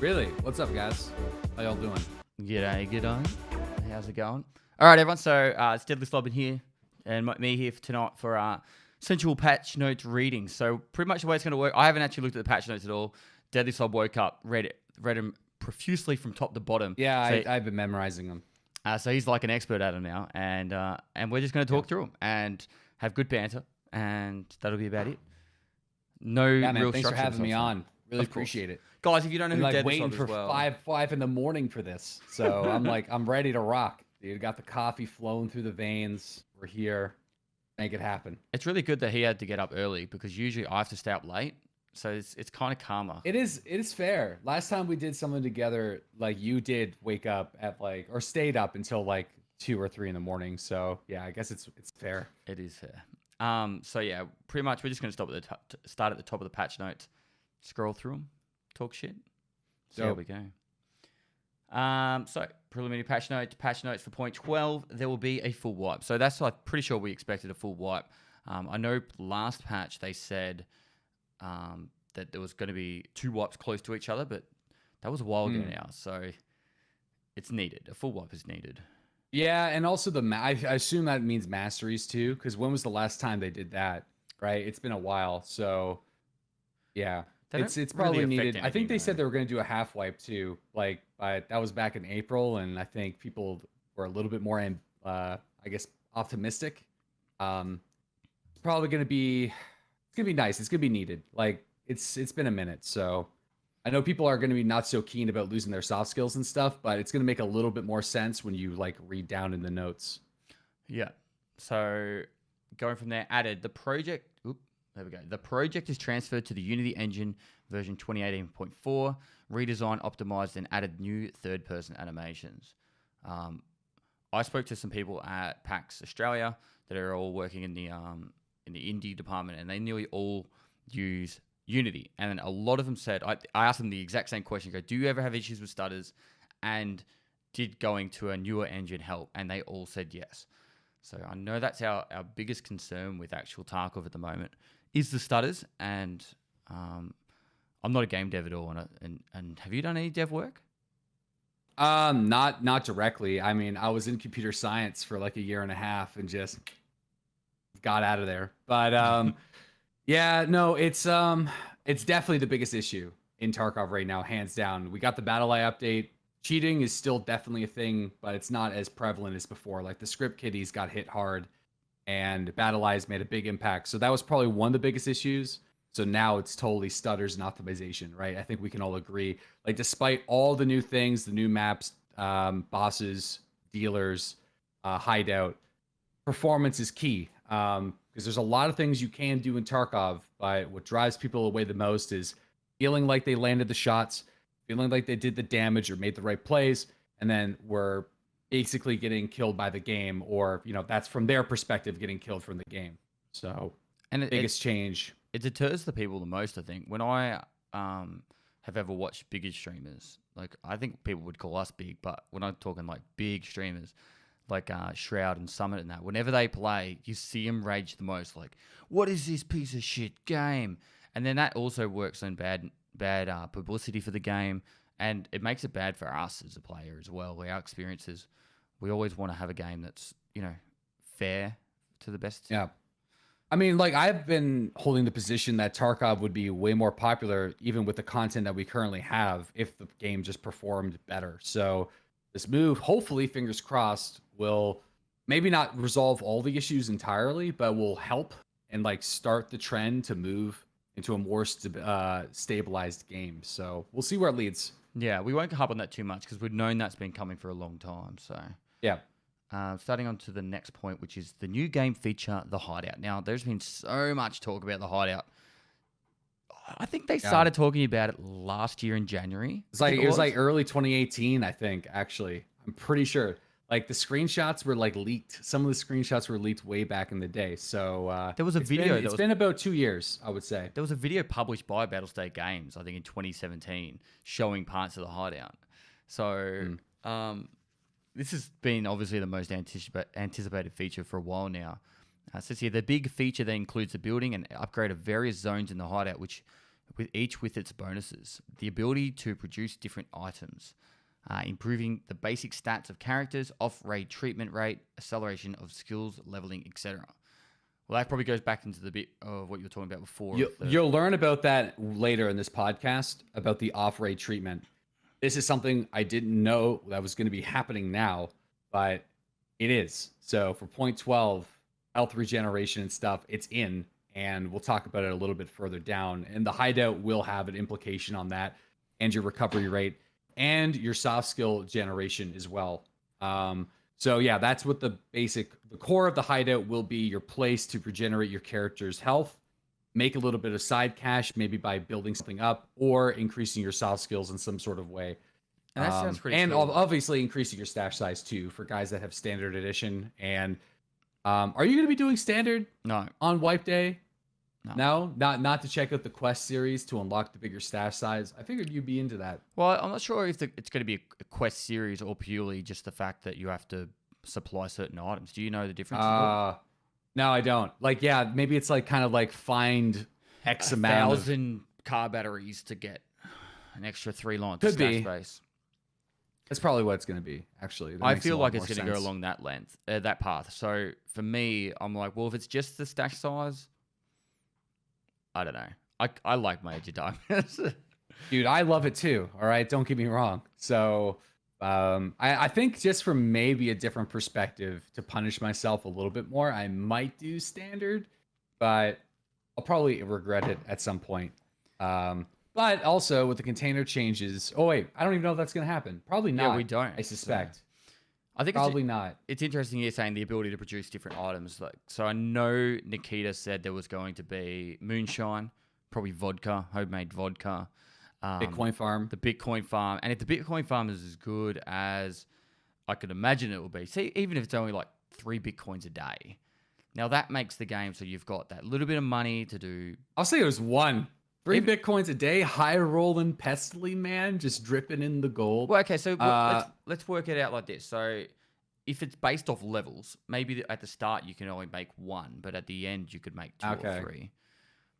Really? What's up, guys? How y'all doing? G'day. How's it going? All right, everyone. So it's DeadlySlob in here, and me here for tonight for Sensual patch notes reading. So pretty much the way it's going to work, I haven't actually looked at the patch notes at all. DeadlySlob woke up, read them profusely from top to bottom. Yeah, so, I've been memorizing them. So he's like an expert at them now, and we're just going to talk through them and have good banter, and that'll be about it. No Yeah, man. real Thanks for structure. having me on. Really appreciate it. Guys, if you don't know who like DeadlySlob waiting is, for well, five in the morning for this, so I'm ready to rock, dude. Got the coffee flowing through the veins. We're here, make it happen. it's really good that he had to get up early because usually I have to stay up late, so it's kind of calmer. It is fair. Last time we did something together, like you did wake up at or stayed up until like 2 or 3 in the morning. So yeah, I guess it's fair. It is fair. So yeah, pretty much we're just going to start at the top of the patch notes, scroll through them, talk shit, see how we go. So preliminary patch notes for point 12, there will be a full wipe. So that's like pretty sure we expected a full wipe. I know last patch they said that there was going to be 2 wipes close to each other, but that was a while ago now. So it's needed. A full wipe is needed. Yeah, and also I assume that means masteries too, because when was the last time they did that? Right, it's been a while. So yeah, it's probably really needed. affect I think they anything, said they were going to do a half wipe too. That was back in April, and I think people were a little bit more, I guess, optimistic. It's probably going to be. It's gonna be nice. It's gonna be needed. Like it's been a minute, so I know people are gonna be not so keen about losing their soft skills and stuff, but it's gonna make a little bit more sense when you like read down in the notes. Yeah. So going from there, added the project. There we go. The project is transferred to the Unity engine version 2018.4, redesigned, optimized, and added new third-person animations. I spoke to some people at PAX Australia that are all working in the indie department, and they nearly all use Unity. And then a lot of them said, I asked them the exact same question. Go, do you ever have issues with stutters? And did going to a newer engine help? And they all said yes. So I know that's our biggest concern with actual Tarkov at the moment is the stutters. And I'm not a game dev at all. And have you done any dev work? Not directly. I mean, I was in computer science for like a year and a half and just got out of there. But yeah, no, it's definitely the biggest issue in Tarkov right now, hands down. We got the BattleEye update. Cheating is still definitely a thing, but it's not as prevalent as before. Like the script kiddies got hit hard, and BattleEye's made a big impact. So that was probably one of the biggest issues. So now it's totally stutters and optimization, right? I think we can all agree. Like despite all the new things, the new maps, bosses, dealers, hideout, performance is key. Because there's a lot of things you can do in Tarkov, but what drives people away the most is feeling like they landed the shots, feeling like they did the damage or made the right plays, and then we're basically getting killed by the game, or that's from their perspective getting killed from the game. So, and biggest change. It deters the people the most, I think. When I have ever watched bigger streamers, like I think people would call us big, but when I'm talking like big streamers, like Shroud and Summit and that, whenever they play, you see them rage the most. Like, what is this piece of shit game? And then that also works on bad publicity for the game, and it makes it bad for us as a player as well. Our experiences, we always want to have a game that's fair to the best. Yeah. I mean, like I've been holding the position that Tarkov would be way more popular, even with the content that we currently have, if the game just performed better. So this move, hopefully, fingers crossed, will maybe not resolve all the issues entirely, but will help and like start the trend to move into a more stabilized game. So we'll see where it leads. Yeah, we won't harp on that too much because we've known that's been coming for a long time. So yeah. Starting on to the next point, which is the new game feature, the Hideout. Now, there's been so much talk about the Hideout. I think they started talking about it last year in January. It was like early 2018, I think, actually. I'm pretty sure. Like the screenshots were like leaked. Some of the screenshots were leaked way back in the day. So there was a video. It's been about 2 years, I would say. There was a video published by Battlestate Games, I think in 2017, showing parts of the Hideout. So this has been obviously the most anticipated feature for a while now. It says here, the big feature that includes the building and upgrade of various zones in the Hideout, which with its bonuses. The ability to produce different items, improving the basic stats of characters, off-raid treatment rate, acceleration of skills, leveling, etc. Well, that probably goes back into the bit of what you were talking about before. You'll learn about that later in this podcast, about the off-raid treatment. This is something I didn't know that was going to be happening now, but it is. So for point 12, health regeneration and stuff, it's in, and we'll talk about it a little bit further down. And the hideout will have an implication on that, and your recovery rate, and your soft skill generation as well. So yeah, that's what the core of the hideout will be: your place to regenerate your character's health, make a little bit of side cash, maybe by building something up or increasing your soft skills in some sort of way. And that sounds pretty and cool. Obviously increasing your stash size too for guys that have standard edition. And are you going to be doing standard No. on wipe day? No. Not to check out the quest series to unlock the bigger stash size. I figured you'd be into that. Well, I'm not sure if it's going to be a quest series or purely just the fact that you have to supply certain items. Do you know the difference? No, I don't. Like, yeah, maybe it's like kind of like find X amount 1,000 car batteries to get an extra 3 lines Could of stash be. space. That's probably what it's going to be, actually. That I makes a feel lot like it's more going to go sense. along that path. So for me, I'm like, well, if it's just the stash size, I don't know. I like my Edge of Darkness. Dude, I love it too. All right, don't get me wrong. So I think just from maybe a different perspective, to punish myself a little bit more, I might do standard, but I'll probably regret it at some point. But also with the container changes. Oh wait, I don't even know if that's gonna happen. Probably not. Yeah, we don't. I suspect. I think Probably not. It's interesting you're saying the ability to produce different items. Like, so I know Nikita said there was going to be moonshine, probably vodka, homemade vodka. Bitcoin farm. The Bitcoin farm. And if the Bitcoin farm is as good as I could imagine it will be, see, even if it's only like 3 Bitcoins a day, now that makes the game so you've got that little bit of money to do. I'll say it was 1. 3 Bitcoins a day, high rolling Pestily, man, just dripping in the gold. Well, okay, so let's work it out like this. So if it's based off levels, maybe at the start you can only make 1, but at the end you could make 2 or 3.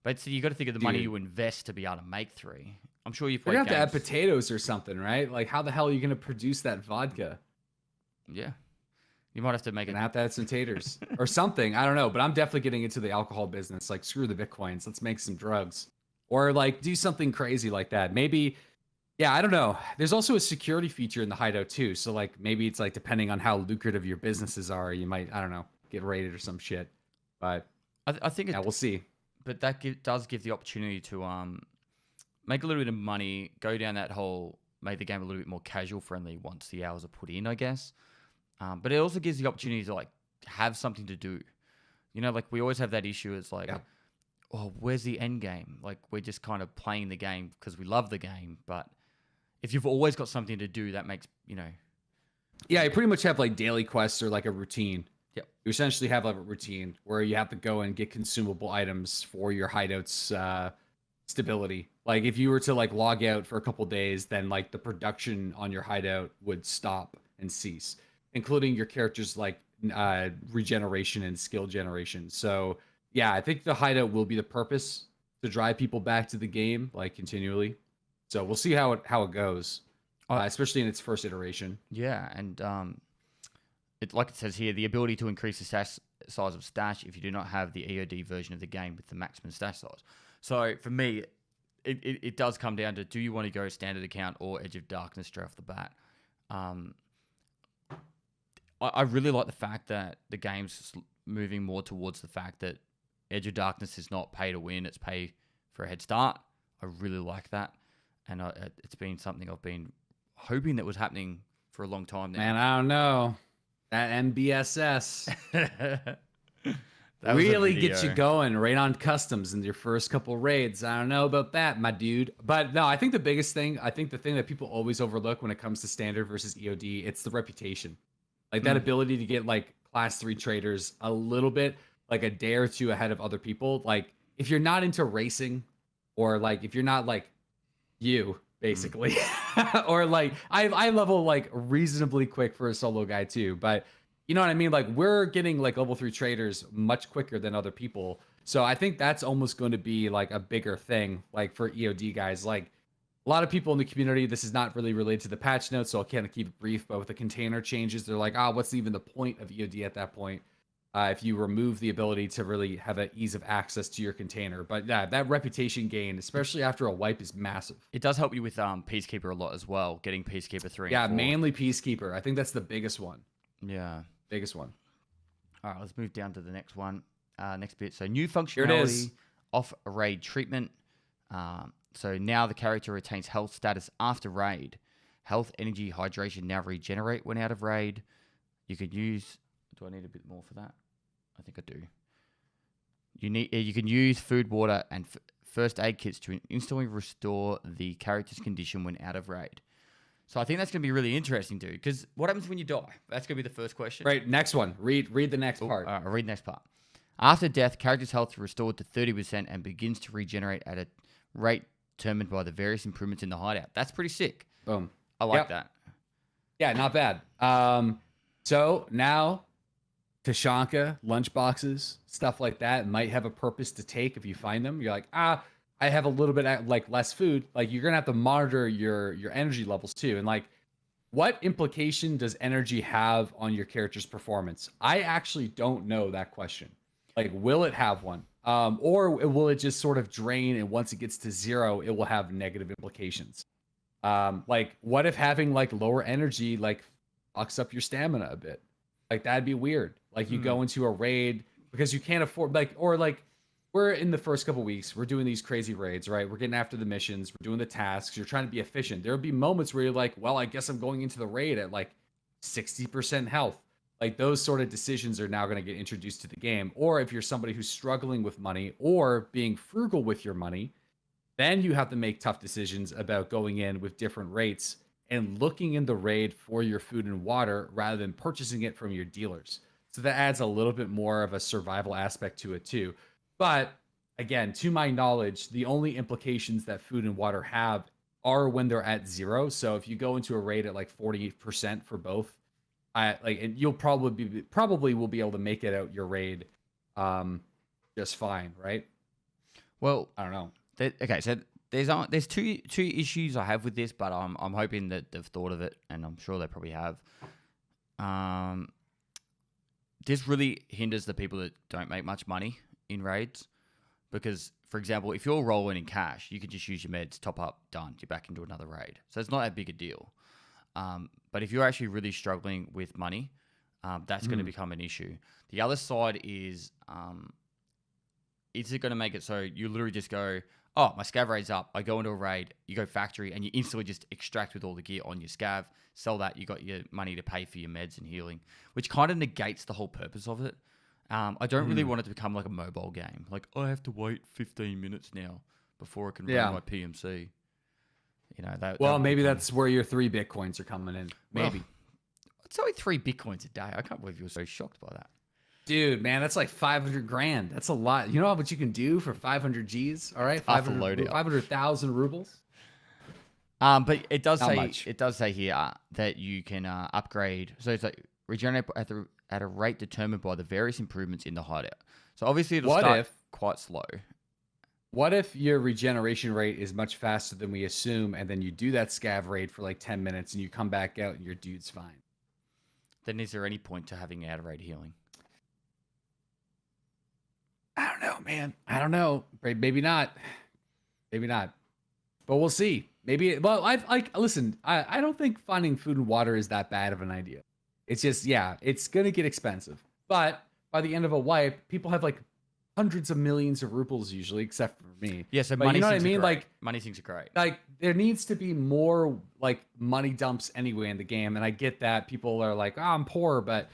But so you got to think of the money you invest to be able to make 3. I'm sure you've played You're gonna have to games. add potatoes or something, right? Like, how the hell are you gonna produce that vodka? Yeah. You might have to make You're it. gonna have to add some taters or something. I don't know, but I'm definitely getting into the alcohol business. Like, screw the Bitcoins. Let's make some drugs. Or like do something crazy like that. Maybe, yeah, I don't know. There's also a security feature in the hideout too. So like maybe it's like depending on how lucrative your businesses are, you might, I don't know, get raided or some shit. But I think yeah, we'll see. But that does give the opportunity to make a little bit of money, go down that whole, make the game a little bit more casual friendly once the hours are put in, I guess. But it also gives the opportunity to like have something to do. You know, like we always have that issue. It's like, oh, where's the end game? Like we're just kind of playing the game because we love the game. But if you've always got something to do, that makes, you know. Yeah, you pretty much have like daily quests or like a routine. Yep. You essentially have like a routine where you have to go and get consumable items for your hideout's stability. Like if you were to like log out for a couple days, then like the production on your hideout would stop and cease, including your character's like regeneration and skill generation. So yeah, I think the hideout will be the purpose to drive people back to the game like continually. So we'll see how it goes, especially in its first iteration. Yeah, and it, like it says here, the ability to increase the size of stash if you do not have the EOD version of the game with the maximum stash size. So for me, it does come down to, do you want to go standard account or Edge of Darkness straight off the bat? I really like the fact that the game's moving more towards the fact that Edge of Darkness is not pay to win, it's pay for a head start. I really like that. And it's been something I've been hoping that was happening for a long time now. Man, I don't know. That MBSS That was a really video. gets you going right on customs in your first couple raids. I don't know about that, my dude. But no, I think the biggest thing, I think the thing that people always overlook when it comes to standard versus EOD, it's the reputation. Like that ability to get like class 3 traders a little bit, like a day or two ahead of other people. Like if you're not into racing, or like if you're not like you, basically, or like I level like reasonably quick for a solo guy too, but you know what I mean? Like we're getting like level 3 traders much quicker than other people. So I think that's almost going to be like a bigger thing, like for EOD guys. Like a lot of people in the community, this is not really related to the patch notes, so I'll kind of keep it brief. But with the container changes, they're like, what's even the point of EOD at that point? If you remove the ability to really have an ease of access to your container. But yeah, that reputation gain, especially after a wipe, is massive. It does help you with Peacekeeper a lot as well, getting Peacekeeper 3 Yeah, and 4. mainly Peacekeeper. I think that's the biggest one. Yeah. Biggest one. All right, let's move down to the next one. Next bit. So new Here it functionality is. off raid treatment. So now the character retains health status after raid. Health, energy, hydration now regenerate when out of raid. You could use... Do I need a bit more for that? I think I do. You can use food, water, and first aid kits to instantly restore the character's condition when out of raid. So I think that's going to be really interesting, dude. Because what happens when you die? That's going to be the first question. Right, next one. Read the next part. I'll read the next part. After death, character's health is restored to 30% and begins to regenerate at a rate determined by the various improvements in the hideout. That's pretty sick. Boom. I like that. Yeah, not bad. So now Tashanka, lunchboxes, stuff like that might have a purpose to take if you find them. You're like, I have a little bit like less food. Like you're gonna have to monitor your energy levels too. And like, what implication does energy have on your character's performance? I actually don't know that question. Like, will it have one? Or will it just sort of drain, and once it gets to 0, it will have negative implications? Like, what if having like lower energy like fucks up your stamina a bit? Like that'd be weird. Like you go into a raid because you can't afford we're in the first couple weeks, we're doing these crazy raids, right? We're getting after the missions, we're doing the tasks, you're trying to be efficient. There'll be moments where you're like, well, I guess I'm going into the raid at like 60% health. Like those sort of decisions are now going to get introduced to the game. Or if you're somebody who's struggling with money or being frugal with your money, then you have to make tough decisions about going in with different rates and looking in the raid for your food and water rather than purchasing it from your dealers. So that adds a little bit more of a survival aspect to it too. But again, to my knowledge, the only implications that food and water have are when they're at 0. So if you go into a raid at like 40% for both, and you'll probably will be able to make it out your raid just fine, right? Well, I don't know. Okay, so there's two issues I have with this, but I'm hoping that they've thought of it, and I'm sure they probably have. This really hinders the people that don't make much money in raids, because, for example, if you're rolling in cash, you can just use your meds, top up, done. You're back into another raid, so it's not that big a deal. But if you're actually really struggling with money, that's going to become an issue. The other side is it going to make it so you literally just go, oh, my scav raid's up. I go into a raid, you go factory, and you instantly just extract with all the gear on your scav, sell that, you got your money to pay for your meds and healing, which kind of negates the whole purpose of it. I don't really want it to become like a mobile game. Like, I have to wait 15 minutes now before I can run my PMC. You know, maybe that's where your 3 Bitcoins are coming in. Maybe. Well, it's only 3 Bitcoins a day. I can't believe you were so shocked by that. Dude, man, that's like 500 grand. That's a lot. You know how much you can do for 500 G's? All right, 500,000 rubles. But it does say here that you can upgrade. So it's like regenerate at a rate determined by the various improvements in the hideout. So obviously it'll start quite slow. What if your regeneration rate is much faster than we assume, and then you do that scav raid for like 10 minutes, and you come back out and your dude's fine? Then is there any point to having out of raid healing? I don't know, man. I don't know. Maybe not. Maybe not. But we'll see. Maybe. Well, listen. I don't think finding food and water is that bad of an idea. It's just, it's gonna get expensive. But by the end of a wipe, people have like hundreds of millions of rubles usually, except for me. Yeah, so money. You know what I mean? Like money things are great. Like there needs to be more like money dumps anyway in the game, and I get that people are like, "Oh, I'm poor," but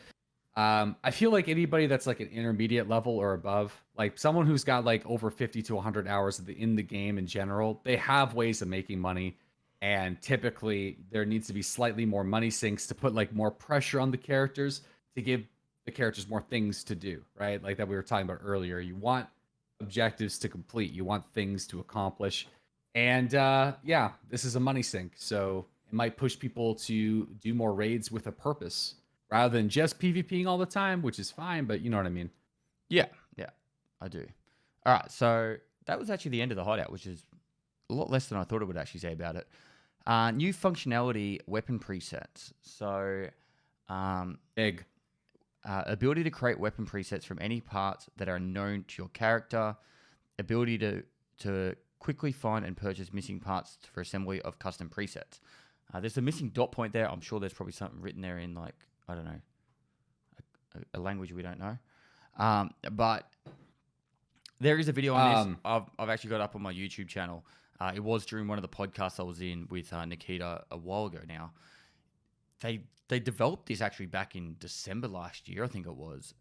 I feel like anybody that's like an intermediate level or above, like someone who's got like over 50 to 100 hours in the game in general, they have ways of making money, and typically there needs to be slightly more money sinks to put like more pressure on the characters to give the characters more things to do, right? Like that we were talking about earlier. You want objectives to complete, you want things to accomplish, and this is a money sink, so it might push people to do more raids with a purpose rather than just PvPing all the time, which is fine, but you know what I mean. Yeah, I do. All right, so that was actually the end of the hideout, which is a lot less than I thought it would actually say about it. New functionality, weapon presets. So, Big. ability to create weapon presets from any parts that are known to your character. Ability to quickly find and purchase missing parts for assembly of custom presets. There's a missing dot point there. I'm sure there's probably something written there in, like, I don't know, a language we don't know. But there is a video on this. I've actually got up on my YouTube channel. It was during one of the podcasts I was in with Nikita a while ago now. They developed this actually back in December last year, I think it was.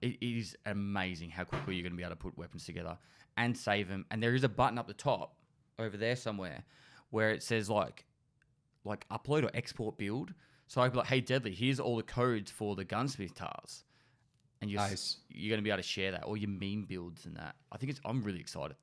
It is amazing how quickly you're going to be able to put weapons together and save them. And there is a button up the top over there somewhere where it says like upload or export build. So I'd be like, hey, Deadly, here's all the codes for the gunsmith tars. And you're going to be able to share that, or your meme builds and that. I'm really excited.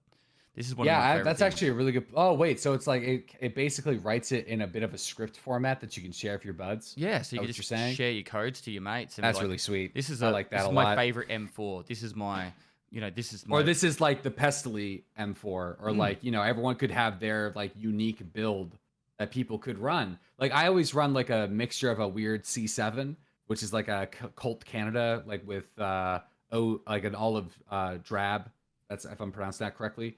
This is one of my favorite that's things. actually a really good. Oh wait, so it's like it basically writes it in a bit of a script format that you can share with your buds. Yeah, so you can just share your codes to your mates. And that's really sweet. This is I like that this a is lot. my favorite M4. This is my, this is my. Or this is like the Pestily M4, or like everyone could have their like unique build that people could run. Like I always run like a mixture of a weird C7, which is like a Colt Canada, like with like an olive drab. That's if I'm pronouncing that correctly.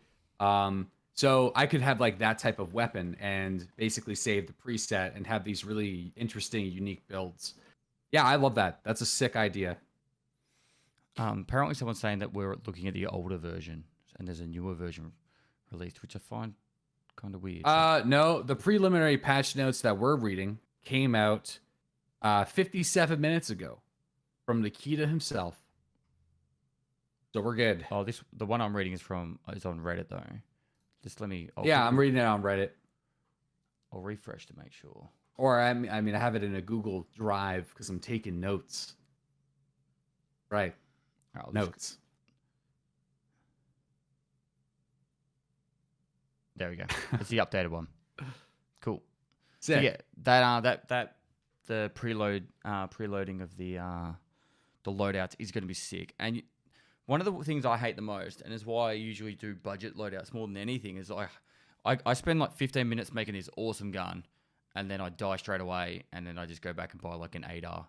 So I could have like that type of weapon and basically save the preset and have these really interesting, unique builds. Yeah, I love that. That's a sick idea. Apparently someone's saying that we're looking at the older version and there's a newer version released, which I find kind of weird. No, the preliminary patch notes that we're reading came out 57 minutes ago from Nikita himself. So we're good. Oh, the one I'm reading is on Reddit though. Just let me. I'm reading it on Reddit. I'll refresh to make sure. Or I mean, I have it in a Google Drive because I'm taking notes. Right. Notes. There we go. It's the updated one. Cool. Sick. So yeah, that the preloading of the loadouts is going to be sick. And one of the things I hate the most, and is why I usually do budget loadouts more than anything, is I spend like 15 minutes making this awesome gun, and then I die straight away, and then I just go back and buy like an 8R,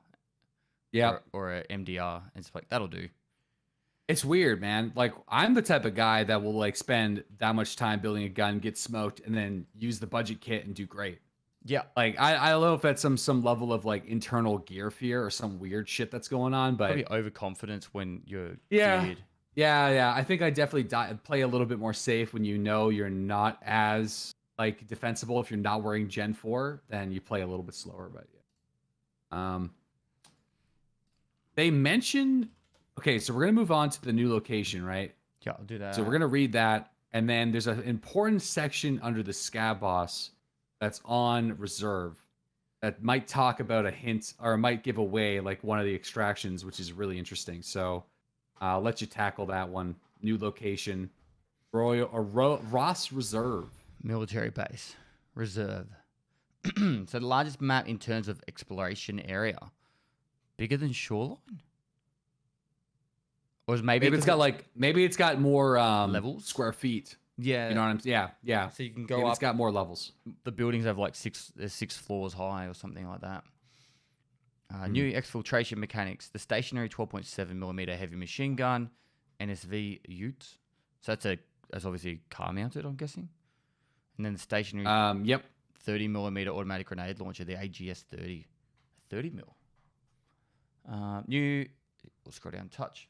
or a MDR, and it's like that'll do. It's weird, man. Like I'm the type of guy that will like spend that much time building a gun, get smoked, and then use the budget kit and do great. Yeah, like I don't know if that's some level of like internal gear fear or some weird shit that's going on, but probably overconfidence when you're geared. Yeah. I think I definitely play a little bit more safe when you're not as like defensible. If you're not wearing Gen 4, then you play a little bit slower. But yeah. They mentioned. Okay, so we're gonna move on to the new location, right? Yeah, I'll do that. So we're gonna read that, and then there's an important section under the Scab Boss that's on reserve that might talk about a hint or might give away like one of the extractions, which is really interesting. So I'll let you tackle that one. New location, Ross Reserve. Military base. Reserve. So the largest map in terms of exploration area. Bigger than Shoreline? Or maybe it's got more levels? Square feet. Yeah. You know what I'm saying? Yeah. So you can go maybe up. It's got more levels. The buildings have like 6 floors high or something like that. New exfiltration mechanics. The stationary 12.7mm heavy machine gun, NSV Ute. So that's obviously car mounted, I'm guessing. And then the stationary 30mm automatic grenade launcher, the AGS 30. 30mm. We'll scroll down touch.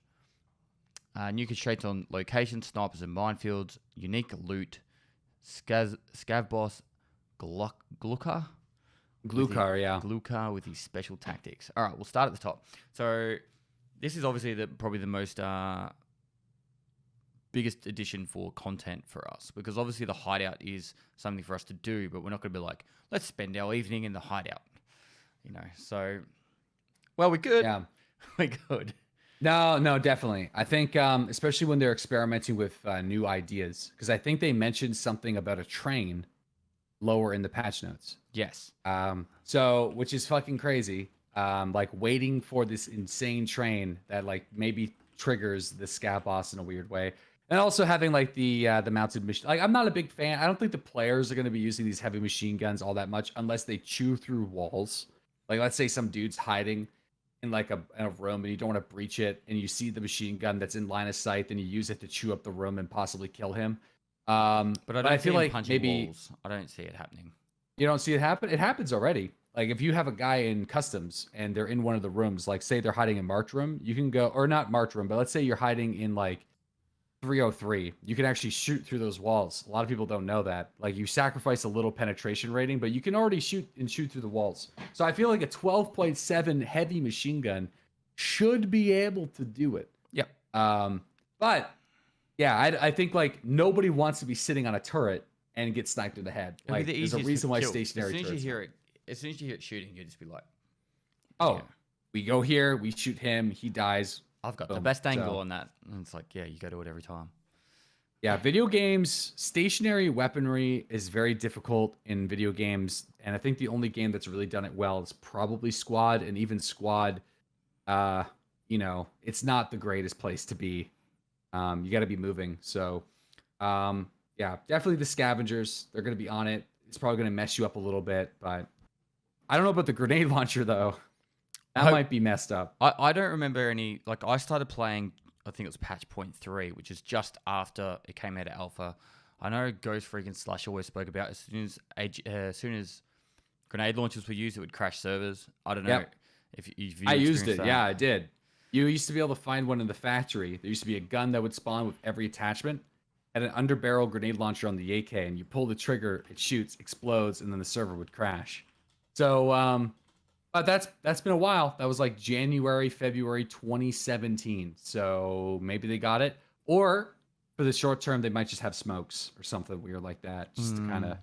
New constraints on location, snipers and minefields, unique loot, Scav Boss, Glukar, Glukar with his special tactics. All right, we'll start at the top. So this is obviously probably the most biggest addition for content for us, because obviously the hideout is something for us to do, but we're not going to be like, let's spend our evening in the hideout, So, well, we're good. Yeah, we're good. No, definitely. I think, especially when they're experimenting with new ideas, because I think they mentioned something about a train lower in the patch notes. Yes. So, which is fucking crazy. Like waiting for this insane train that like maybe triggers the Scat Boss in a weird way. And also having like the mounted machine. Like I'm not a big fan. I don't think the players are going to be using these heavy machine guns all that much unless they chew through walls. Like let's say some dude's hiding in like in a room and you don't want to breach it, and you see the machine gun that's in line of sight, then you use it to chew up the room and possibly kill him. But I don't feel see him like punching maybe walls. I don't see it happening. you don't see it happen. It happens already. Like if you have a guy in customs and they're in one of the rooms, like say they're hiding in march room, you can go, or not march room, but let's say you're hiding in like 303, you can actually shoot through those walls. A lot of people don't know that. Like you sacrifice a little penetration rating, but you can already shoot through the walls. So I feel like a 12.7 heavy machine gun should be able to do it. Yep. But yeah, I think like nobody wants to be sitting on a turret and get sniped in the head. It'll Like be the there's a easiest reason to why kill. stationary As soon as you turrets. hear it shooting, you just be like, Oh, yeah. we go here, we shoot him, he dies. I've got the Boom. best angle So- on that. And it's like, yeah, you go to it every time. Yeah, video games, stationary weaponry is very difficult in video games, and I think the only game that's really done it well is probably Squad, and even Squad, it's not the greatest place to be. You got to be moving. So, yeah, definitely the scavengers. They're going to be on it. It's probably going to mess you up a little bit, but I don't know about the grenade launcher though. That might be messed up. I don't remember any. Like I started playing, I think it was patch 0.3, which is just after it came out of alpha. I know Ghost Freak and Slash always spoke about as soon as grenade launchers were used, it would crash servers. I don't know Yep. if you I used experienced it. that. Yeah, I did. You used to be able to find one in the factory. There used to be a gun that would spawn with every attachment, and an underbarrel grenade launcher on the AK, and you pull the trigger, it shoots, explodes, and then the server would crash. So, but that's been a while. That was like January, February 2017. So maybe they got it, or for the short term, they might just have smokes or something weird like that, just to kind of,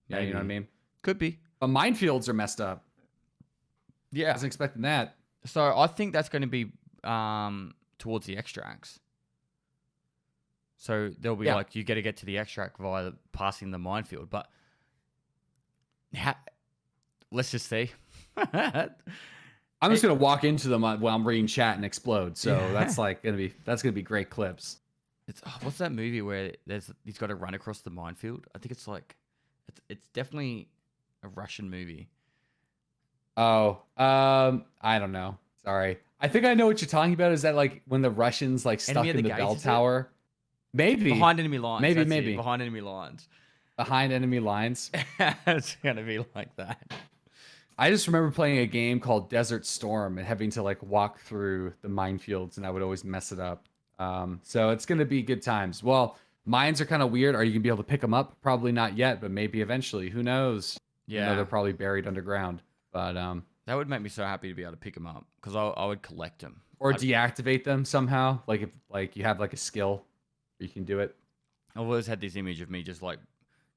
yeah, you know what I mean. Could be. But minefields are messed up. I Yeah. wasn't expecting that. So I think that's going to be towards the extracts. So there'll be like you got to get to the extract via passing the minefield, but let's just see. I'm just gonna walk into them while I'm reading chat and explode. So Yeah. that's gonna be great clips. It's what's that movie where he's got to run across the minefield? I think it's like it's definitely a Russian movie. Oh, I don't know. Sorry. I think I know what you're talking about. Is that like when the Russians like stuck Enemy at in the the Gates, bell is it? tower? Maybe Behind enemy lines. Maybe, that's it, maybe. behind enemy lines. behind enemy lines. It's gonna be like that. I just remember playing a game called Desert Storm and having to like walk through the minefields, and I would always mess it up. So it's gonna be good times. Well, mines are kind of weird. Are you gonna be able to pick them up? Probably not yet, but maybe eventually. Who knows? Yeah, they're probably buried underground. But that would make me so happy to be able to pick them up because I would collect them or deactivate them somehow. Like if like you have like a skill, you can do it. I've always had this image of me just like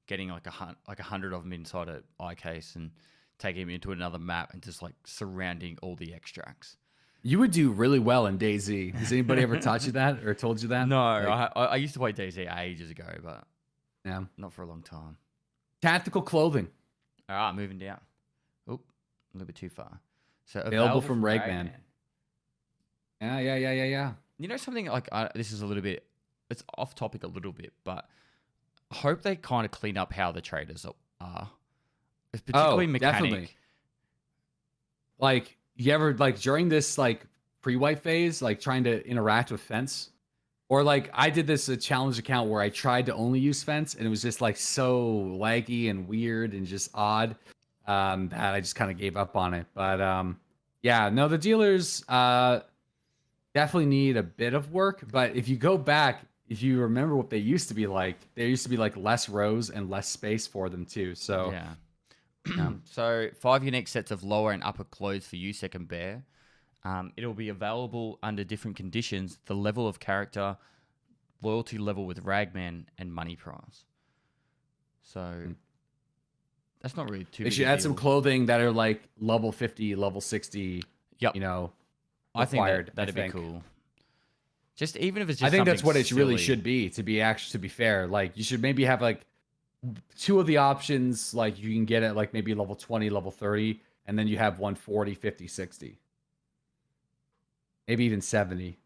getting like 100 of them inside a eye case and taking them into another map and just like surrounding all the extracts. You would do really well in DayZ. Has anybody ever taught you that or told you that? No, Like, I used to play DayZ ages ago, but yeah. not for a long time. Tactical clothing All right, moving down. Oh, a little bit too far. So available from Ragman. Yeah. You know something like this is a little bit, it's off topic a little bit, but I hope they kind of clean up how the traders are. It's particularly mechanic. Definitely. Like you ever like during this like pre-wipe phase, like trying to interact with Fence, or like I did this a challenge account where I tried to only use Fence, and it was just like so laggy and weird and just odd that I just kind of gave up on it. But yeah, no, the dealers definitely need a bit of work. But if you go back, if you remember what they used to be like, there used to be like less rows and less space for them too. So Yeah. So 5 unique sets of lower and upper clothes for you, second bear. It'll be available under different conditions, the level of character, loyalty level with Ragman, and money price. So that's not really too they big should a add some deal. clothing that are like level 50, level 60. Yep. You know, I think required, that'd be think. cool. Just even if it's just I think that's something what it really silly. should be. To be fair, like you should maybe have like two of the options. Like you can get it like maybe level 20, level 30, and then you have 140, 50, 60. Maybe even 70.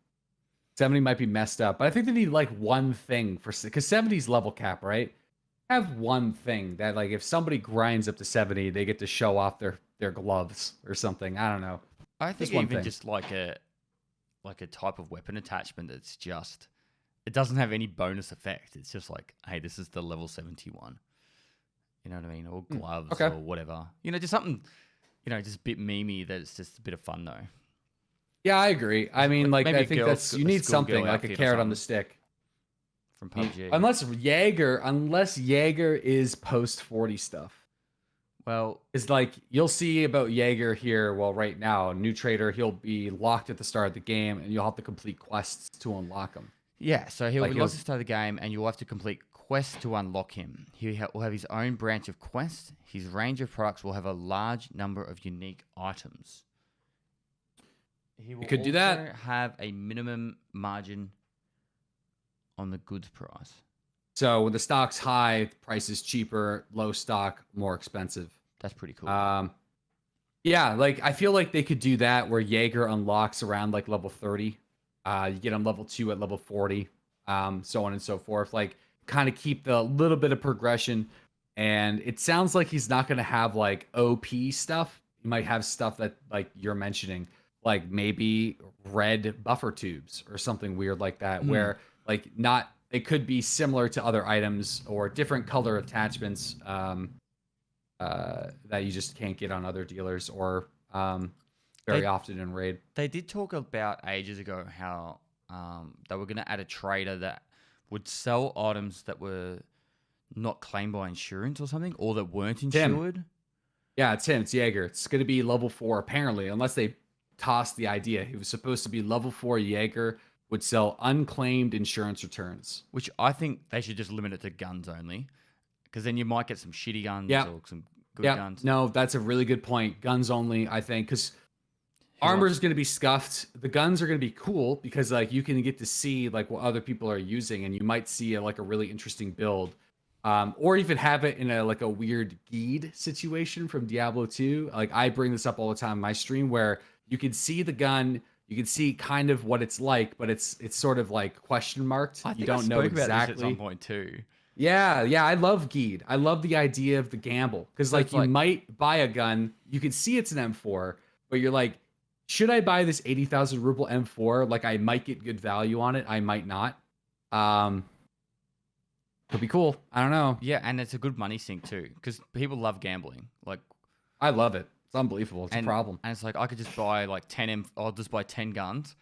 70 might be messed up, but I think they need like one thing for because 70's level cap, right? Have one thing that like if somebody grinds up to 70, they get to show off their gloves or something. I don't know. I think Just one even thing. just like a type of weapon attachment that's just it doesn't have any bonus effect. It's just like, hey, this is the level 71. You know what I mean? Or gloves okay. or whatever. You know, just something, just a bit memey that it's just a bit of fun though. Yeah, I agree. I mean, like maybe I a think girl- that's you a need something schoolgirl like a outfit or carrot on the something. stick. From PUBG. Unless Jaeger is post 40 stuff. Well, It's like you'll see about Jaeger here. Well, right now, new trader, he'll be locked at the start of the game, and you'll have to complete quests to unlock him. yeah, so he'll Like, be he locked was- at the start of the game, and you'll have to complete quests to unlock him. Will have his own branch of quests. His range of products will have a large number of unique items. He will could do that. also have a minimum margin on the goods price. So when the stock's high, the price is cheaper. Low stock, more expensive. That's pretty cool. Yeah, like I feel like they could do that where Jaeger unlocks around like level 30. You get on level 2 at level 40, so on and so forth. Like kind of keep the little bit of progression. And it sounds like he's not going to have like OP stuff. He might have stuff that like you're mentioning, like maybe red buffer tubes or something weird like that, where like not it could be similar to other items or different color attachments that you just can't get on other dealers or very often in raid. They did talk about ages ago how they were going to add a trader that would sell items that were not claimed by insurance or something, or that weren't insured. Yeah, it's him. It's Jaeger. It's going to be level 4 apparently, unless they tossed the idea. He was supposed to be level 4 Jaeger, would sell unclaimed insurance returns. Which I think they should just limit it to guns only, because then you might get some shitty guns or some good guns. No, that's a really good point. Guns only, I think, because armor is going to be scuffed. The guns are going to be cool because like you can get to see like what other people are using, and you might see like a really interesting build. Or even have it in a like a weird Geed situation from Diablo 2. Like I bring this up all the time in my stream where you can see the gun, you can see kind of what it's like, but it's sort of like question marked. I think You don't know about exactly. this at some point too. Yeah, I love Geed. I love the idea of the gamble because So like it's you like- might buy a gun, you can see it's an M4, but you're like, should I buy this 80,000 ruble M4? Like I might get good value on it, I might not. Could be cool. I don't know. Yeah, and it's a good money sink too, because people love gambling. Like, I love it. It's unbelievable. It's a problem. And it's like I could just buy like I'll just buy 10 guns,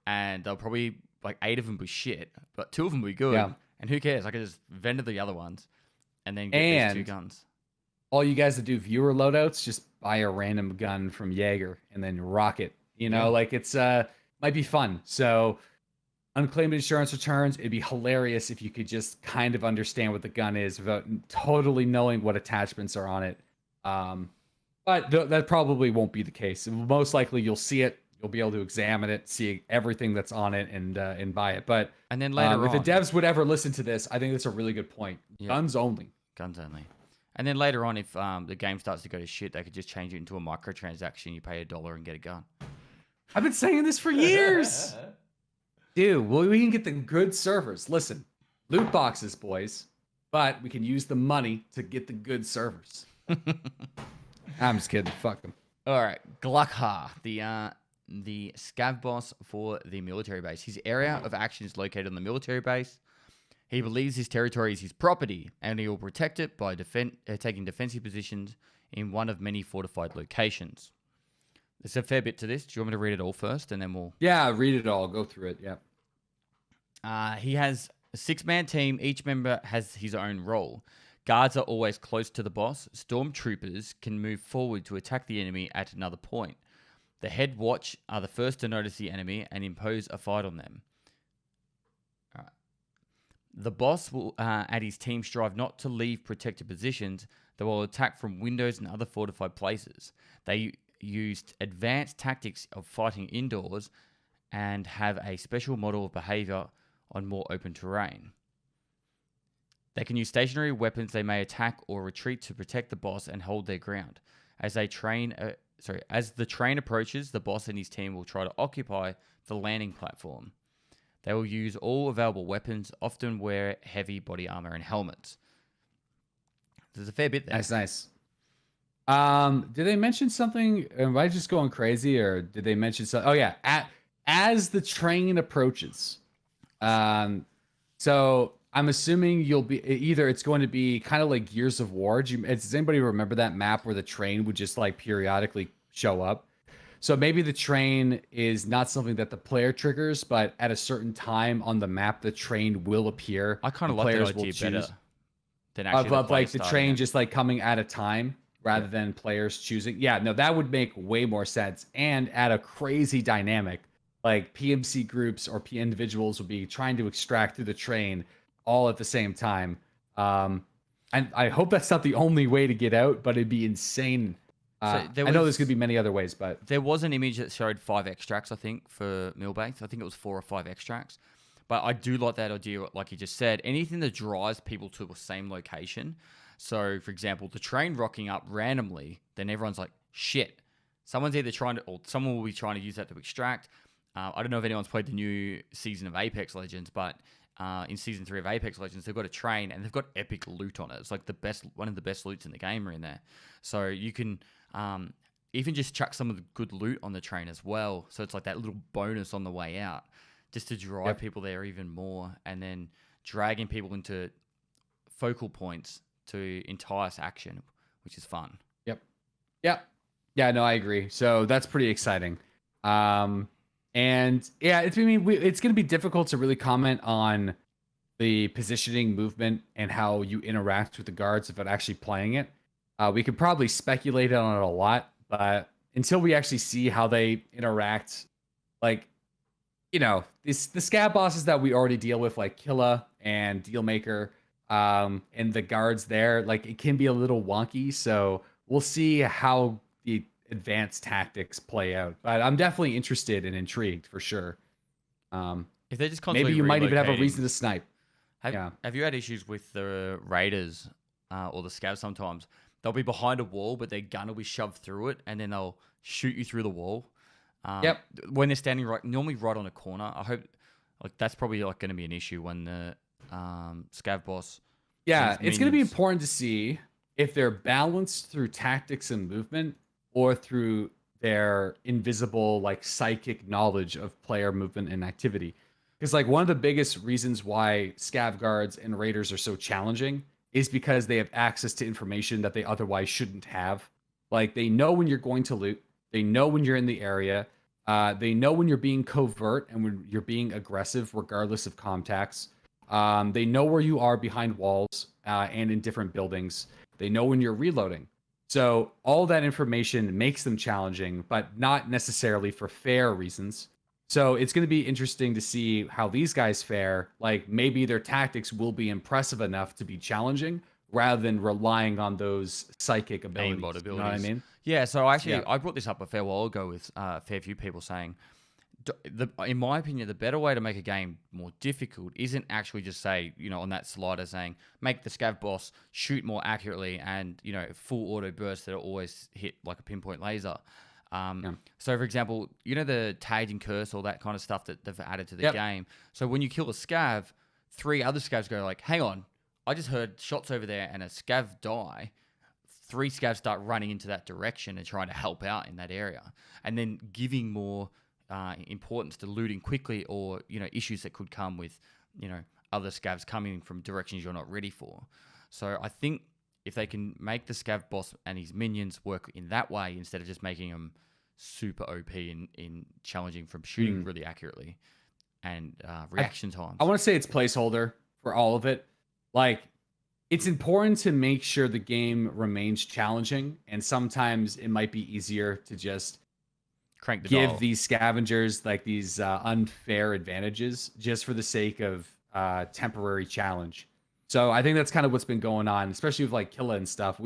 and they'll probably like 8 of them be shit, but 2 of them will be good. Yeah. And who cares? I could just vendor the other ones, and then get these 2 guns. All you guys that do viewer loadouts, just buy a random gun from Jaeger and then rock it. You know, like it's might be fun. So unclaimed insurance returns, it'd be hilarious if you could just kind of understand what the gun is without totally knowing what attachments are on it. But that probably won't be the case. Most likely you'll see it, you'll be able to examine it, see everything that's on it and buy it. But And then later on, if the devs would ever listen to this, I think that's a really good point. Yeah. Guns only. Guns only. And then later on, if the game starts to go to shit, they could just change it into a microtransaction. You pay $1 and get a gun. I've been saying this for years. Dude, well, we can get the good servers. Listen, loot boxes, boys. But we can use the money to get the good servers. I'm just kidding. Fuck them. All right, Gluckha, the scav boss for the military base. His area of action is located on the military base. He believes his territory is his property, and he will protect it by taking defensive positions in one of many fortified locations. There's a fair bit to this. Do you want me to read it all first, and then we'll... Yeah, read it all. Go through it. Yeah. He has a 6-man team. Each member has his own role. Guards are always close to the boss. Stormtroopers can move forward to attack the enemy at another point. The head watch are the first to notice the enemy and impose a fight on them. All right. The boss will, and his team strive not to leave protected positions. They will attack from windows and other fortified places. They used advanced tactics of fighting indoors and have a special model of behavior on more open terrain. They can use stationary weapons. They may attack or retreat to protect the boss and hold their ground. As the train approaches, the boss and his team will try to occupy the landing platform. They will use all available weapons, often wear heavy body armor and helmets. There's a fair bit there. Nice. Did they mention something? Am I just going crazy, or did they mention something? Oh yeah, as the train approaches. So I'm assuming you'll be either it's going to be kind of like Gears of War. Does anybody remember that map where the train would just like periodically show up? So maybe the train is not something that the player triggers, but at a certain time on the map, the train will appear. I kind of and like that players will idea choose better than actually of like the train it. just like coming at a time rather than players choosing. Yeah, no, that would make way more sense and add a crazy dynamic. Like PMC groups or individuals would be trying to extract through the train all at the same time. And I hope that's not the only way to get out, but it'd be insane. I know there's going to be many other ways, but there was an image that showed 5 extracts, I think, for Millbank. I think it was 4 or 5 extracts. But I do like that idea, like you just said, anything that drives people to the same location. So, for example, the train rocking up randomly, then everyone's like, shit. Someone's either trying to, or someone will be trying to use that to extract. I don't know if anyone's played the new season of Apex Legends, but in season 3 of Apex Legends, they've got a train and they've got epic loot on it. It's like one of the best loots in the game are in there. So you can even just chuck some of the good loot on the train as well. So it's like that little bonus on the way out, just to drive people there even more, and then dragging people into focal points to entice action, which is fun. Yeah, no, I agree. So that's pretty exciting. And yeah, it's going to be difficult to really comment on the positioning, movement, and how you interact with the guards without actually playing it. We could probably speculate on it a lot, but until we actually see how they interact, like, the scab bosses that we already deal with, like Killa and Dealmaker, and the guards there, like, it can be a little wonky. So we'll see how the advanced tactics play out. But I'm definitely interested and intrigued for sure. If they're just constantly maybe you might even have a relocating- reason to snipe. Have you had issues with the raiders or the scavs sometimes? They'll be behind a wall, but their gun will be shoved through it, and then they'll shoot you through the wall. When they're standing normally right on a corner. I hope, like, that's probably like going to be an issue when the scav boss. Yeah, it's going to be important to see if they're balanced through tactics and movement, or through their invisible, like, psychic knowledge of player movement and activity. Because, like, one of the biggest reasons why scav guards and raiders are so challenging is because they have access to information that they otherwise shouldn't have. Like, they know when you're going to loot, they know when you're in the area, they know when you're being covert and when you're being aggressive, regardless of contacts. They know where you are behind walls and in different buildings. They know when you're reloading. So all that information makes them challenging, but not necessarily for fair reasons. So it's going to be interesting to see how these guys fare. Like, maybe their tactics will be impressive enough to be challenging, rather than relying on those psychic abilities. Aimbot abilities. You know what I mean? Yeah, so actually, I brought this up a fair while ago with a fair few people saying, in my opinion, the better way to make a game more difficult isn't actually just say, on that slider saying, make the scav boss shoot more accurately and, full auto burst that always hit like a pinpoint laser. So, for example, the tagged and curse, all that kind of stuff that they've added to the game. So when you kill a scav, 3 other scavs go like, hang on, I just heard shots over there and a scav die. 3 scavs start running into that direction and trying to help out in that area. And then giving more importance to looting quickly, or, issues that could come with, other scavs coming from directions you're not ready for. So I think if they can make the scav boss and his minions work in that way, instead of just making them super OP in challenging from shooting really accurately and reaction times. I want to say it's placeholder for all of it. Like, it's important to make sure the game remains challenging, and sometimes it might be easier to just give these scavengers like these unfair advantages just for the sake of temporary challenge. So I think that's kind of what's been going on, especially with like Killa and stuff.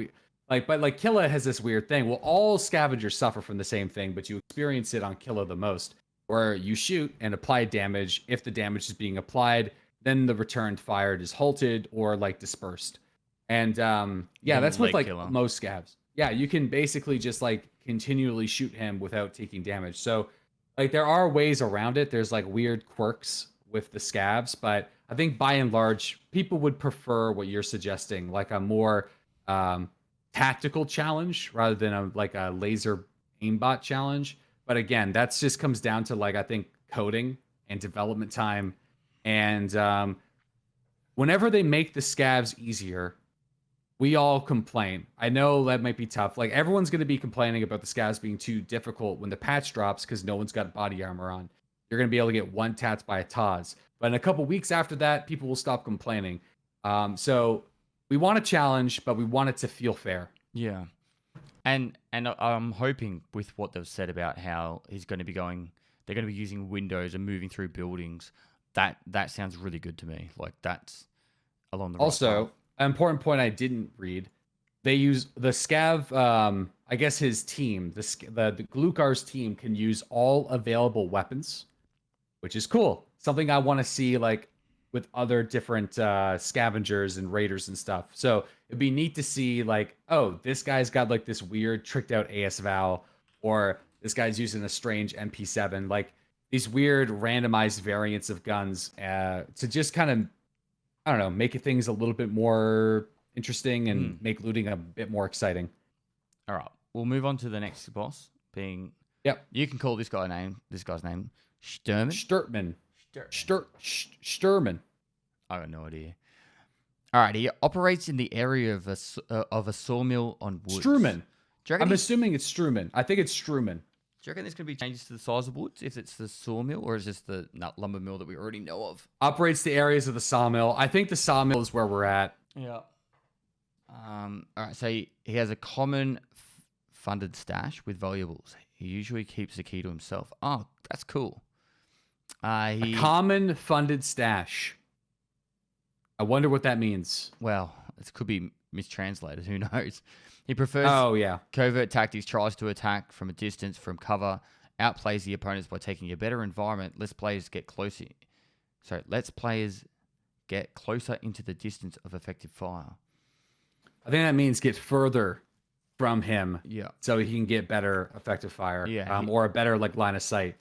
But Killa has this weird thing. Well, all scavengers suffer from the same thing, but you experience it on Killa the most, where you shoot and apply damage. If the damage is being applied, then the returned fire is halted or like dispersed. And that's with like Killa. most scavs. Yeah, you can basically just like continually shoot him without taking damage. So like there are ways around it. There's like weird quirks with the scavs, but I think by and large, people would prefer what you're suggesting, like a more tactical challenge rather than like a laser aimbot challenge. But again, that's just comes down to like I think coding and development time, and whenever they make the scavs easier, we all complain. I know that might be tough. Like everyone's going to be complaining about the scavs being too difficult when the patch drops because no one's got body armor on. You're going to be able to get one tapped by a Taz. But in a couple weeks after that, people will stop complaining. So we want a challenge, but we want it to feel fair. Yeah. And I'm hoping with what they've said about how he's going to be going, they're going to be using windows and moving through buildings. That sounds really good to me. Like that's along the right Also, path. an important point I didn't read. They use the scav. I guess his team, the Glukar's team, can use all available weapons, which is cool. Something I want to see like with other different scavengers and raiders and stuff. So it'd be neat to see like, oh, this guy's got like this weird tricked out AS Val, or this guy's using a strange MP7. Like these weird randomized variants of guns to just kind of, I don't know, make things a little bit more interesting and make looting a bit more exciting. All right, we'll move on to the next boss. Being you can call this guy's name Shturman. Shturman. I got no idea. All right, he operates in the area of a sawmill on woods. Strumman. I'm he's- assuming it's Strumman. I think it's Strumman. Do you reckon there's going to be changes to the size of woods if it's the sawmill, or is this the lumber mill that we already know of? Operates the areas of the sawmill. I think the sawmill is where we're at. Yeah. All right, so he has a common funded stash with valuables. He usually keeps the key to himself. Oh, that's cool. A common funded stash. I wonder what that means. Well, it could be mistranslated. Who knows? He prefers covert tactics, tries to attack from a distance, from cover, outplays the opponents by taking a better environment. Let's players get closer into the distance of effective fire. I think that means get further from him. Yeah. So he can get better effective fire. Yeah. Or a better like line of sight.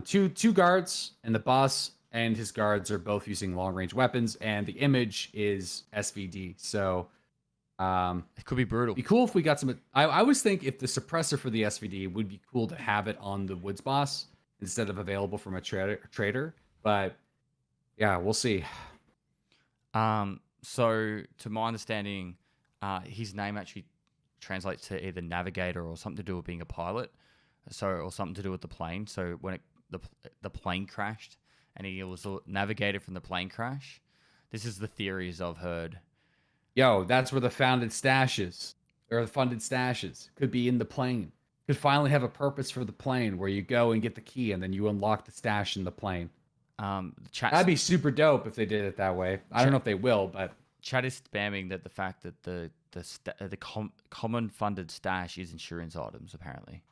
Two guards, and the boss and his guards are both using long range weapons, and the image is SVD. So it could be brutal. It'd be cool if we got some. I always think if the suppressor for the SVD would be cool to have it on the woods boss instead of available from a trader. But yeah, we'll see. So to my understanding, his name actually translates to either navigator or something to do with being a pilot. Or something to do with the plane. So when the plane crashed and he was a navigator from the plane crash, this is the theories I've heard. Yo, that's where the founded stashes or the funded stashes could be in the plane. Could finally have a purpose for the plane where you go and get the key and then you unlock the stash in the plane. That'd be super dope if they did it that way. I don't know if they will, but chat is spamming that the fact that the common funded stash is insurance items apparently.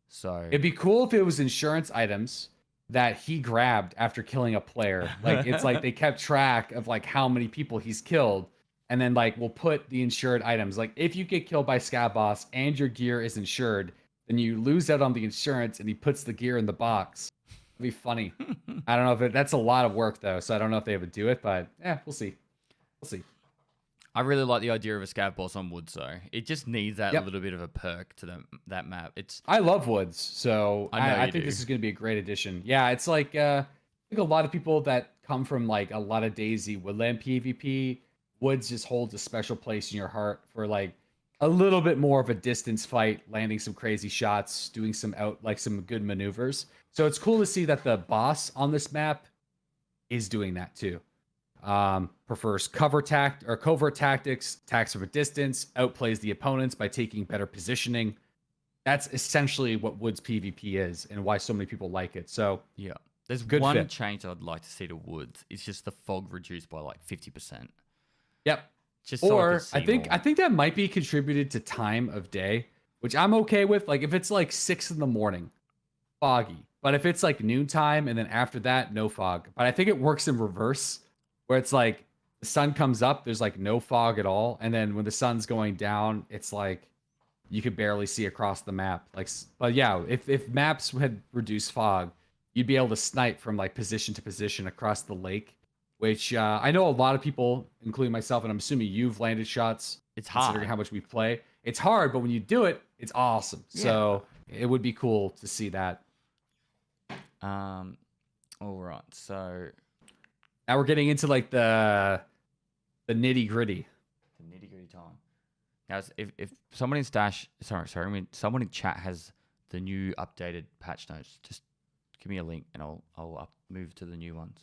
So it'd be cool if it was insurance items that he grabbed after killing a player. Like it's like they kept track of like how many people he's killed, and then like we'll put the insured items. Like if you get killed by Scav Boss and your gear is insured, then you lose out on the insurance, and he puts the gear in the box. It'd be funny. I don't know if that's a lot of work though, so I don't know if they would do it, but yeah, we'll see. We'll see. I really like the idea of a scav boss on woods, though. It just needs that little bit of a perk to that map. I love woods, so I think this is going to be a great addition. Yeah, it's like I think a lot of people that come from like a lot of DayZ woodland PvP, woods just holds a special place in your heart for like a little bit more of a distance fight, landing some crazy shots, doing some good maneuvers. So it's cool to see that the boss on this map is doing that too. Prefers covert tactics, attacks from a distance, outplays the opponents by taking better positioning. That's essentially what Woods PvP is and why so many people like it. So yeah, there's change I'd like to see to Woods. It's just the fog reduced by like 50%. Yep. Just so I think that might be contributed to time of day, which I'm okay with. Like if it's like 6 a.m, foggy. But if it's like noontime and then after that, no fog. But I think it works in reverse, where it's like the sun comes up, there's like no fog at all, and then when the sun's going down, it's like you could barely see across the map. Like, but yeah, if maps had reduced fog, you'd be able to snipe from like position to position across the lake, which I know a lot of people, including myself, and I'm assuming you've landed shots. It's Considering hard. how much we play, it's hard, but when you do it, it's awesome. Yeah. So it would be cool to see that. All right. So Now we're getting into like the nitty gritty. the nitty gritty time. Now, if someone in Stash, sorry, I mean someone in chat has the new updated patch notes, just give me a link and I'll move to the new ones.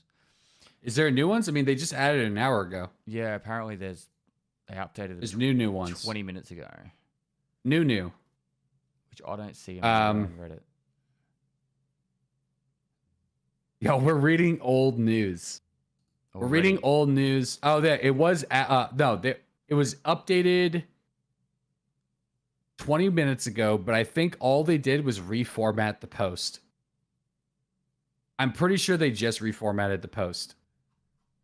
Is there new ones? I mean, they just added it an hour ago. Yeah, apparently they updated There's it new ones. 20 minutes ago, New. which I don't see on Reddit. Yo, we're reading old news. We're reading old news. Oh, there it was. It was updated 20 minutes ago, but I think all they did was reformat the post. I'm pretty sure they just reformatted the post.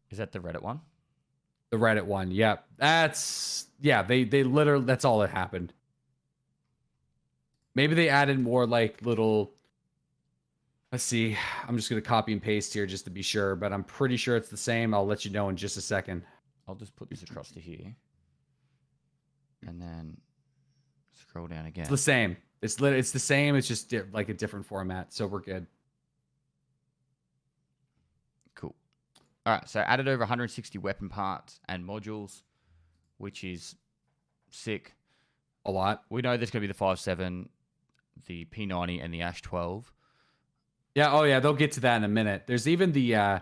Is that the Reddit one? The Reddit one. Yep. They literally, that's all that happened. Maybe they added more like little, let's see. I'm just going to copy and paste here just to be sure, but I'm pretty sure it's the same. I'll let you know in just a second. I'll just put this across to here. And then scroll down again. It's the same. It's the same. It's just like a different format. So we're good. Cool. All right. So added over 160 weapon parts and modules, which is sick. A lot. We know there's going to be the 5.7, the P90, and the Ash 12. Yeah. Oh yeah. They'll get to that in a minute. There's even the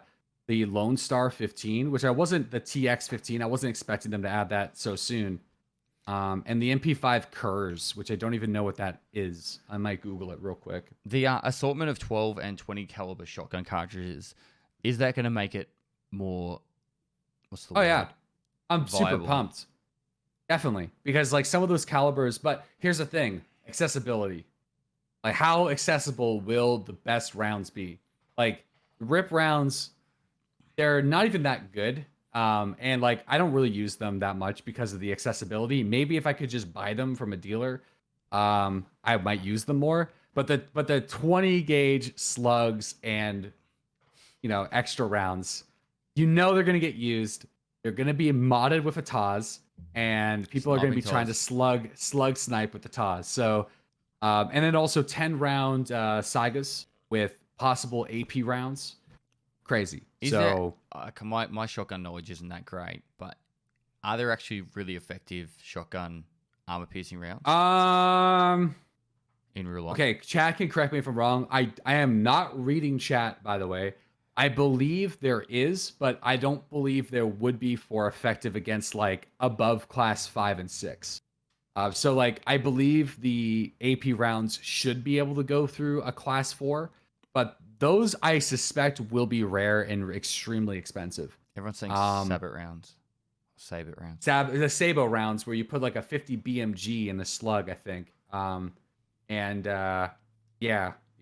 Lone Star 15, which the TX 15. I wasn't expecting them to add that so soon. And the MP5 Kurs, which I don't even know what that is. I might Google it real quick. The assortment of 12 and 20 caliber shotgun cartridges, is that going to make it more, what's the word? Oh, yeah. I'm Viable. super pumped. Definitely. Because, like, some of those calibers, but here's the thing. Accessibility. Like, how accessible will the best rounds be? Like, rip rounds, they're not even that good. And like, I don't really use them that much because of the accessibility. Maybe if I could just buy them from a dealer, I might use them more. But the 20 gauge slugs and, extra rounds, they're going to get used. They're going to be modded with a Taz, and people are going to be trying to slug snipe with the Taz. So, and then also 10 round Saigas with possible AP rounds. Crazy. My shotgun knowledge isn't that great, but are there actually really effective shotgun armor piercing rounds in real life? Okay, chat can correct me if I'm wrong. I am not reading chat, by the way. I believe there is, but I don't believe there would be for effective against like above class 5 and 6. So like I believe the AP rounds should be able to go through a class 4, but those I suspect will be rare and extremely expensive. Everyone's saying Sabot rounds. Sabot rounds. The Sabo rounds where you put like a 50 BMG in the slug, I think. You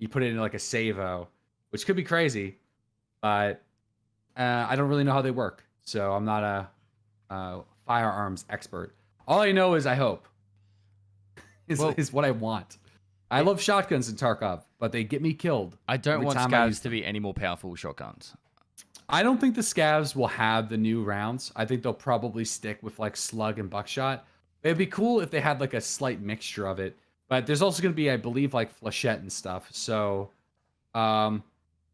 put it in like a Savo, which could be crazy, but I don't really know how they work. So I'm not a firearms expert. All I know is I hope is what I want. I love shotguns in Tarkov, but they get me killed. I don't want scavs to be any more powerful shotguns. I don't think the scavs will have the new rounds. I think they'll probably stick with like slug and buckshot. It'd be cool if they had like a slight mixture of it. But there's also going to be, I believe, like flechette and stuff. So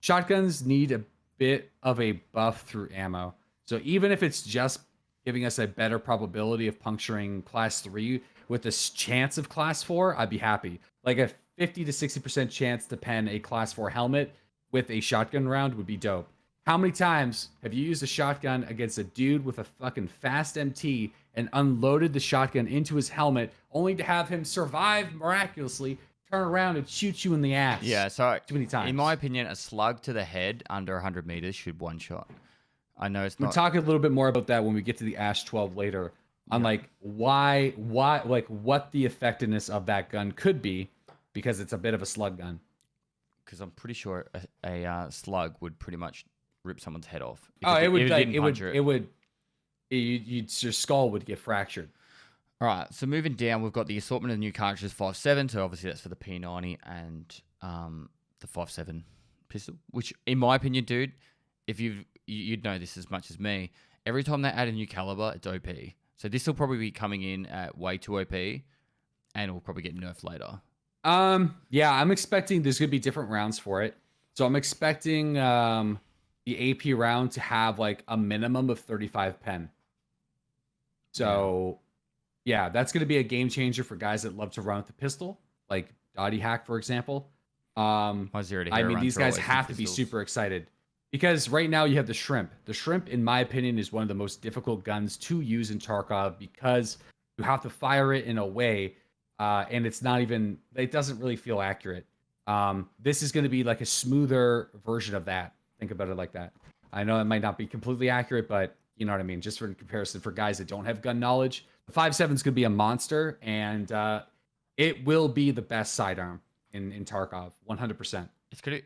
shotguns need a bit of a buff through ammo. So even if it's just giving us a better probability of puncturing class 3 with a chance of class 4, I'd be happy. Like a 50 to 60% chance to pen a class 4 helmet with a shotgun round would be dope. How many times have you used a shotgun against a dude with a fucking fast MT and unloaded the shotgun into his helmet only to have him survive miraculously, turn around and shoot you in the ass? Yeah, so too many times. In my opinion, a slug to the head under 100 meters should one shot. I know it's not. We'll talk a little bit more about that when we get to the Ash 12 later. On like why, like what the effectiveness of that gun could be, because it's a bit of a slug gun. Because I'm pretty sure a slug would pretty much rip someone's head off. Your skull would get fractured. All right, so moving down, we've got the assortment of new cartridges 5.7. So obviously that's for the P90 and the 5.7 pistol, which in my opinion, dude, if you'd know this as much as me, every time they add a new caliber, it's OP. So this will probably be coming in at way too OP, and it will probably get nerfed later. Yeah, I'm expecting there's gonna be different rounds for it. So I'm expecting the AP round to have like a minimum of 35 pen. So yeah, that's gonna be a game changer for guys that love to run with the pistol, like Dottie Hack, for example. My 0 to hero I mean, runs these are guys always have to be pistols. super excited because right now you have the shrimp. The shrimp, in my opinion, is one of the most difficult guns to use in Tarkov because you have to fire it in a way, and it's not even. It doesn't really feel accurate. This is going to be like a smoother version of that. Think about it like that. I know it might not be completely accurate, but you know what I mean. Just for comparison, for guys that don't have gun knowledge, the 5.7 is going to be a monster, and it will be the best sidearm in Tarkov, 100%. It's gonna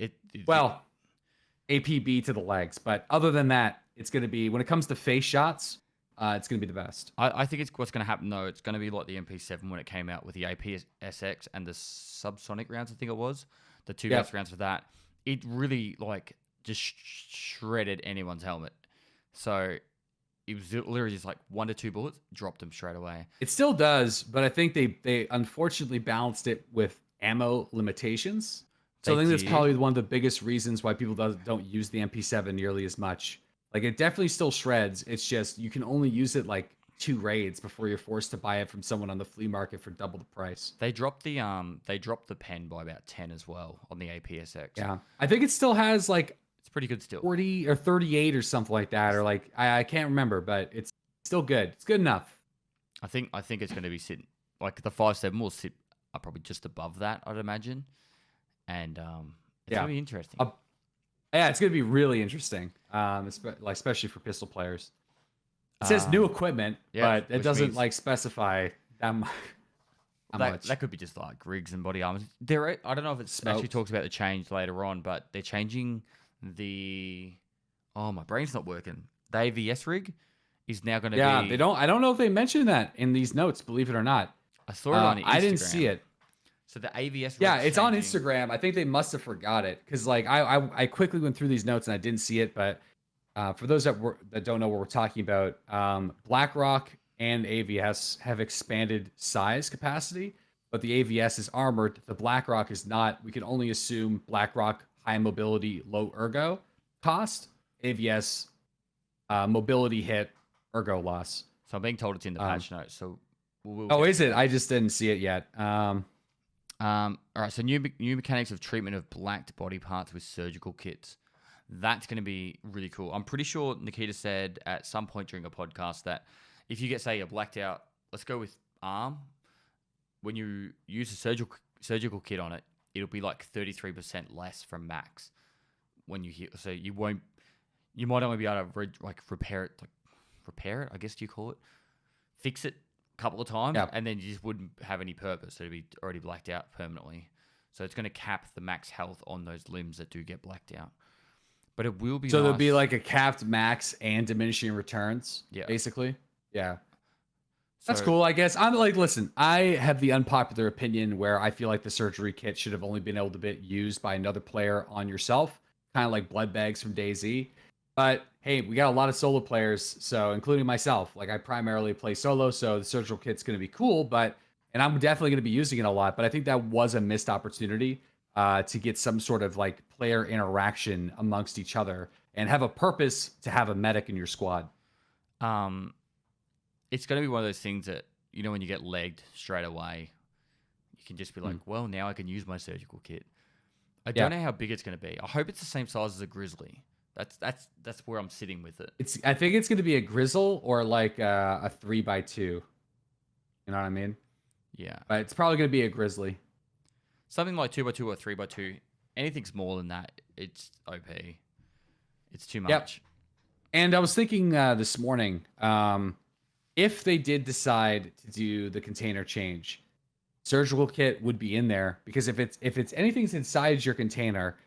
Well, APB to the legs, but other than that, it's going to be when it comes to face shots, it's going to be the best. I think it's what's going to happen though. It's going to be like the MP7 when it came out with the APSX and the subsonic rounds. I think it was the two best rounds for that. It really like just shredded anyone's helmet. So it was literally just like 1 to 2 bullets, dropped them straight away. It still does, but I think they unfortunately balanced it with ammo limitations. So I think that's probably one of the biggest reasons why people don't use the MP7 nearly as much. Like it definitely still shreds. It's just you can only use it like 2 raids before you're forced to buy it from someone on the flea market for double the price. They dropped the pen by about 10 as well on the APSX. Yeah, I think it still has like it's pretty good still. 40 or 38 or something like that, or like I can't remember, but it's still good. It's good enough. I think it's going to be sitting like the 5.7 will sit probably just above that, I'd imagine. And it's gonna be interesting. Yeah, it's gonna be really interesting. Especially for pistol players. It says new equipment, but it doesn't like specify that much. That could be just like rigs and body armor. I don't know if it actually talks about the change later on, but they're changing the. Oh, my brain's not working. The AVS rig is now going to be. Yeah, they don't. I don't know if they mentioned that in these notes. Believe it or not, I saw it on Instagram. I didn't see it. So the AVS. Yeah, it's on Instagram. I think they must have forgot it because like I quickly went through these notes and I didn't see it. But for those that don't know what we're talking about, BlackRock and AVS have expanded size capacity, but the AVS is armored. The BlackRock is not. We can only assume BlackRock high mobility, low ergo cost. AVS mobility hit, ergo loss. So I'm being told it's in the patch notes. So is it? I just didn't see it yet. All right, so new mechanics of treatment of blacked body parts with surgical kits. That's going to be really cool. I'm pretty sure Nikita said at some point during a podcast that if you get, say, a blacked out, let's go with arm, when you use a surgical kit on it, it'll be like 33% less from max. When you heal, so you might only be able to repair it, I guess you call it, fix it couple of times, and then you just wouldn't have any purpose. It'd be already blacked out permanently. So it's going to cap the max health on those limbs that do get blacked out. But it will be so there'll be like a capped max and diminishing returns, yeah, basically. Yeah. That's cool, I guess. I'm like, listen, I have the unpopular opinion where I feel like the surgery kit should have only been able to be used by another player on yourself, kind of like blood bags from DayZ. But hey, we got a lot of solo players, so including myself. Like I primarily play solo, so the surgical kit's going to be cool, and I'm definitely going to be using it a lot. But I think that was a missed opportunity to get some sort of like player interaction amongst each other and have a purpose to have a medic in your squad. It's going to be one of those things that, you know, when you get legged straight away, you can just be like, well, now I can use my surgical kit. I don't know how big it's going to be. I hope it's the same size as a Grizzly. That's where I'm sitting with it. I think it's going to be a Grizzle or like a 3x2. You know what I mean? Yeah. But it's probably going to be a Grizzly. Something like 2x2 or 3x2. Anything smaller than that, it's OP. It's too much. Yep. And I was thinking this morning, if they did decide to do the container change, surgical kit would be in there because if it's anything's inside your container,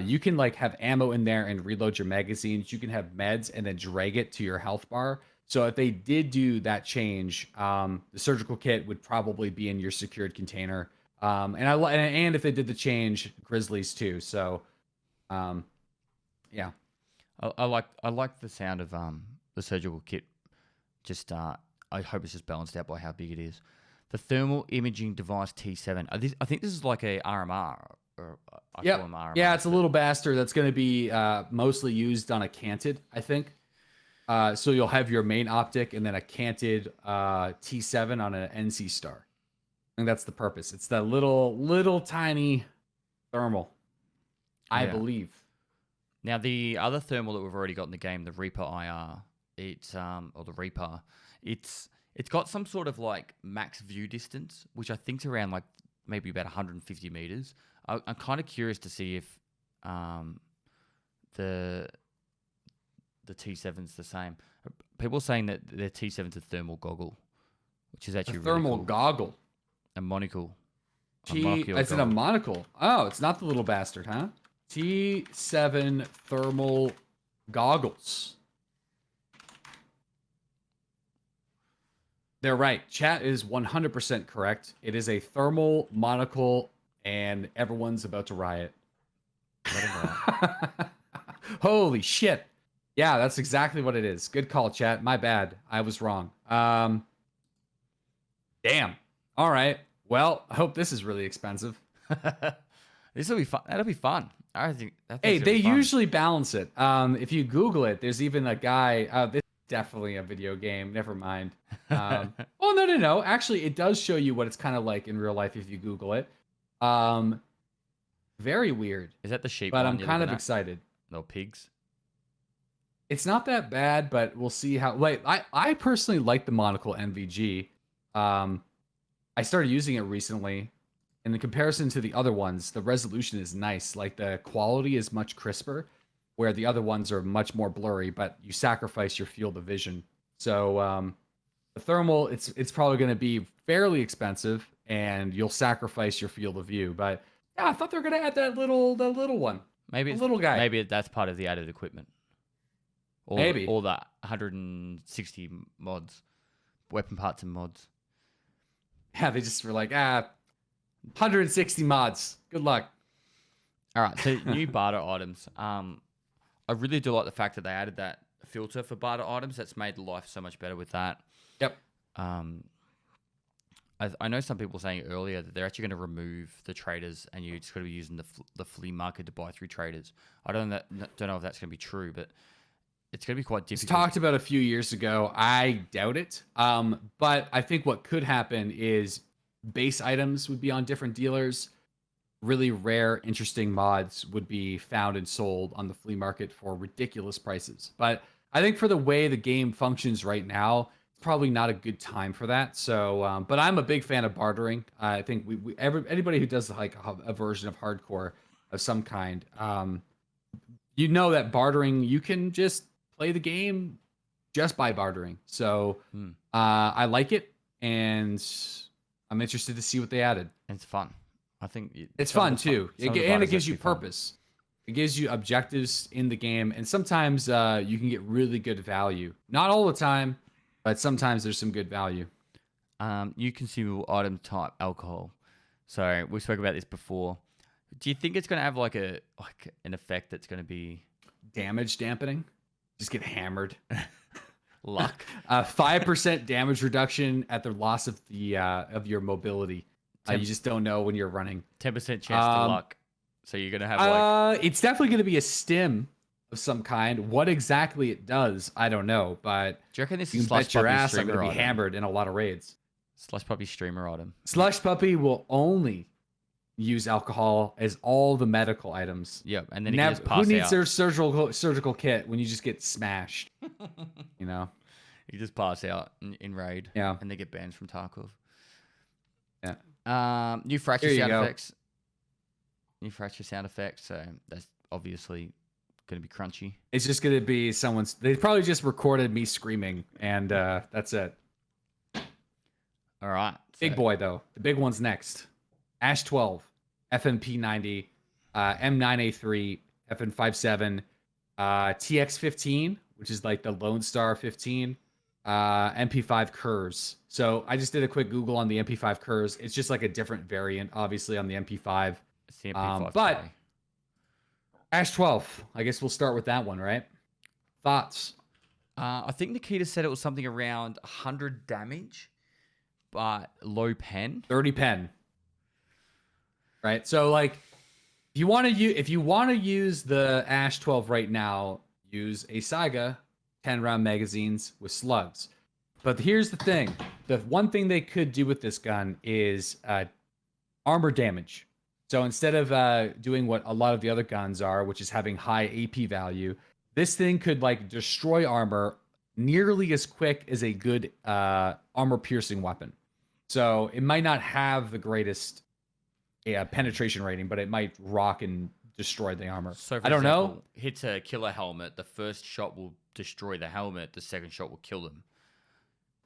you can like have ammo in there and reload your magazines. You can have meds and then drag it to your health bar. So if they did do that change, the surgical kit would probably be in your secured container. And if they did the change, Grizzlies too. So Yeah. I like the sound of the surgical kit. Just I hope it's just balanced out by how big it is. The thermal imaging device T7. I think this is like a RMR. Or I call them RMR. Yeah, it's a little bastard that's going to be mostly used on a canted, I think. So you'll have your main optic and then a canted T7 on an NC Star. I think that's the purpose. It's that little tiny thermal, I believe. Now the other thermal that we've already got in the game, the Reaper IR, or the Reaper, it's got some sort of like max view distance, which I think's around like maybe about 150 meters. I'm kind of curious to see if the T7's the same. People are saying that their T7's a thermal goggle, which is actually a thermal really cool. Goggle. A monocle. It's in a monocle. Oh, it's not the little bastard, huh? T7 thermal goggles. They're right. Chat is 100% correct. It is a thermal monocle, and everyone's about to riot. Holy shit. Yeah, that's exactly what it is. Good call, chat. My bad. I was wrong. Damn. All right. Well, I hope this is really expensive. This will be fun. That'll be fun. I think. Hey, they usually balance it. If you Google it, there's even a guy. This is definitely a video game. Never mind. Oh no. Actually, it does show you what it's kind of like in real life if you Google it. Very weird. Is that the sheep? But I'm kind of excited. No pigs. It's not that bad, but we'll see how. Like, I personally like the monocle NVG. I started using it recently. And in comparison to the other ones, the resolution is nice. Like the quality is much crisper, where the other ones are much more blurry, but you sacrifice your field of vision. So the thermal, it's probably going to be fairly expensive, and you'll sacrifice your field of view. But yeah, I thought they were going to add that little one. Maybe the little guy. Maybe that's part of the added equipment. Maybe all the 160 mods, weapon parts and mods. Yeah, they just were like, 160 mods. Good luck. All right, so new barter items. I really do like the fact that they added that filter for barter items. That's made life so much better with that. Yep. I know some people saying earlier that they're actually going to remove the traders, and you're just going to be using the flea market to buy through traders. I don't know if that's going to be true, but it's going to be quite difficult. It's talked about a few years ago. I doubt it. But I think what could happen is base items would be on different dealers. Really rare, interesting mods would be found and sold on the flea market for ridiculous prices. But I think for the way the game functions right now, it's probably not a good time for that. So, but I'm a big fan of bartering. I think anybody who does like a version of hardcore of some kind, you know that bartering, you can just play the game just by bartering. So I like it, and I'm interested to see what they added. It's fun. I think it's fun too, and it gives you purpose. It gives you objectives in the game, and sometimes you can get really good value. Not all the time, but sometimes there's some good value. New consumable item type, alcohol. So we spoke about this before. Do you think it's going to have like an effect that's going to be damage dampening? Just get hammered. Luck. 5% damage reduction at the loss of the of your mobility. You just don't know when you're running. 10% chance to luck. So you're gonna have like. It's definitely gonna be a stim of some kind. What exactly it does, I don't know. But do you reckon this you is can bet your ass I'm gonna be item? hammered in a lot of raids. Slush Puppy streamer item. Slush Puppy will only use alcohol as all the medical items. Yep, and then it just pass who needs out. their surgical kit when you just get smashed? You know, you just pass out in raid. Yeah, and they get banned from Tarkov. Yeah. New fracture sound effects. New fracture sound effects. So that's obviously going to be crunchy. It's just going to be they probably just recorded me screaming, and that's it. All right. Big boy though. The big one's next. Ash 12, FMP 90, M9A3, FN57, TX 15, which is like the Lone Star 15, MP5 Kurs. So I just did a quick Google on the MP5 Kurs. It's just like a different variant, obviously, on the MP5. It's the MP5. But Ash 12. I guess we'll start with that one, right? Thoughts? I think Nikita said it was something around 100 damage, but low pen. 30 pen. Right? So like if you want to use the Ash 12 right now, use a Saiga 10 round magazines with slugs. But here's the thing. The one thing they could do with this gun is armor damage. So instead of doing what a lot of the other guns are, which is having high AP value, this thing could like destroy armor nearly as quick as a good armor piercing weapon. So it might not have the greatest penetration rating, but it might rock and destroy the armor. So I don't know. Hits a killer helmet. The first shot will destroy the helmet. The second shot will kill them.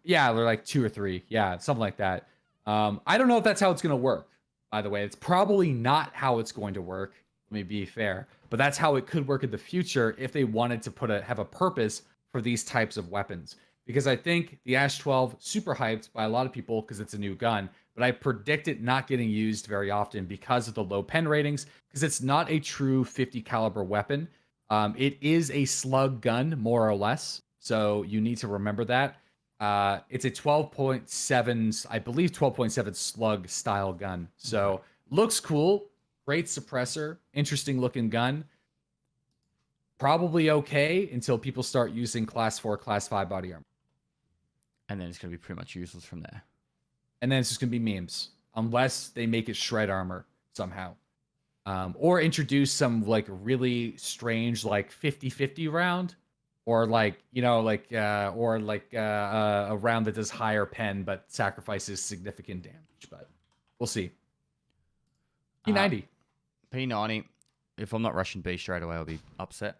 Yeah, they're like 2 or 3. Yeah, something like that. I don't know if that's how it's going to work, by the way. It's probably not how it's going to work. Let me be fair. But that's how it could work in the future if they wanted to have a purpose for these types of weapons. Because I think the Ash 12, super hyped by a lot of people because it's a new gun, but I predict it not getting used very often because of the low pen ratings, because it's not a true 50 caliber weapon. It is a slug gun, more or less. So you need to remember that. It's a 12.7, I believe 12.7 slug style gun. So looks cool, great suppressor, interesting looking gun. Probably okay until people start using class 4, class 5 body armor. And then it's going to be pretty much useless from there. And then it's just going to be memes unless they make it shred armor somehow. Or introduce some like really strange like 50-50 round. Or like, you know, like a round that does higher pen but sacrifices significant damage. But we'll see. P90. P90. If I'm not rushing B straight away, I'll be upset.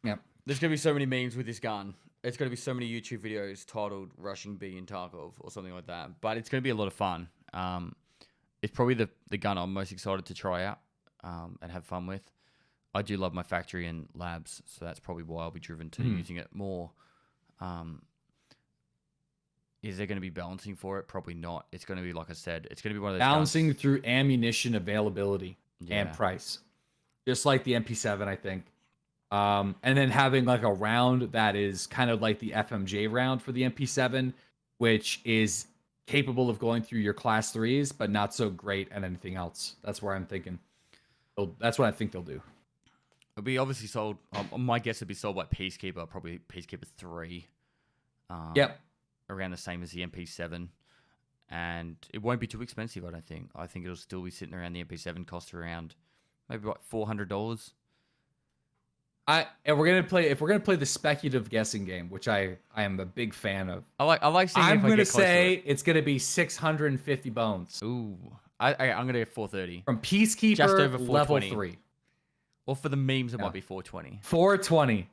Yep. There's going to be so many memes with this gun. It's going to be so many YouTube videos titled Rushing B in Tarkov or something like that. But it's going to be a lot of fun. It's probably the gun I'm most excited to try out and have fun with. I do love my factory and labs, so that's probably why I'll be driven to using it more. Is there going to be balancing for it? Probably not. It's going to be, like I said, it's going to be one of those balancing guns. through ammunition availability and price. Just like the MP7, I think. And then having like a round that is kind of like the FMJ round for the MP7, which is capable of going through your class 3s, but not so great at anything else. That's where I'm thinking. That's what I think they'll do. It'll be obviously sold. My guess would be sold by Peacekeeper, probably Peacekeeper 3. Yep. Around the same as the MP7. And it won't be too expensive, I don't think. I think it'll still be sitting around the MP7, cost around maybe about $400. If we're gonna play the speculative guessing game, which I am a big fan of. I like seeing. I'm gonna say it's gonna be 650 bones. Ooh, I'm gonna get 430 from Peacekeeper, just over level 3. Or for the memes, it might be 420. 420.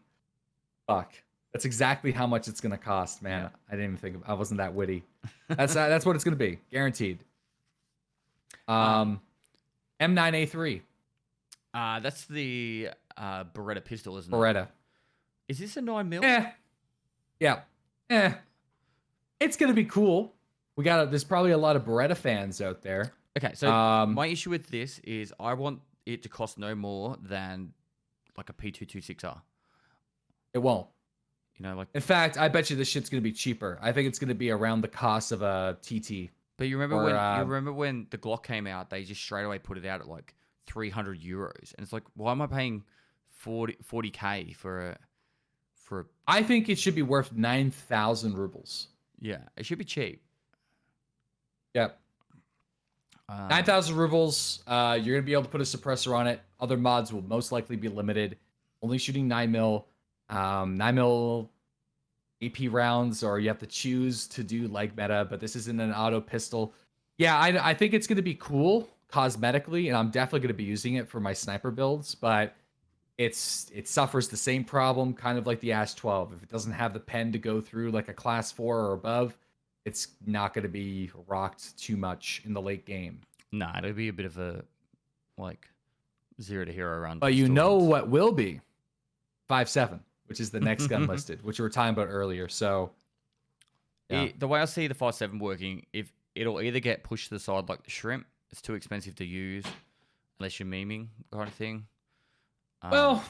Fuck, that's exactly how much it's gonna cost, man. Yeah. I didn't even think I wasn't that witty. That's what it's gonna be, guaranteed. M9A3. That's the Beretta pistol, isn't it? Beretta. Is this a 9mm? Yeah. It's gonna be cool. There's probably a lot of Beretta fans out there. Okay, so my issue with this is I want it to cost no more than like a P226R. It won't. You know, like. In fact, I bet you this shit's gonna be cheaper. I think it's gonna be around the cost of a TT. But you remember when the Glock came out? They just straight away put it out at like 300 euros, and it's like, why am I paying 40k for a? I think it should be worth 9,000 rubles. Yeah, it should be cheap. Yep. 9,000 rubles. You're gonna be able to put a suppressor on it. Other mods will most likely be limited. Only shooting 9mm, 9mm AP rounds, or you have to choose to do leg meta. But this isn't an auto pistol. Yeah, I think it's gonna be cool cosmetically, and I'm definitely gonna be using it for my sniper builds. But it suffers the same problem, kind of like the Ash 12. If it doesn't have the pen to go through like a class 4 or above, it's not going to be rocked too much in the late game. Nah, it'll be a bit of a, like, 0 to hero run. But you know what will be? 5.7, which is the next gun listed, which we were talking about earlier. So, yeah. The way I see the 5.7 working, if it'll either get pushed to the side like the shrimp, it's too expensive to use, unless you're memeing kind of thing. Well,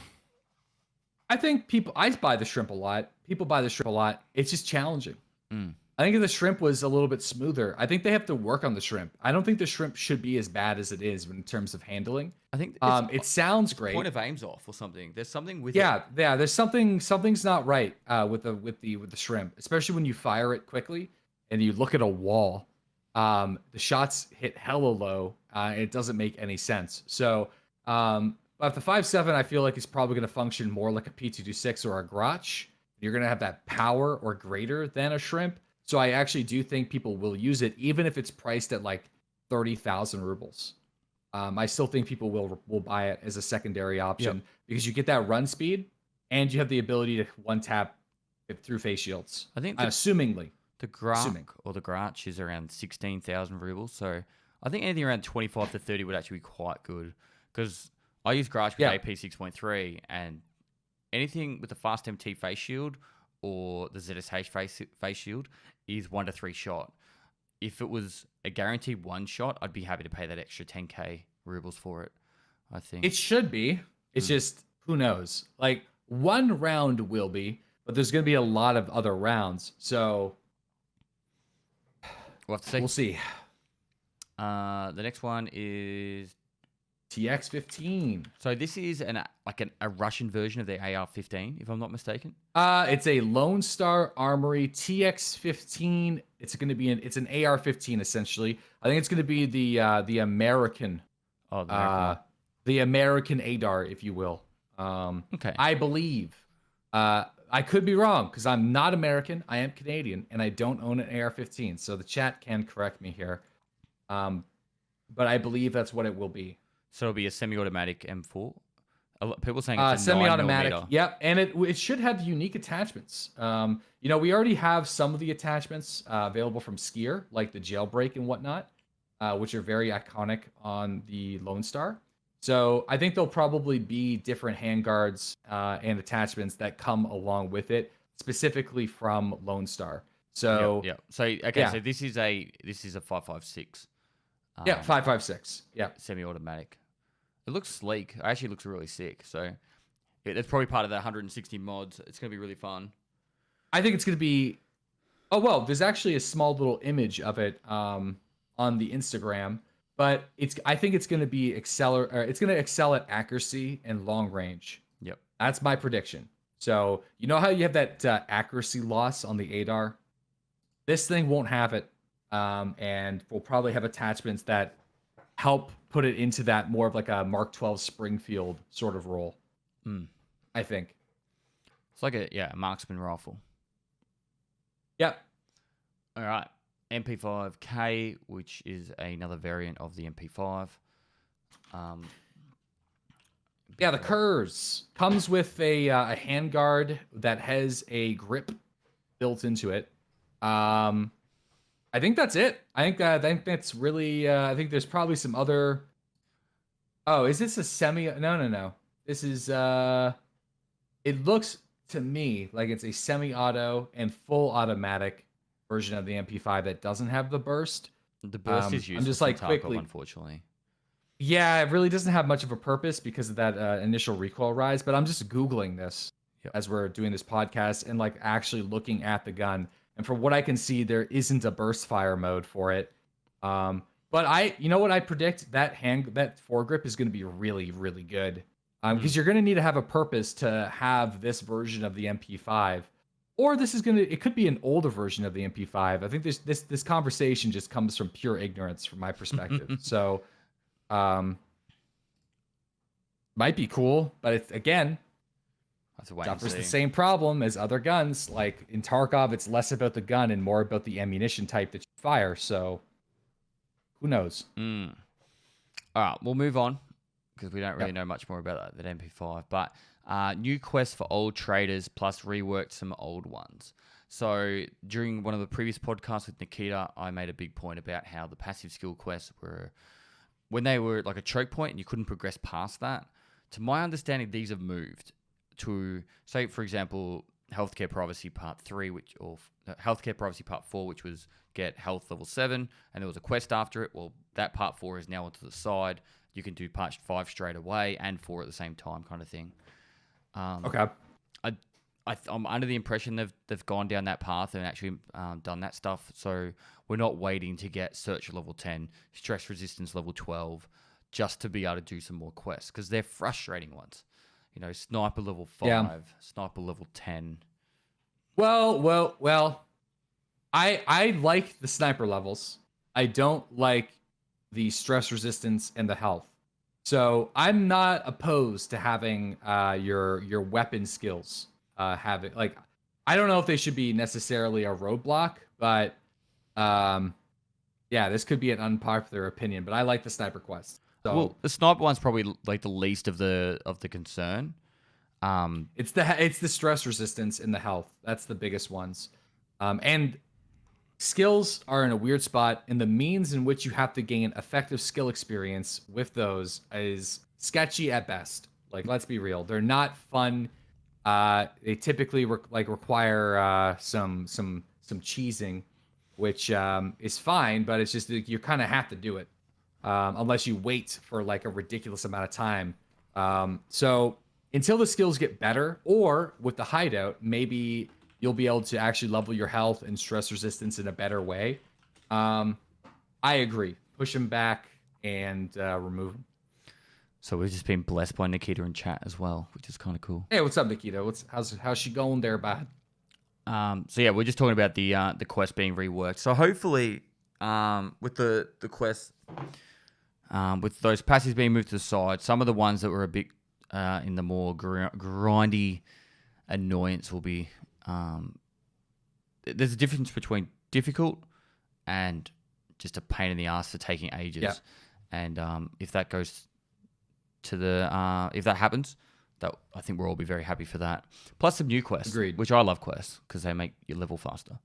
I think I buy the shrimp a lot. People buy the shrimp a lot. It's just challenging. Mm. I think if the shrimp was a little bit smoother, I think they have to work on the shrimp. I don't think the shrimp should be as bad as it is in terms of handling. I think It sounds great. Point of aim's off or something. There's something with Yeah, it. yeah. There's something's not right with the shrimp, especially when you fire it quickly and you look at a wall. The shots hit hella low. It doesn't make any sense. So, but the 5.7, I feel like is probably going to function more like a P226 or a Grotch. You're going to have that power or greater than a shrimp. So I actually do think people will use it, even if it's priced at like 30,000 rubles. I still think people will buy it as a secondary option because you get that run speed and you have the ability to one tap it through face shields. I think assumingly the Grok or the Grach is around 16,000 rubles. So I think anything around 25 to 30 would actually be quite good because I use Grach with AP 6.3 and anything with the Fast MT face shield or the ZSH face shield is 1 to 3 shot. If it was a guaranteed one shot, I'd be happy to pay that extra 10k rubles for it. I think it should be. It's just who knows. Like one round will be, but there's going to be a lot of other rounds. So we'll have to see. We'll see. The next one is TX-15. So this is a Russian version of the AR-15, if I'm not mistaken. It's a Lone Star Armory TX-15. It's going to be it's an AR-15 essentially. I think it's going to be the American, the American ADAR, if you will. Okay. I believe. I could be wrong because I'm not American. I am Canadian, and I don't own an AR-15. So the chat can correct me here. But I believe that's what it will be. So it'll be a semi-automatic M4. People saying it's a semi-automatic. 9mm. Yep, and it should have unique attachments. We already have some of the attachments available from Skier, like the jailbreak and whatnot, which are very iconic on the Lone Star. So I think there'll probably be different handguards and attachments that come along with it, specifically from Lone Star. So So so this is a 5.56. 5.56. Yeah, semi-automatic. It looks sleek. It actually looks really sick. So that's probably part of the 160 mods. It's gonna be really fun. I think it's gonna be. Oh well, there's actually a small little image of it on the Instagram, but I think it's gonna be it's gonna excel at accuracy and long range. Yep, that's my prediction. So you know how you have that accuracy loss on the ADAR? This thing won't have it. And we'll probably have attachments that help put it into that more of like a Mark 12 Springfield sort of role. I think. It's like a marksman rifle. Yep. All right. MP5K, which is another variant of the MP5. The Kurz comes with a handguard that has a grip built into it. I think that's it. I think that's really. I think there's probably some other. Oh, is this a semi? No. This is. It looks to me like it's a semi-auto and full automatic version of the MP5 that doesn't have the burst. The burst is useless. I'm just like Tarkov, quickly. Unfortunately. Yeah, it really doesn't have much of a purpose because of that initial recoil rise. But I'm just googling this as we're doing this podcast and like actually looking at the gun. And from what I can see, there isn't a burst fire mode for it. But you know what I predict? That foregrip is going to be really, really good. Because you're going to need to have a purpose to have this version of the MP5. Or it could be an older version of the MP5. I think this conversation just comes from pure ignorance from my perspective. So, might be cool, but it's, again, suffers the same problem as other guns. Like in Tarkov, it's less about the gun and more about the ammunition type that you fire. So who knows? All right, we'll move on because we don't really know much more about that MP5. But new quests for old traders plus reworked some old ones. So during one of the previous podcasts with Nikita, I made a big point about how the passive skill quests were, when they were like a choke point and you couldn't progress past that. To my understanding, these have moved to, say, for example, Healthcare Privacy Part 3, or Healthcare Privacy Part 4, which was get health level 7, and there was a quest after it. Well, that Part 4 is now onto the side, you can do patch 5 straight away and 4 at the same time, kind of thing. Okay. I'm under the impression they've gone down that path and actually done that stuff. So we're not waiting to get Search level 10, Stress Resistance level 12, just to be able to do some more quests, because they're frustrating ones. You know, Sniper level 5, Sniper level 10. Well. I like the sniper levels. I don't like the stress resistance and the health. So I'm not opposed to having your weapon skills having like, I don't know if they should be necessarily a roadblock, but yeah, this could be an unpopular opinion, but I like the sniper quest. So Well, the sniper one's probably like the least of the concern. it's the stress resistance and the health. That's the biggest ones. And skills are in a weird spot, and the means in which you have to gain effective skill experience with those is sketchy at best. Like, let's be real, they're not fun. They typically require some cheesing, which is fine, but it's just you kind of have to do it unless you wait for like a ridiculous amount of time. So until the skills get better, or with the hideout, maybe you'll be able to actually level your health and stress resistance in a better way. I agree. Push them back and remove them. So we've just been blessed by Nikita in chat as well, which is kind of cool. Hey, what's up, Nikita? How's she going there, bud? So yeah, we're just talking about the quest being reworked. So hopefully, with the quest, with those passives being moved to the side, some of the ones that were a bit in the more grindy annoyance will be. There's a difference between difficult and just a pain in the ass for taking ages. Yeah. And if that goes to if that happens, that I think we'll all be very happy for that. Plus some new quests, Agreed. which I love quests because they make you level faster.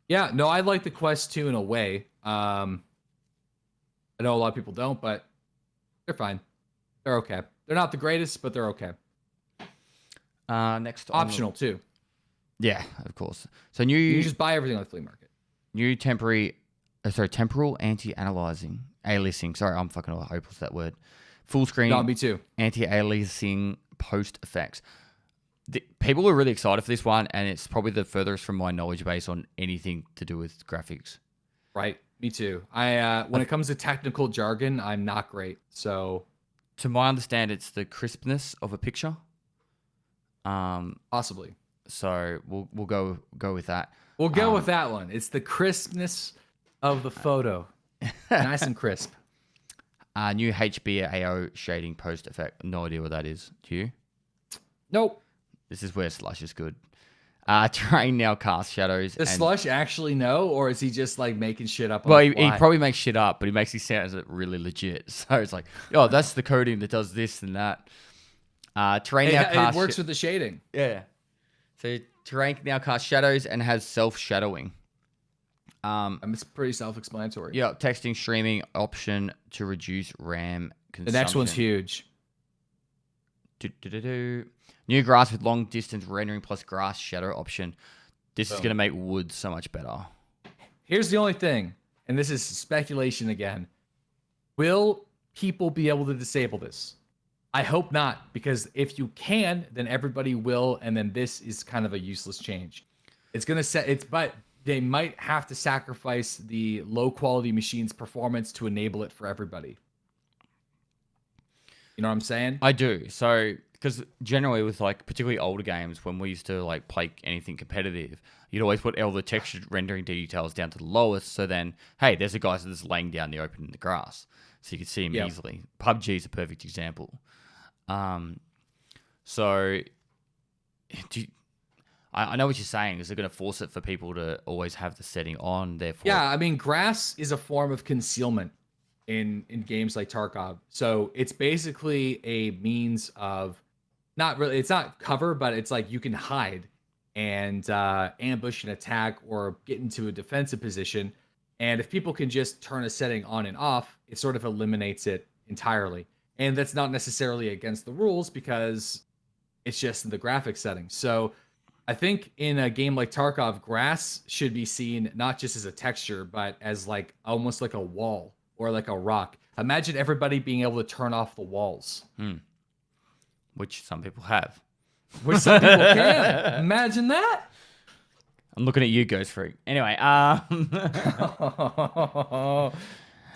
Yeah, no, I like the quest too in a way. I know a lot of people don't, but they're fine. They're okay. They're not the greatest, but they're okay. Next, Optional too. Yeah, of course. So You just buy everything on the flea market. new temporal anti-aliasing. Sorry, I'm fucking hopeless with that word. Full screen. No, me too. Anti-aliasing post effects. People are really excited for this one, and it's probably the furthest from my knowledge base on anything to do with graphics. Right, me too. When it comes to technical jargon, I'm not great. So, to my understanding, it's the crispness of a picture. Possibly. So we'll go with that. We'll go with that one. It's the crispness of the photo. Nice and crisp. New HBAO shading post effect. No idea what that is. Do you? Nope. This is where Slush is good. Terrain now casts shadows. Does Slush actually know, or is he just like making shit up? Well, he probably makes shit up, but he makes it sound really legit. So it's like, oh, that's the coding that does this and that. Terrain now casts. It works with the shading. Yeah. So Terrain now casts shadows and has self-shadowing. It's pretty self-explanatory. Yeah, texting streaming option to reduce RAM consumption. The next one's huge. New grass with long distance rendering plus grass shadow option. This is going to make wood so much better. Here's the only thing, and this is speculation again. Will people be able to disable this? I hope not, because if you can, then everybody will, and then this is kind of a useless change. But they might have to sacrifice the low quality machine's performance to enable it for everybody. You know what I'm saying? I do. So, because generally with like particularly older games, when we used to like play anything competitive, you'd always put all the texture rendering details down to the lowest. So then, hey, there's a guy that's laying down the open in the grass, so you can see him easily. PUBG is a perfect example. So, I know what you're saying. Is they're going to force it for people to always have the setting on. Therefore, yeah. I mean, grass is a form of concealment in games like Tarkov. So it's basically a means of not really. It's not cover, but it's like you can hide and ambush an attack or get into a defensive position. And if people can just turn a setting on and off, it sort of eliminates it entirely. And that's not necessarily against the rules because it's just in the graphics setting. So I think in a game like Tarkov, grass should be seen not just as a texture, but as like almost like a wall or like a rock. Imagine everybody being able to turn off the walls. Which some people have. Which some people can. Imagine that. I'm looking at you, Ghost Freak. Anyway,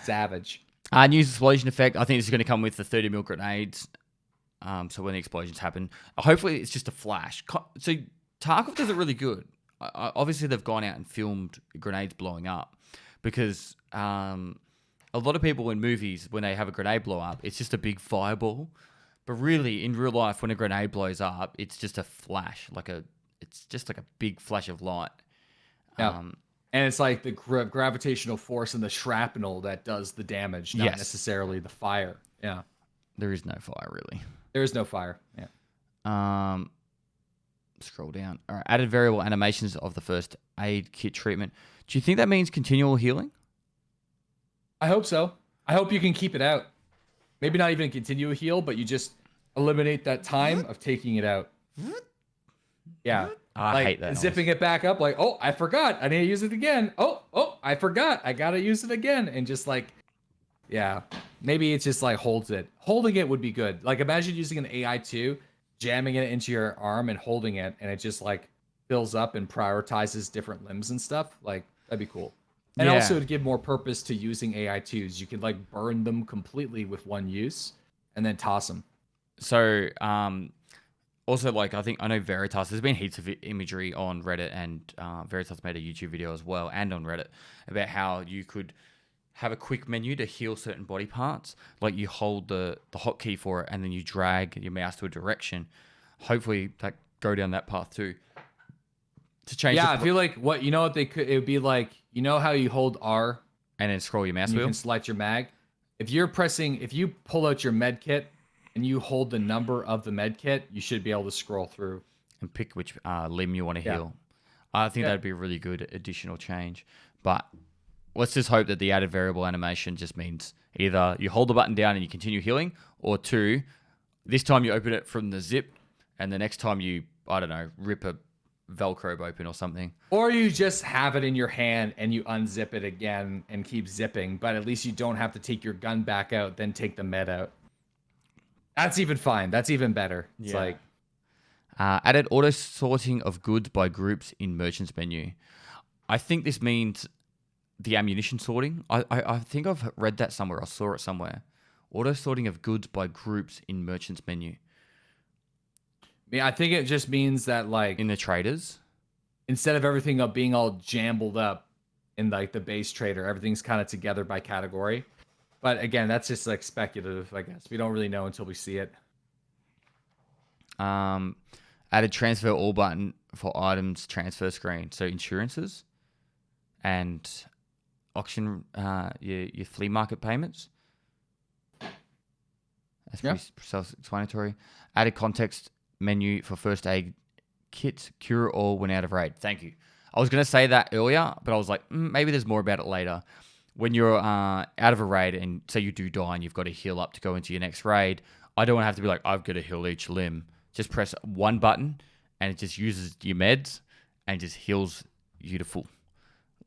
Savage. News explosion effect. I think this is going to come with the 30 mil grenades. So when the explosions happen, hopefully it's just a flash. So Tarkov does it really good. Obviously, they've gone out and filmed grenades blowing up because a lot of people in movies, when they have a grenade blow up, it's just a big fireball. But really, in real life, when a grenade blows up, it's just a flash, it's just like a big flash of light. Yeah. And it's like the gravitational force and the shrapnel that does the damage, not necessarily the fire. Yeah. There is no fire, really. There is no fire. Yeah. Scroll down. All right. Added variable animations of the first aid kit treatment. Do you think that means continual healing? I hope so. I hope you can keep it out. Maybe not even continue a heal, but you just eliminate that time of taking it out. Yeah. I hate that. Zipping it back up like, oh, I forgot. I need to use it again. Oh, I forgot. I got to use it again. And just like, yeah, maybe it's just like holds it. Holding it would be good. Like imagine using an AI2, jamming it into your arm and holding it. And it just like fills up and prioritizes different limbs and stuff. Like that'd be cool. And also to give more purpose to using AI2s. You could like burn them completely with one use and then toss them. So, also, like, I know Veritas, there's been heaps of imagery on Reddit, and Veritas made a YouTube video as well, and on Reddit, about how you could have a quick menu to heal certain body parts. Like, you hold the hotkey for it, and then you drag your mouse to a direction. Hopefully, that go down that path too. To change I feel like what they could, it would be like, you know how you hold R? And then scroll your mouse wheel? You can select your mag. If you pull out your med kit, and you hold the number of the med kit, you should be able to scroll through. And pick which limb you want to heal. I think that'd be a really good additional change. But let's just hope that the added variable animation just means either you hold the button down and you continue healing, or two, this time you open it from the zip, and the next time you, I don't know, rip a Velcro open or something. Or you just have it in your hand and you unzip it again and keep zipping, but at least you don't have to take your gun back out, then take the med out. That's even fine. That's even better. It's like added auto sorting of goods by groups in merchants menu. I think this means the ammunition sorting. I think I've read that somewhere. I saw it somewhere. Auto sorting of goods by groups in merchants menu. I think it just means that like in the traders, instead of everything being all jumbled up in like the base trader, everything's kind of together by category. But again, that's just like speculative, I guess. We don't really know until we see it. Added transfer all button for items transfer screen. So insurances and auction, your flea market payments. That's pretty self-explanatory. Added context menu for first aid kits. Cure all when out of raid. Thank you. I was going to say that earlier, but I was like, maybe there's more about it later. When you're out of a raid and say you do die and you've got to heal up to go into your next raid, I don't want to have to be like, I've got to heal each limb. Just press one button and it just uses your meds and just heals you to full.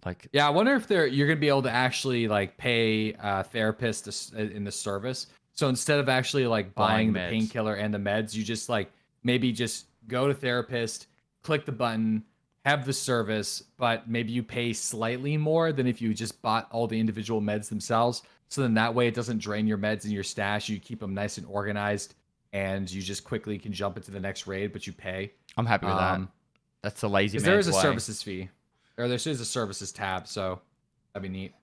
Like, I wonder if you're going to be able to actually like pay a therapist in the service. So instead of actually like buying the painkiller and the meds, you just like maybe just go to therapist, click the button, have the service, but maybe you pay slightly more than if you just bought all the individual meds themselves. So then that way it doesn't drain your meds in your stash. You keep them nice and organized, and you just quickly can jump into the next raid, but you pay. I'm happy with that. That's a lazy man's way. There is a services fee, or there is a services tab, so that'd be neat.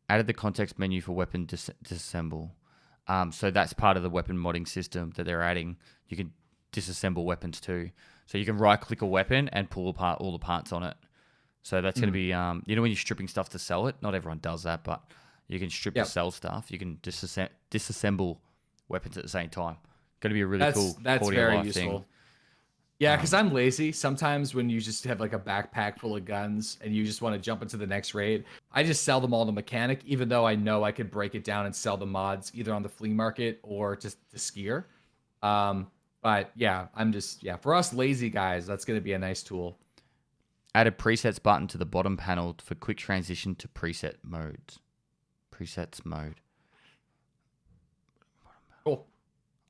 Added the context menu for weapon disassemble. So that's part of the weapon modding system that they're adding. You can disassemble weapons too. So you can right-click a weapon and pull apart all the parts on it. So that's going to be, you know, when you're stripping stuff to sell it, not everyone does that, but you can strip to sell stuff. You can disassemble weapons at the same time. Going to be a really cool That's very useful. Thing. Yeah, because I'm lazy. Sometimes when you just have like a backpack full of guns and you just want to jump into the next raid, I just sell them all to mechanic, even though I know I could break it down and sell the mods either on the flea market or to skier. But yeah, for us lazy guys, that's going to be a nice tool. Add a presets button to the bottom panel for quick transition to preset modes. Presets mode.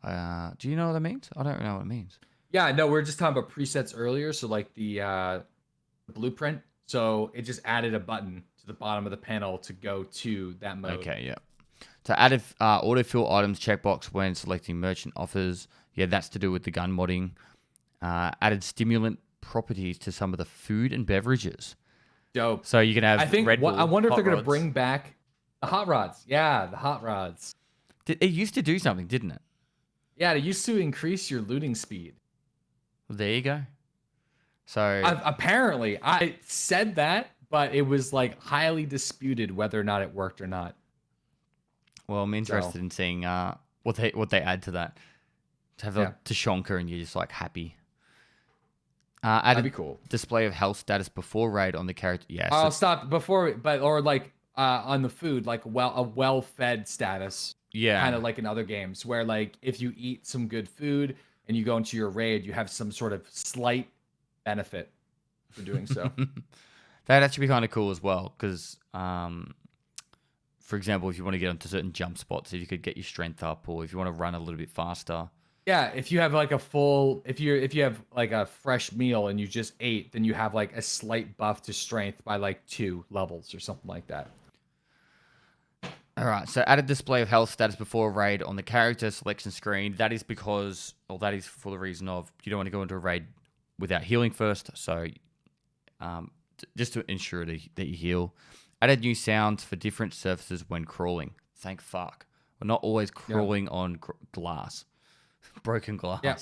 Do you know what that means? I don't know what it means. Yeah, no, we were just talking about presets earlier. So like the blueprint. So it just added a button to the bottom of the panel to go to that mode. Okay, yeah. So added autofill items checkbox when selecting merchant offers. Yeah, that's to do with the gun modding. Added stimulant properties to some of the food and beverages. Dope. So you can have I think. Red Bull, I wonder if they're hot gonna rods. bring back the hot rods. Yeah, the hot rods. It used to do something, didn't it? Yeah, it used to increase your looting speed. Well, there you go. So Apparently, I said that, but it was like highly disputed whether or not it worked or not. well, I'm interested in seeing what they add to that. To have a Tashonka and you're just like happy. That'd Added be cool. display of health status before raid on the character. Yeah. I'll stop before, or like on the food, like a well-fed status. Yeah. Kind of like in other games where like if you eat some good food and you go into your raid, you have some sort of slight benefit for doing so. That'd actually be kind of cool as well, because, for example, if you want to get onto certain jump spots, if you could get your strength up, or if you want to run a little bit faster. Yeah, if you have like a full, if you have like a fresh meal and you just ate, then you have like a slight buff to strength by like 2 levels or something like that. All right, so added display of health status before raid on the character selection screen. That is because, or that is for the reason of you don't want to go into a raid without healing first. So, just to ensure that you heal. Added new sounds for different surfaces when crawling. Thank fuck. We're not always crawling on glass, broken glass. Yeah.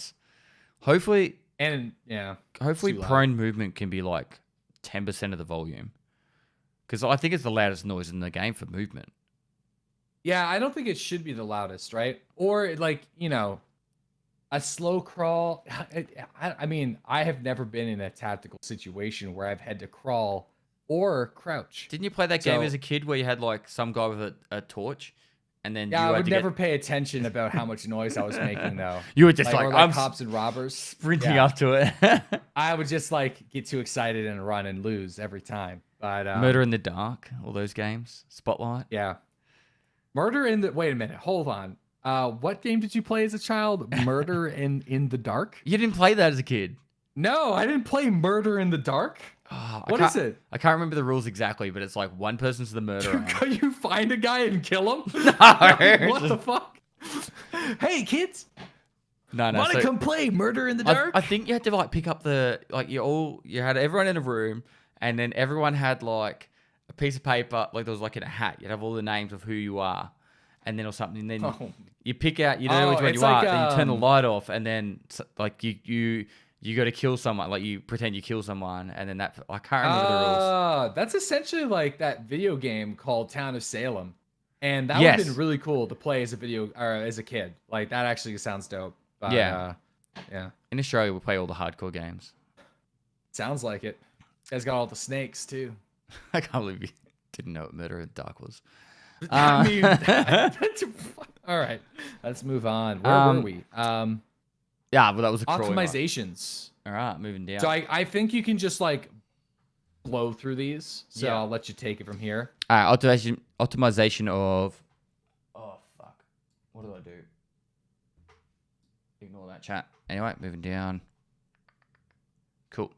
Hopefully, hopefully prone movement can be like 10% of the volume, because I think it's the loudest noise in the game for movement. Yeah, I don't think it should be the loudest, right? Or like, a slow crawl. I mean, I have never been in a tactical situation where I've had to crawl or crouch. Didn't you play that game as a kid where you had like some guy with a torch, and then I would never pay attention about how much noise I was making though. You were just or I'm cops and robbers sprinting up to it. I would just like get too excited and run and lose every time. But Murder in the Dark, all those games, Spotlight. Yeah. Wait a minute, hold on. What game did you play as a child? Murder in the Dark? You didn't play that as a kid? No, I didn't play Murder in the Dark. What is it? I can't remember the rules exactly, but it's like one person's the murderer. You find a guy and kill him? No. What the fuck? Hey kids. No. Want to come play Murder in the Dark? I think you had to like pick up you had everyone in a room, and then everyone had like a piece of paper, like there was like in a hat. You'd have all the names of who you are, and then or something. And then you pick out, you don't know which one you are. Then you turn the light off, and then like you got to kill someone. Like you pretend you kill someone, and then that I can't remember the rules. That's essentially like that video game called Town of Salem, and that would have been really cool to play as a kid. Like that actually sounds dope. But, yeah. In Australia, we play all the hardcore games. Sounds like it. You guys got all the snakes too. I can't believe you didn't know what Murder in the Dark was. I mean, all right, let's move on. Where were we? Yeah, well, that was a optimizations. All right, moving down. So I think you can just like blow through these. So I'll let you take it from here. All right, optimization of. Oh fuck! What do I do? Ignore that chat. Anyway, moving down. Cool.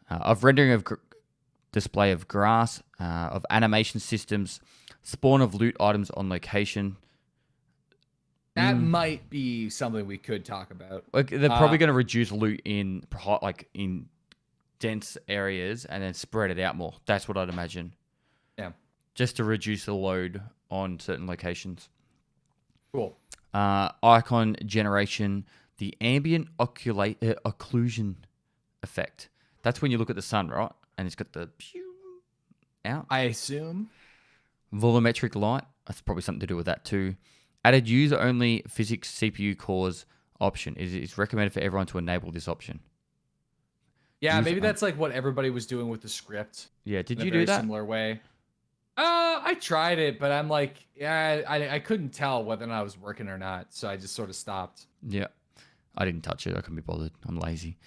Of rendering of display of grass, of animation systems, spawn of loot items on location. That might be something we could talk about. Like they're probably going to reduce loot in dense areas and then spread it out more. That's what I'd imagine. Yeah. Just to reduce the load on certain locations. Cool. Icon generation, the ambient occlusion effect. That's when you look at the sun, right? And it's got the out. I assume. Volumetric light. That's probably something to do with that too. Added user-only physics CPU cores option. It's recommended for everyone to enable this option. Yeah, maybe that's like what everybody was doing with the script. Yeah, did you do that? Similar way. I tried it, but I'm like, I couldn't tell whether or not I was working or not, so I just sort of stopped. Yeah, I didn't touch it. I couldn't be bothered. I'm lazy.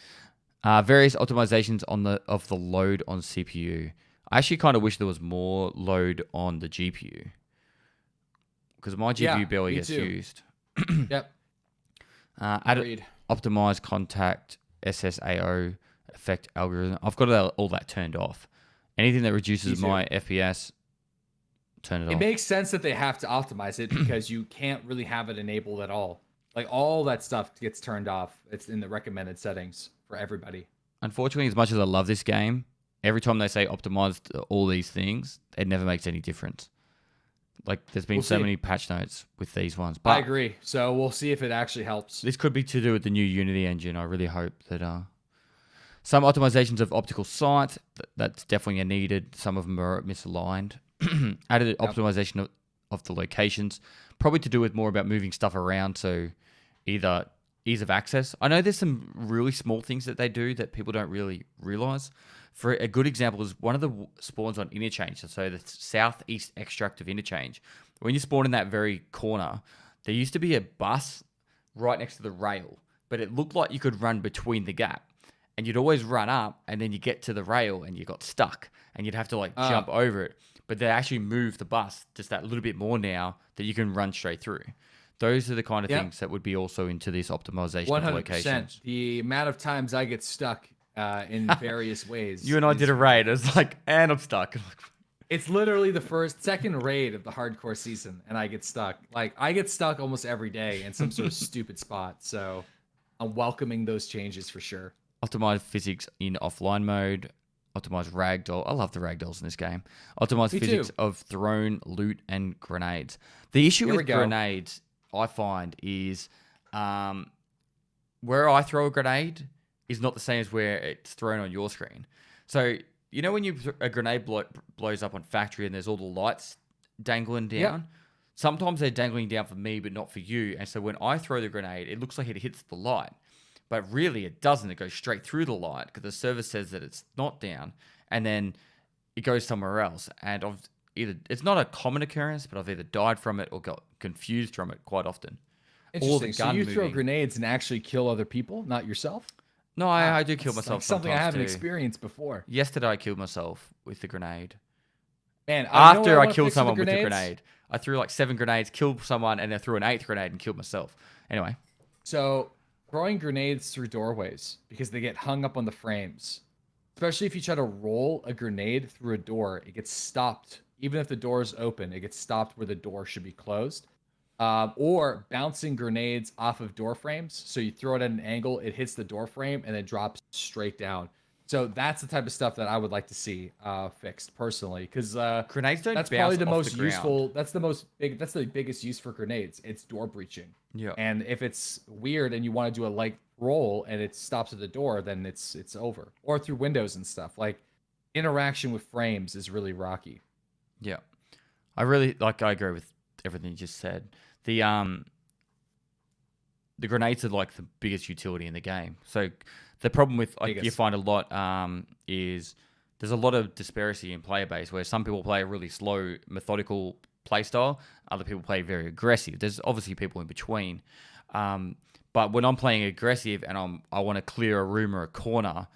Various optimizations of the load on CPU. I actually kind of wish there was more load on the GPU. Because my GPU barely gets used. Yep. Added Agreed. optimized contact SSAO effect algorithm. I've got all that turned off. Anything that reduces my FPS, turn it It off. makes sense that they have to optimize it because you can't really have it enabled at all. Like all that stuff gets turned off. It's in the recommended settings for everybody. Unfortunately, as much as I love this game, every time they say optimized all these things, it never makes any difference. Like there's been so many patch notes with these ones. But I agree. So we'll see if it actually helps. This could be to do with the new Unity engine. I really hope that some optimizations of optical sight, that's definitely needed. Some of them are misaligned. Added optimization of the locations, probably to do with more about moving stuff around. So either ease of access. I know there's some really small things that they do that people don't really realize. For a good example is one of the spawns on interchange. So the southeast extract of interchange. When you spawn in that very corner, there used to be a bus right next to the rail, but it looked like you could run between the gap. And you'd always run up, and then you get to the rail, and you got stuck, and you'd have to like jump over it. But they actually moved the bus just that little bit more now that you can run straight through. Those are the kind of things that would be also into this optimization 100%. Of locations. The amount of times I get stuck in various ways. You and I did a raid. I was like, and I'm stuck. It's literally the second raid of the hardcore season, and I get stuck. Like, I get stuck almost every day in some sort of stupid spot. So I'm welcoming those changes for sure. Optimize physics in offline mode. Optimize ragdoll. I love the ragdolls in this game. Optimize physics of thrown, loot, and grenades. The issue with grenades, I find, is where I throw a grenade is not the same as where it's thrown on your screen. So, you know when a grenade blows up on factory and there's all the lights dangling down? Yep. Sometimes they're dangling down for me, but not for you. And so when I throw the grenade, it looks like it hits the light. But really, it doesn't. It goes straight through the light because the server says that it's not down. And then it goes somewhere else. And it's not a common occurrence, but I've either died from it or got confused from it quite often. Interesting. So you throw grenades and actually kill other people, not yourself? No, I do kill myself. Like something I haven't experienced before. Yesterday, I killed myself with the grenade. Man, after I killed someone with the grenade, I threw like 7 grenades, killed someone, and then threw an 8th grenade and killed myself. Anyway. So throwing grenades through doorways because they get hung up on the frames. Especially if you try to roll a grenade through a door, it gets stopped. Even if the door is open, it gets stopped where the door should be closed. Or bouncing grenades off of door frames. So you throw it at an angle, it hits the door frame, and it drops straight down. So that's the type of stuff that I would like to see fixed personally, because grenades don't. That's probably the most useful. That's the biggest use for grenades. It's door breaching. Yeah. And if it's weird and you want to do a light roll and it stops at the door, then it's over. Or through windows and stuff. Like interaction with frames is really rocky. Yeah, I agree with everything you just said. The grenades are like the biggest utility in the game. So the problem with you find a lot is there's a lot of disparity in player base where some people play a really slow, methodical play style. Other people play very aggressive. There's obviously people in between. But when I'm playing aggressive and I want to clear a room or a corner,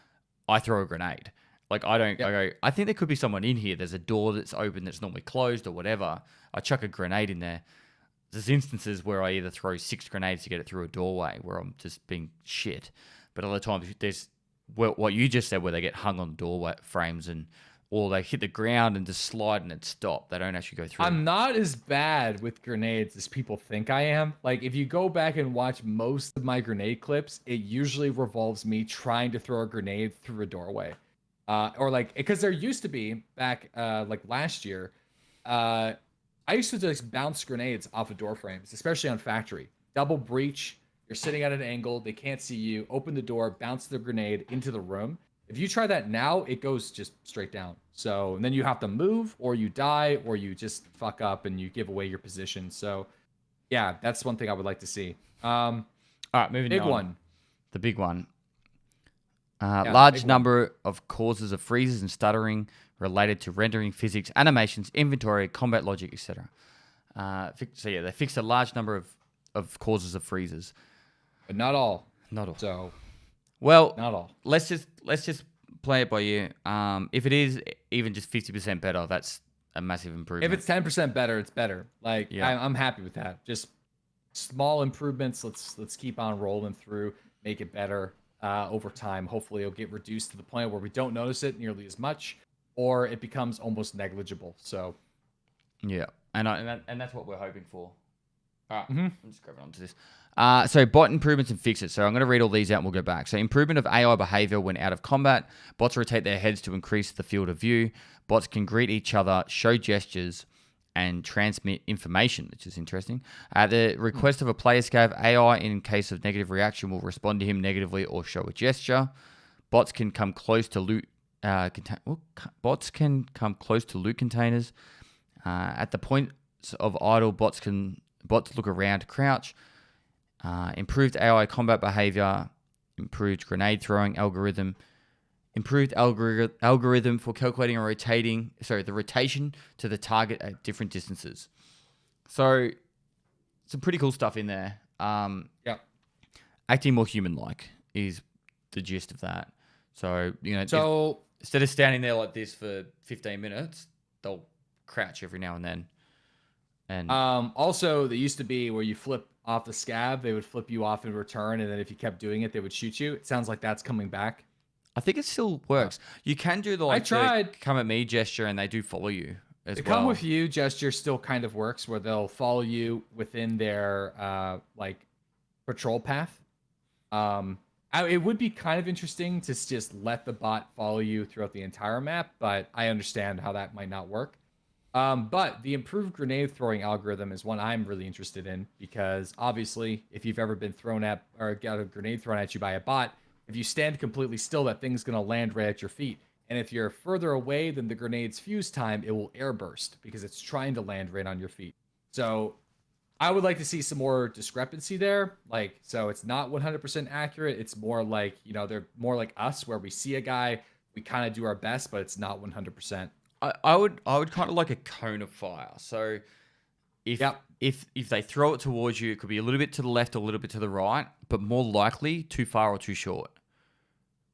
I throw a grenade. Like I go, I think there could be someone in here. There's a door that's open that's normally closed or whatever. I chuck a grenade in there. There's instances where I either throw 6 grenades to get it through a doorway where I'm just being shit. But other times there's what you just said where they get hung on doorway frames or they hit the ground and just slide and it stop. They don't actually go through. I'm not as bad with grenades as people think I am. Like if you go back and watch most of my grenade clips, it usually revolves me trying to throw a grenade through a doorway. Or like, because there used to be back like last year, I used to just bounce grenades off of door frames, especially on factory. Double breach, you're sitting at an angle, they can't see you, open the door, bounce the grenade into the room. If you try that now, it goes just straight down. So and then you have to move, or you die, or you just fuck up and you give away your position. So yeah, that's one thing I would like to see. All right, moving big on. one. The big one. Large number of causes of freezes and stuttering related to rendering, physics, animations, inventory, combat logic, etc. So yeah, they fixed a large number of causes of freezes, but not all. Not all. So, well, not all. Let's just play it by ear. If it is even just 50% better, that's a massive improvement. If it's 10% better, it's better. Like I'm happy with that. Just small improvements. Let's keep on rolling through, make it better over time. Hopefully, it'll get reduced to the point where we don't notice it nearly as much, or it becomes almost negligible. So, yeah, and that's what we're hoping for. All right, Mhm. I'm just grabbing onto this. So bot improvements and fixes. So I'm going to read all these out and we'll go back. So improvement of AI behavior when out of combat. Bots rotate their heads to increase the field of view. Bots can greet each other, show gestures, and transmit information, which is interesting. At the request of a player scav, AI, in case of negative reaction, will respond to him negatively or show a gesture. Bots can come close to loot. Bots can come close to loot containers. At the point of idle, bots look around to crouch. Improved AI combat behavior, improved grenade throwing algorithm, improved algorithm for calculating the rotation to the target at different distances. So, some pretty cool stuff in there. Yeah. Acting more human-like is the gist of that. So, instead of standing there like this for 15 minutes, they'll crouch every now and then. And also, there used to be where you flip off the scav, they would flip you off in return, and then if you kept doing it, they would shoot you. It sounds like that's coming back. I think it still works. You can do the come at me gesture, and they do follow you as the well. Come with you gesture still kind of works, where they'll follow you within their patrol path. It would be kind of interesting to just let the bot follow you throughout the entire map, but I understand how that might not work. But the improved grenade throwing algorithm is one I'm really interested in, because obviously, if you've ever been thrown at or got a grenade thrown at you by a bot, if you stand completely still, that thing's going to land right at your feet. And if you're further away than the grenade's fuse time, it will airburst because it's trying to land right on your feet. So I would like to see some more discrepancy there. So it's not 100% accurate. It's more like, they're more like us, where we see a guy, we kind of do our best, but it's not 100%. I would kind of like a cone of fire. So if they throw it towards you, it could be a little bit to the left, a little bit to the right, but more likely too far or too short.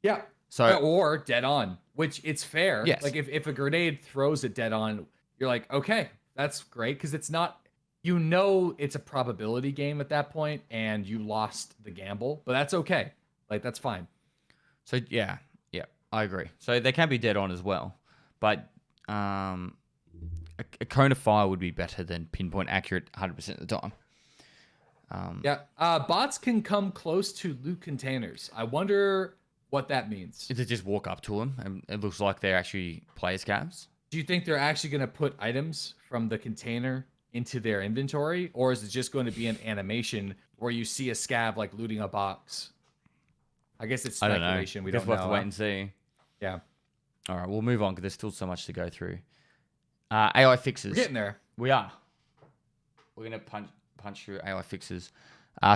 Yeah. So or dead on, which it's fair. Yes. Like if a grenade throws it dead on, you're like, okay, that's great, because it's not, it's a probability game at that point, and you lost the gamble, but that's okay. That's fine. So yeah, I agree. So they can be dead on as well, but a cone of fire would be better than pinpoint accurate 100% of the time. Bots can come close to loot containers. I wonder what that means. Is it just walk up to them and it looks like they're actually player scavs? Do you think they're actually going to put items from the container into their inventory, or is it just going to be an animation where you see a scav looting a box? I guess it's speculation. We don't know. We'll have to wait and see. Yeah. All right, we'll move on because there's still so much to go through. AI fixes. We're getting there. We are. We're going to punch through AI fixes.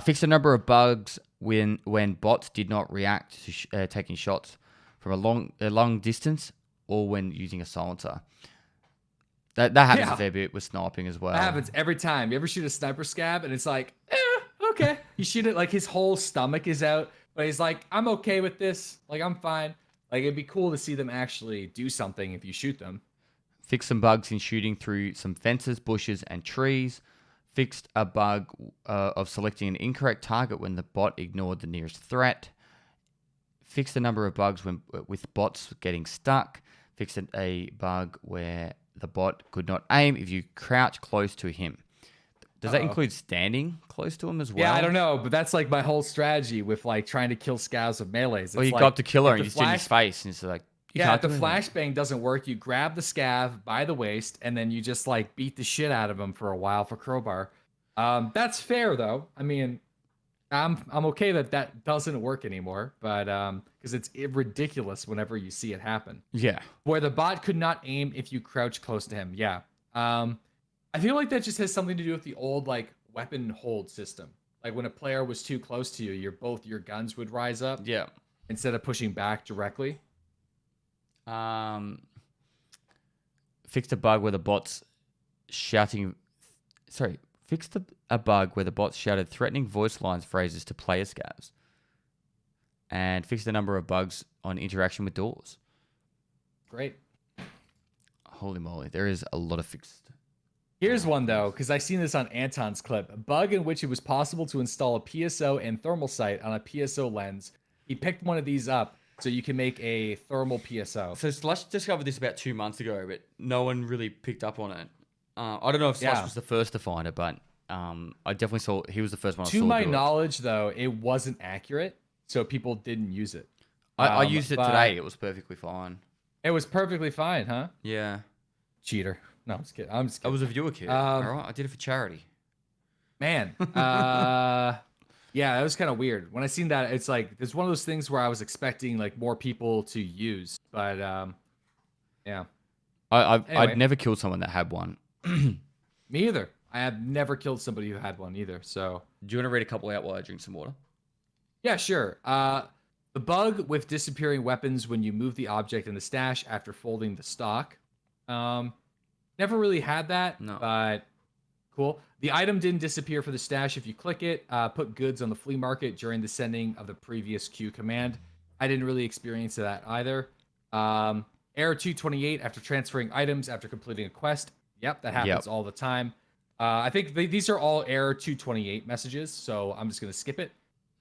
Fix a number of bugs when bots did not react to taking shots from a long distance, or when using a silencer. That happens a fair bit with sniping as well. That happens every time. You ever shoot a sniper scav and it's like, okay. You shoot it his whole stomach is out, but he's like, I'm okay with this. I'm fine. It'd be cool to see them actually do something if you shoot them. Fix some bugs in shooting through some fences, bushes, and trees. Fixed a bug of selecting an incorrect target when the bot ignored the nearest threat. Fixed a number of bugs with bots getting stuck. Fixed a bug where the bot could not aim if you crouch close to him. Does that include standing close to him as well? Yeah, I don't know, but that's my whole strategy with trying to kill scavs with melees. Well, you got the killer and you see his face, and it's like, if the flashbang doesn't work, you grab the scav by the waist and then you just beat the shit out of him for a while for crowbar. That's fair though. I mean, I'm okay that doesn't work anymore, but because it's ridiculous whenever you see it happen. Yeah. Where the bot could not aim if you crouch close to him. Yeah. I feel like that just has something to do with the old weapon hold system. When a player was too close to you, your guns would rise up. Yeah. Instead of pushing back directly. Fixed a bug where the bots shouting. Sorry. Fixed a bug where the bots shouted threatening voice lines phrases to player scavs. And fixed a number of bugs on interaction with doors. Great. Holy moly, there is a lot of fixed Here's one though, because I seen this on Anton's clip. A bug in which it was possible to install a PSO and thermal sight on a PSO lens. He picked one of these up so you can make a thermal PSO. So Slush discovered this about 2 months ago, but no one really picked up on it. I don't know if Slush was the first to find it, but I definitely saw he was the first one. To my knowledge, though, it wasn't accurate, so people didn't use it. I used it today. It was perfectly fine. It was perfectly fine, huh? Yeah. Cheater. No, I'm just kidding. I'm just kidding. I was a viewer kid. All right, I did it for charity. Man, yeah, that was kind of weird. When I seen that, it's like there's one of those things where I was expecting like more people to use, but yeah. I'd never killed someone that had one. Me either. I have never killed somebody who had one either. So, do you want to read a couple out while I drink some water? Yeah, sure. The bug with disappearing weapons when you move the object in the stash after folding the stock. Never really had that, but cool. The item didn't disappear for the stash if you click it. Put goods on the flea market during the sending of the previous queue command. I didn't really experience that either. Error 228 after transferring items after completing a quest. Yep, that happens all the time. I think these are all error 228 messages, so I'm just going to skip it.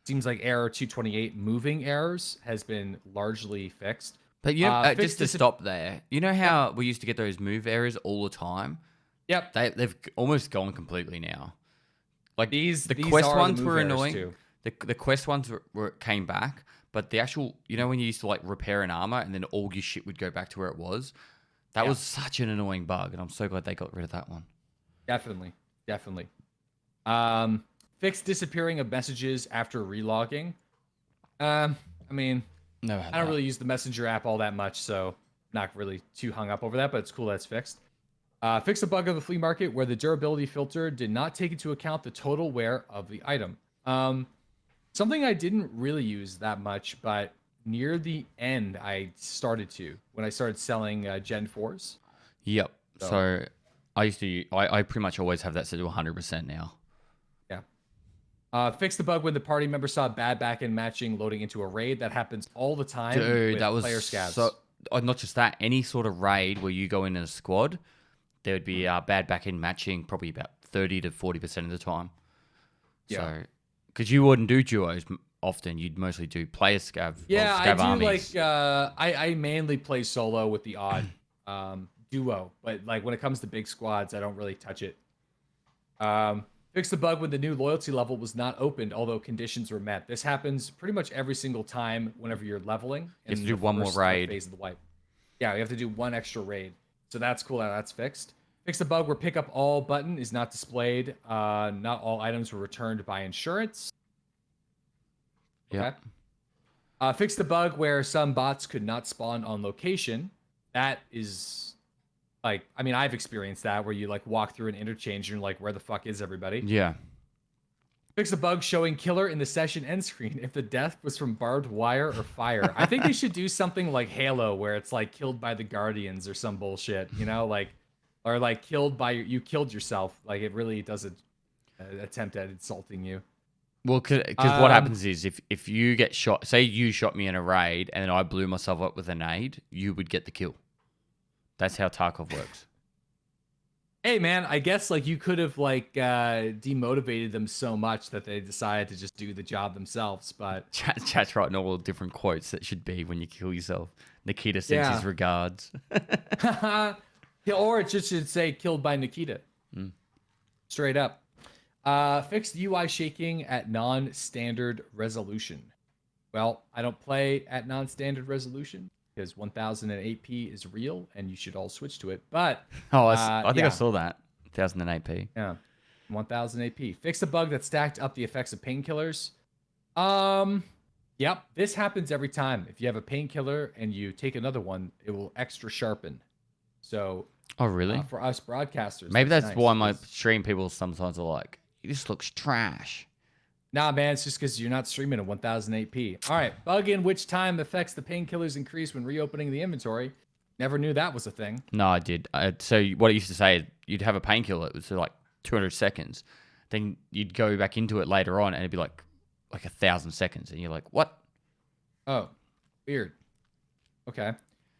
Seems like error 228 moving errors has been largely fixed. But you know, just to stop there, you know how we used to get those move errors all the time? Yep. They've almost gone completely now. Like these quest ones were annoying. Too. The quest ones came back, but the actual, you know, when you used to like repair an armor and then all your shit would go back to where it was, that was such an annoying bug, and I'm so glad they got rid of that one. Definitely. Fixed disappearing of messages after relogging. I mean, I don't really use the Messenger app all that much, so not really too hung up over that, but it's cool that's fixed. Fix a bug of the flea market where the durability filter did not take into account the total wear of the item. Something I didn't really use that much, but near the end I started to, when I started selling Gen 4s. Yep. So I used to, I pretty much always have that set to 100% now. Fix the bug when the party member saw bad backend matching loading into a raid. That happens all the time. Dude, with that was player scavs. so. Not just that, any sort of raid where you go in a squad, there would be bad backend matching probably about 30 to 40% of the time. Yeah. So, because you wouldn't do duos often, you'd mostly do player scav. Yeah, scav I do armies. I mainly play solo with the odd duo, but like when it comes to big squads, I don't really touch it. Fix the bug when the new loyalty level was not opened, although conditions were met. This happens pretty much every single time whenever you're leveling. You have to do one more raid. Phase of the wipe. Yeah, you have to do one extra raid. So that's cool. That's fixed. Fix the bug where pick up all button is not displayed. Not all items were returned by insurance. Okay. Fix the bug where some bots could not spawn on location. That is... like, I mean, I've experienced that where you like walk through an interchange and you're like, where the fuck is everybody? Yeah. Fix a bug showing killer in the session end screen if the death was from barbed wire or fire. I think they should do something like Halo where it's like killed by the Guardians or some bullshit, you know, like, or like killed by you killed yourself. Like it really doesn't attempt at insulting you. Well, because what happens is if you get shot, say you shot me in a raid and then I blew myself up with a nade, you would get the kill. That's how Tarkov works. Hey man, I guess like you could have like demotivated them so much that they decided to just do the job themselves. But chat's writing all the different quotes that should be when you kill yourself. Nikita sends his regards. Or it just should say killed by Nikita. Straight up. Fixed UI shaking at non-standard resolution. Well, I don't play at non-standard resolution because 1008p is real and you should all switch to it. But I think I saw that 1008p. Yeah, 1008p. Fix a bug that stacked up the effects of painkillers. Yep, this happens every time. If you have a painkiller and you take another one, it will extra sharpen. So, oh really? For us broadcasters, maybe that's nice, why my stream people sometimes are like, "This looks trash." Nah, man, it's just because you're not streaming at 1008p. All right, bug in which time affects the painkillers increase when reopening the inventory. Never knew that was a thing. No, I did. So what it used to say, you'd have a painkiller. It was like 200 seconds. Then you'd go back into it later on, and it'd be like 1,000 seconds, and you're like, what? Oh, weird. Okay.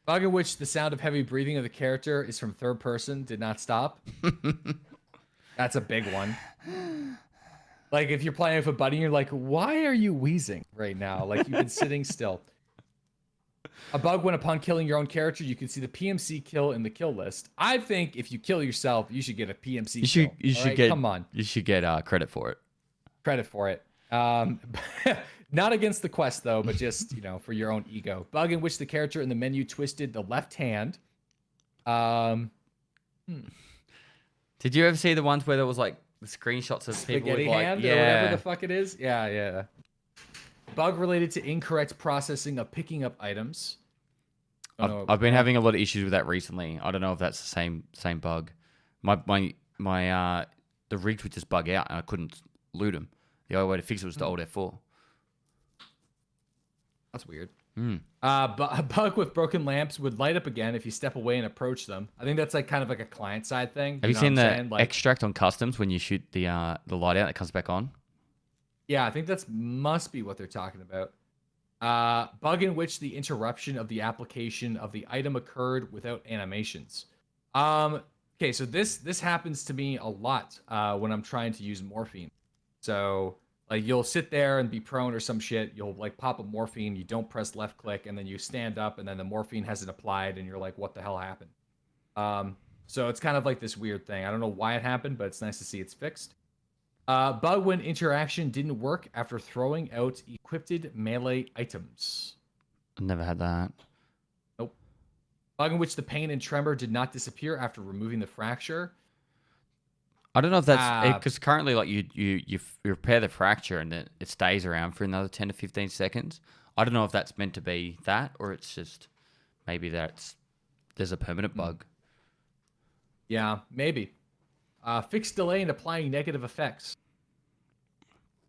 Bug in which the sound of heavy breathing of the character is from third person did not stop. That's a big one. Like if you're playing with a buddy, and you're like, why are you wheezing right now? Like you've been sitting still. A bug when upon killing your own character, you can see the PMC kill in the kill list. I think if you kill yourself, you should get a PMC kill. You should get. Come on. You should get credit for it. Credit for it. Not against the quest though, but just for your own ego. Bug in which the character in the menu twisted the left hand. Did you ever see the ones where there was like the screenshots of people with like hand or whatever the fuck it is? Yeah. Bug related to incorrect processing of picking up items. I've been having a lot of issues with that recently. I don't know if that's the same bug. My the rigs would just bug out and I couldn't loot them. The only way to fix it was to Alt F4. That's weird. But a bug with broken lamps would light up again if you step away and approach them. I think that's like kind of like a client side thing. Have you seen the extract on customs when you shoot the light out, it comes back on? Yeah, I think that's must be what they're talking about. Bug in which the interruption of the application of the item occurred without animations. Okay, so this happens to me a lot when I'm trying to use morphine. So like you'll sit there and be prone or some shit. You'll like pop a morphine. You don't press left click, and then you stand up, and then the morphine hasn't applied, and you're like, what the hell happened? So it's kind of like this weird thing. I don't know why it happened, but it's nice to see it's fixed. Bug when interaction didn't work after throwing out equipped melee items. I've never had that. Nope. Bug in which the pain and tremor did not disappear after removing the fracture. I don't know if that's because currently, like you repair the fracture and it stays around for another 10 to 15 seconds. I don't know if that's meant to be that or it's just maybe there's a permanent bug. Yeah, maybe. Fix delay in applying negative effects.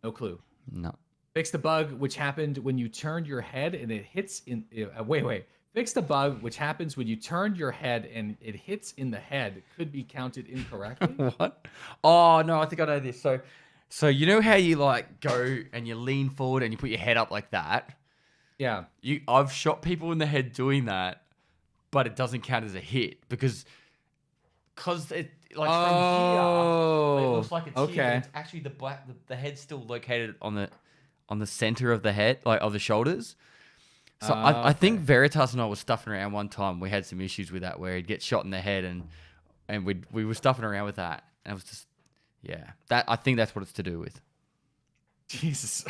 No clue. No. Fix the bug which happened when you turned your head and it hits in. Wait. Fix the bug which happens when you turn your head and it hits in the head. Could be counted incorrectly. What? Oh no, I think I know this. So you know how you like go and you lean forward and you put your head up like that? Yeah. I've shot people in the head doing that, but it doesn't count as a hit because it like from here it looks like it's here, but it's actually the head's still located on the center of the head, like of the shoulders. So I think Veritas and I were stuffing around one time. We had some issues with that where he'd get shot in the head and we were stuffing around with that. And it was just, that I think that's what it's to do with. Jesus.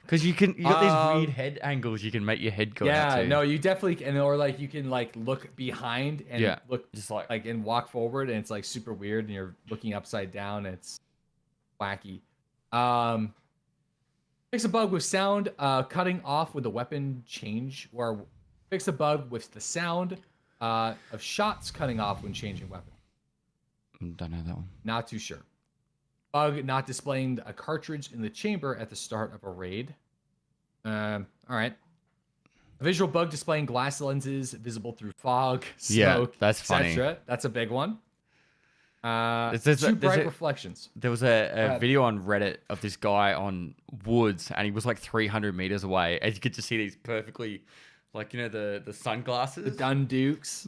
Because you got these weird head angles you can make your head go out to. Yeah, no, you definitely can. Or like you can like look behind and look just like and walk forward and it's like super weird and you're looking upside down. It's wacky. Fix a bug with sound cutting off with the weapon change, or fix a bug with the sound of shots cutting off when changing weapon. Don't know that one. Not too sure. Bug not displaying a cartridge in the chamber at the start of a raid. All right. A visual bug displaying glass lenses visible through fog, smoke, that's funny. That's a big one. Too bright reflections. There was a video on Reddit of this guy on woods, and he was like 300 meters away, and you could just see these perfectly, like the sunglasses, the Dundukes.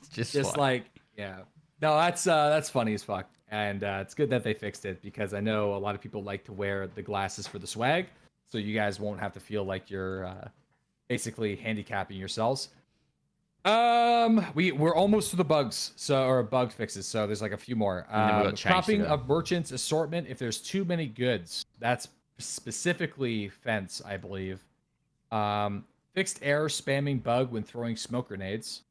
It's just like yeah. No, that's funny as fuck, and it's good that they fixed it because I know a lot of people like to wear the glasses for the swag, so you guys won't have to feel like you're basically handicapping yourselves. We're almost to the bugs, or bug fixes. So there's like a few more. Cropping of merchants assortment if there's too many goods. That's specifically fence, I believe. Fixed error spamming bug when throwing smoke grenades.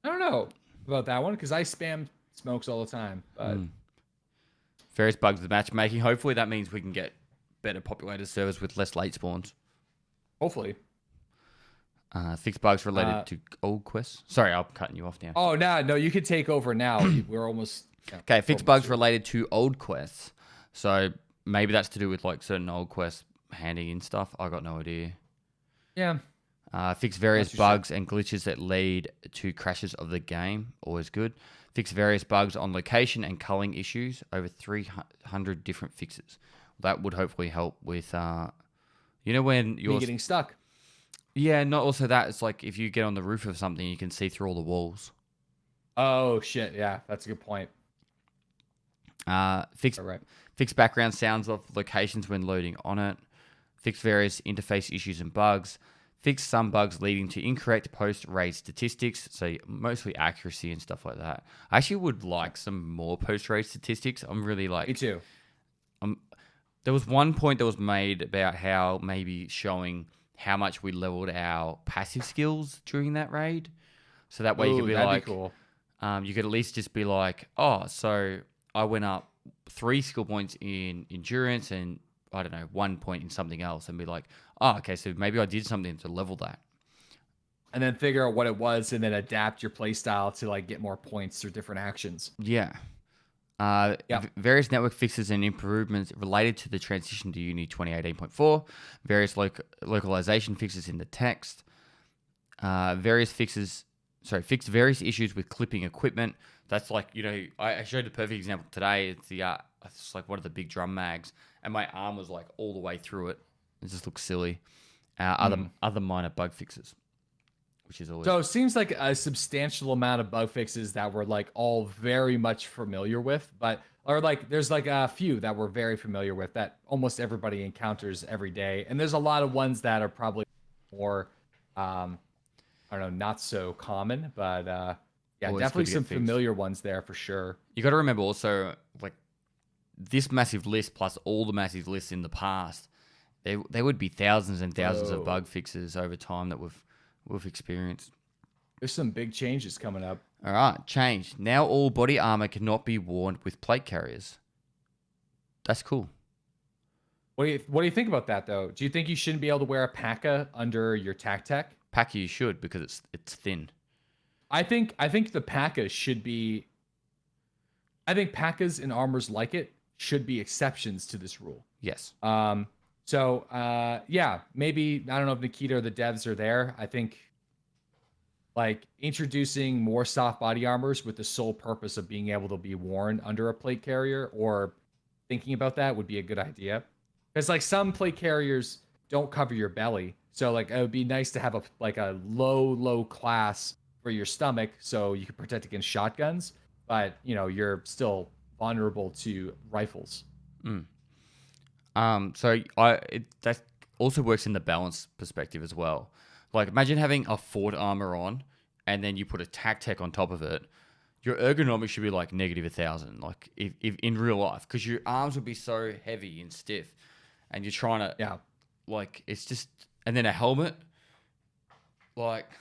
I don't know about that one because I spam smokes all the time. But various bugs with matchmaking. Hopefully that means we can get better populated servers with less late spawns. Hopefully. Fix bugs related to old quests. Sorry, I'm cutting you off now. Oh, no, you can take over now. We're almost... Okay, fix bugs related to old quests. So maybe that's to do with like certain old quests handing in stuff. I got no idea. Yeah. Fix various bugs and glitches that lead to crashes of the game. Always good. Fix various bugs on location and culling issues. Over 300 different fixes. That would hopefully help with... when you're getting stuck. Yeah, not also that. It's like if you get on the roof of something, you can see through all the walls. Oh, shit. Yeah, that's a good point. Fix All right. fix background sounds of locations when loading on it. Fix various interface issues and bugs. Fix some bugs leading to incorrect post-raid statistics, so mostly accuracy and stuff like that. I actually would like some more post-raid statistics. I'm really like... Me too. There was one point that was made about how maybe showing how much we leveled our passive skills during that raid. So that way you could be that'd like... be cool. You could at least just be like, oh, so I went up 3 skill points in endurance and, I don't know, 1 point in something else, and be like, oh, okay, so maybe I did something to level that. And then figure out what it was and then adapt your playstyle to like get more points or different actions. Yeah. Various network fixes and improvements related to the transition to Unity 2018.4. Various localization fixes in the text. Fix various issues with clipping equipment. That's like, I showed the perfect example today. It's like one of the big drum mags, and my arm was like all the way through it. It just looks silly. Other minor bug fixes, which is always... So it seems like a substantial amount of bug fixes that we're like all very much familiar with, there's like a few that we're very familiar with that almost everybody encounters every day. And there's a lot of ones that are probably more, I don't know, not so common, but Always definitely good to some get fixed. familiar ones there for sure. You got to remember also, like, this massive list plus all the massive lists in the past, there would be thousands and thousands of bug fixes over time that we've experienced. There's some big changes coming up. All right, change. Now all body armor cannot be worn with plate carriers. That's cool. What do you think about that though? Do you think you shouldn't be able to wear a PACA under your tech? PACA you should, because it's thin. I think the PACA should be. I think PACAs and armors like it should be exceptions to this rule. Yes. Maybe I don't know if Nikita or the devs are there. I think like introducing more soft body armors with the sole purpose of being able to be worn under a plate carrier, or thinking about that, would be a good idea. Because like some plate carriers don't cover your belly, so like it would be nice to have a low class for your stomach, so you can protect against shotguns, but you're still vulnerable to rifles. That also works in the balance perspective as well. Like, imagine having a fort armor on, and then you put a tech on top of it. Your ergonomics should be like -1,000, like if in real life, because your arms would be so heavy and stiff, and you're trying to like, it's just... And then a helmet, like...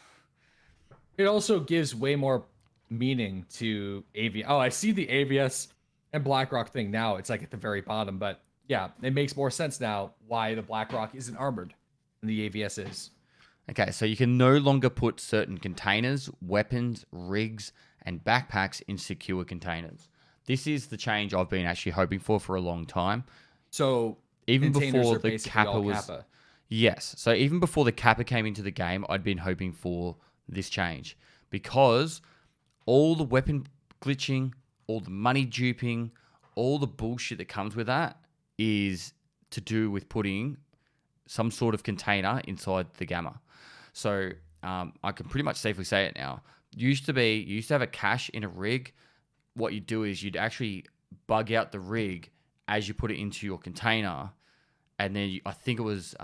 It also gives way more meaning to AV. Oh, I see the AVS and BlackRock thing now. It's like at the very bottom, but yeah, it makes more sense now why the BlackRock isn't armored and the AVS is. Okay, so you can no longer put certain containers, weapons, rigs, and backpacks in secure containers. This is the change I've been actually hoping for a long time. So even before the basically kappa all was... kappa. Yes, so even before the kappa came into the game, I'd been hoping for this change, because all the weapon glitching, all the money duping, all the bullshit that comes with that is to do with putting some sort of container inside the gamma. So I can pretty much safely say it now. You used to have a cache in a rig. What you'd do is you'd actually bug out the rig as you put it into your container, and then I think it was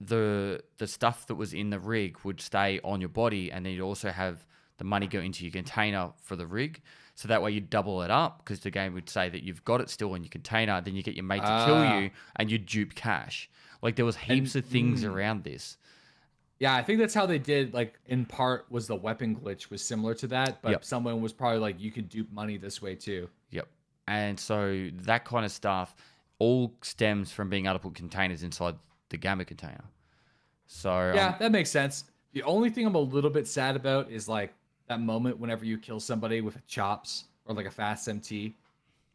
the stuff that was in the rig would stay on your body, and then you'd also have the money go into your container for the rig. So that way you double it up, because the game would say that you've got it still in your container, then you get your mate to kill you, and you dupe cash. Like, there was heaps of things around this. Yeah, I think that's how they did, like, in part was the weapon glitch was similar to that, but someone was probably like, you could dupe money this way too. Yep. And so that kind of stuff all stems from being able to put containers inside the gamma container. So yeah, that makes sense. The only thing I'm a little bit sad about is like that moment whenever you kill somebody with a chops or like a fast MT,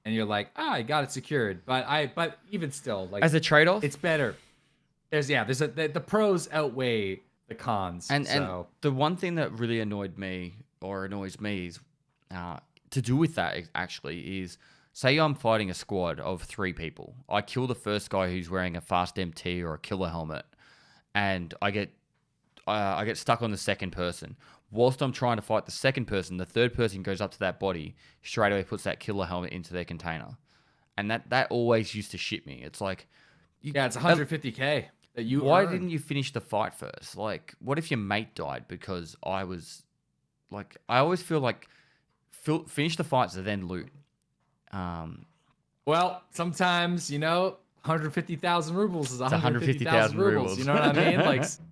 and you're like, I got it secured. But even still, like, as a trade-off, it's better. The pros outweigh the cons. And the one thing that really annoys me is to do with that actually is, say I'm fighting a squad of 3 people. I kill the first guy who's wearing a fast MT or a killer helmet, and I get stuck on the second person. whilst I'm trying to fight the second person, the third person goes up to that body, straight away puts that killer helmet into their container. And that always used to shit me. It's like... Yeah, it's 150K that you Why earned. didn't you finish the fight first? Like, what if your mate died because I was... Like, I always feel like finish the fights and then loot. Well, sometimes, 150,000 rubles is 150,000 150,000 rubles. You know what I mean? rubles. Like,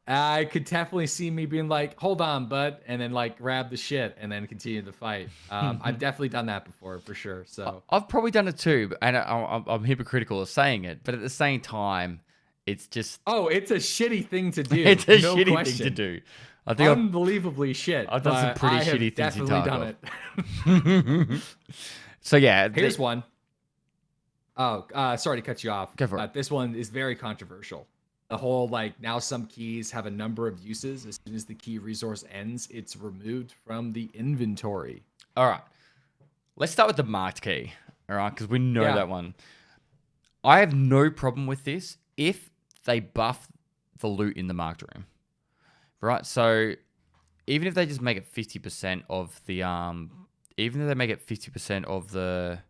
I could definitely see me being like, hold on, bud, and then like grab the shit and then continue the fight. I've definitely done that before, for sure. So I've probably done it too, and I'm hypocritical of saying it, but at the same time, it's just... Oh, it's a shitty thing to do. It's a no shitty question. thing to do. I think Unbelievably shit. I've done some but pretty I have shitty things in definitely done it. So yeah, Here's one. Oh, sorry to cut you off. Go for it. But this one is very controversial. The whole, like, now some keys have a number of uses. As soon as the key resource ends, it's removed from the inventory. All right. Let's start with the marked key. All right, because we know that one. I have no problem with this if they buff the loot in the marked room. Right? So even if they just make it 50% of the even if they make it 50% of the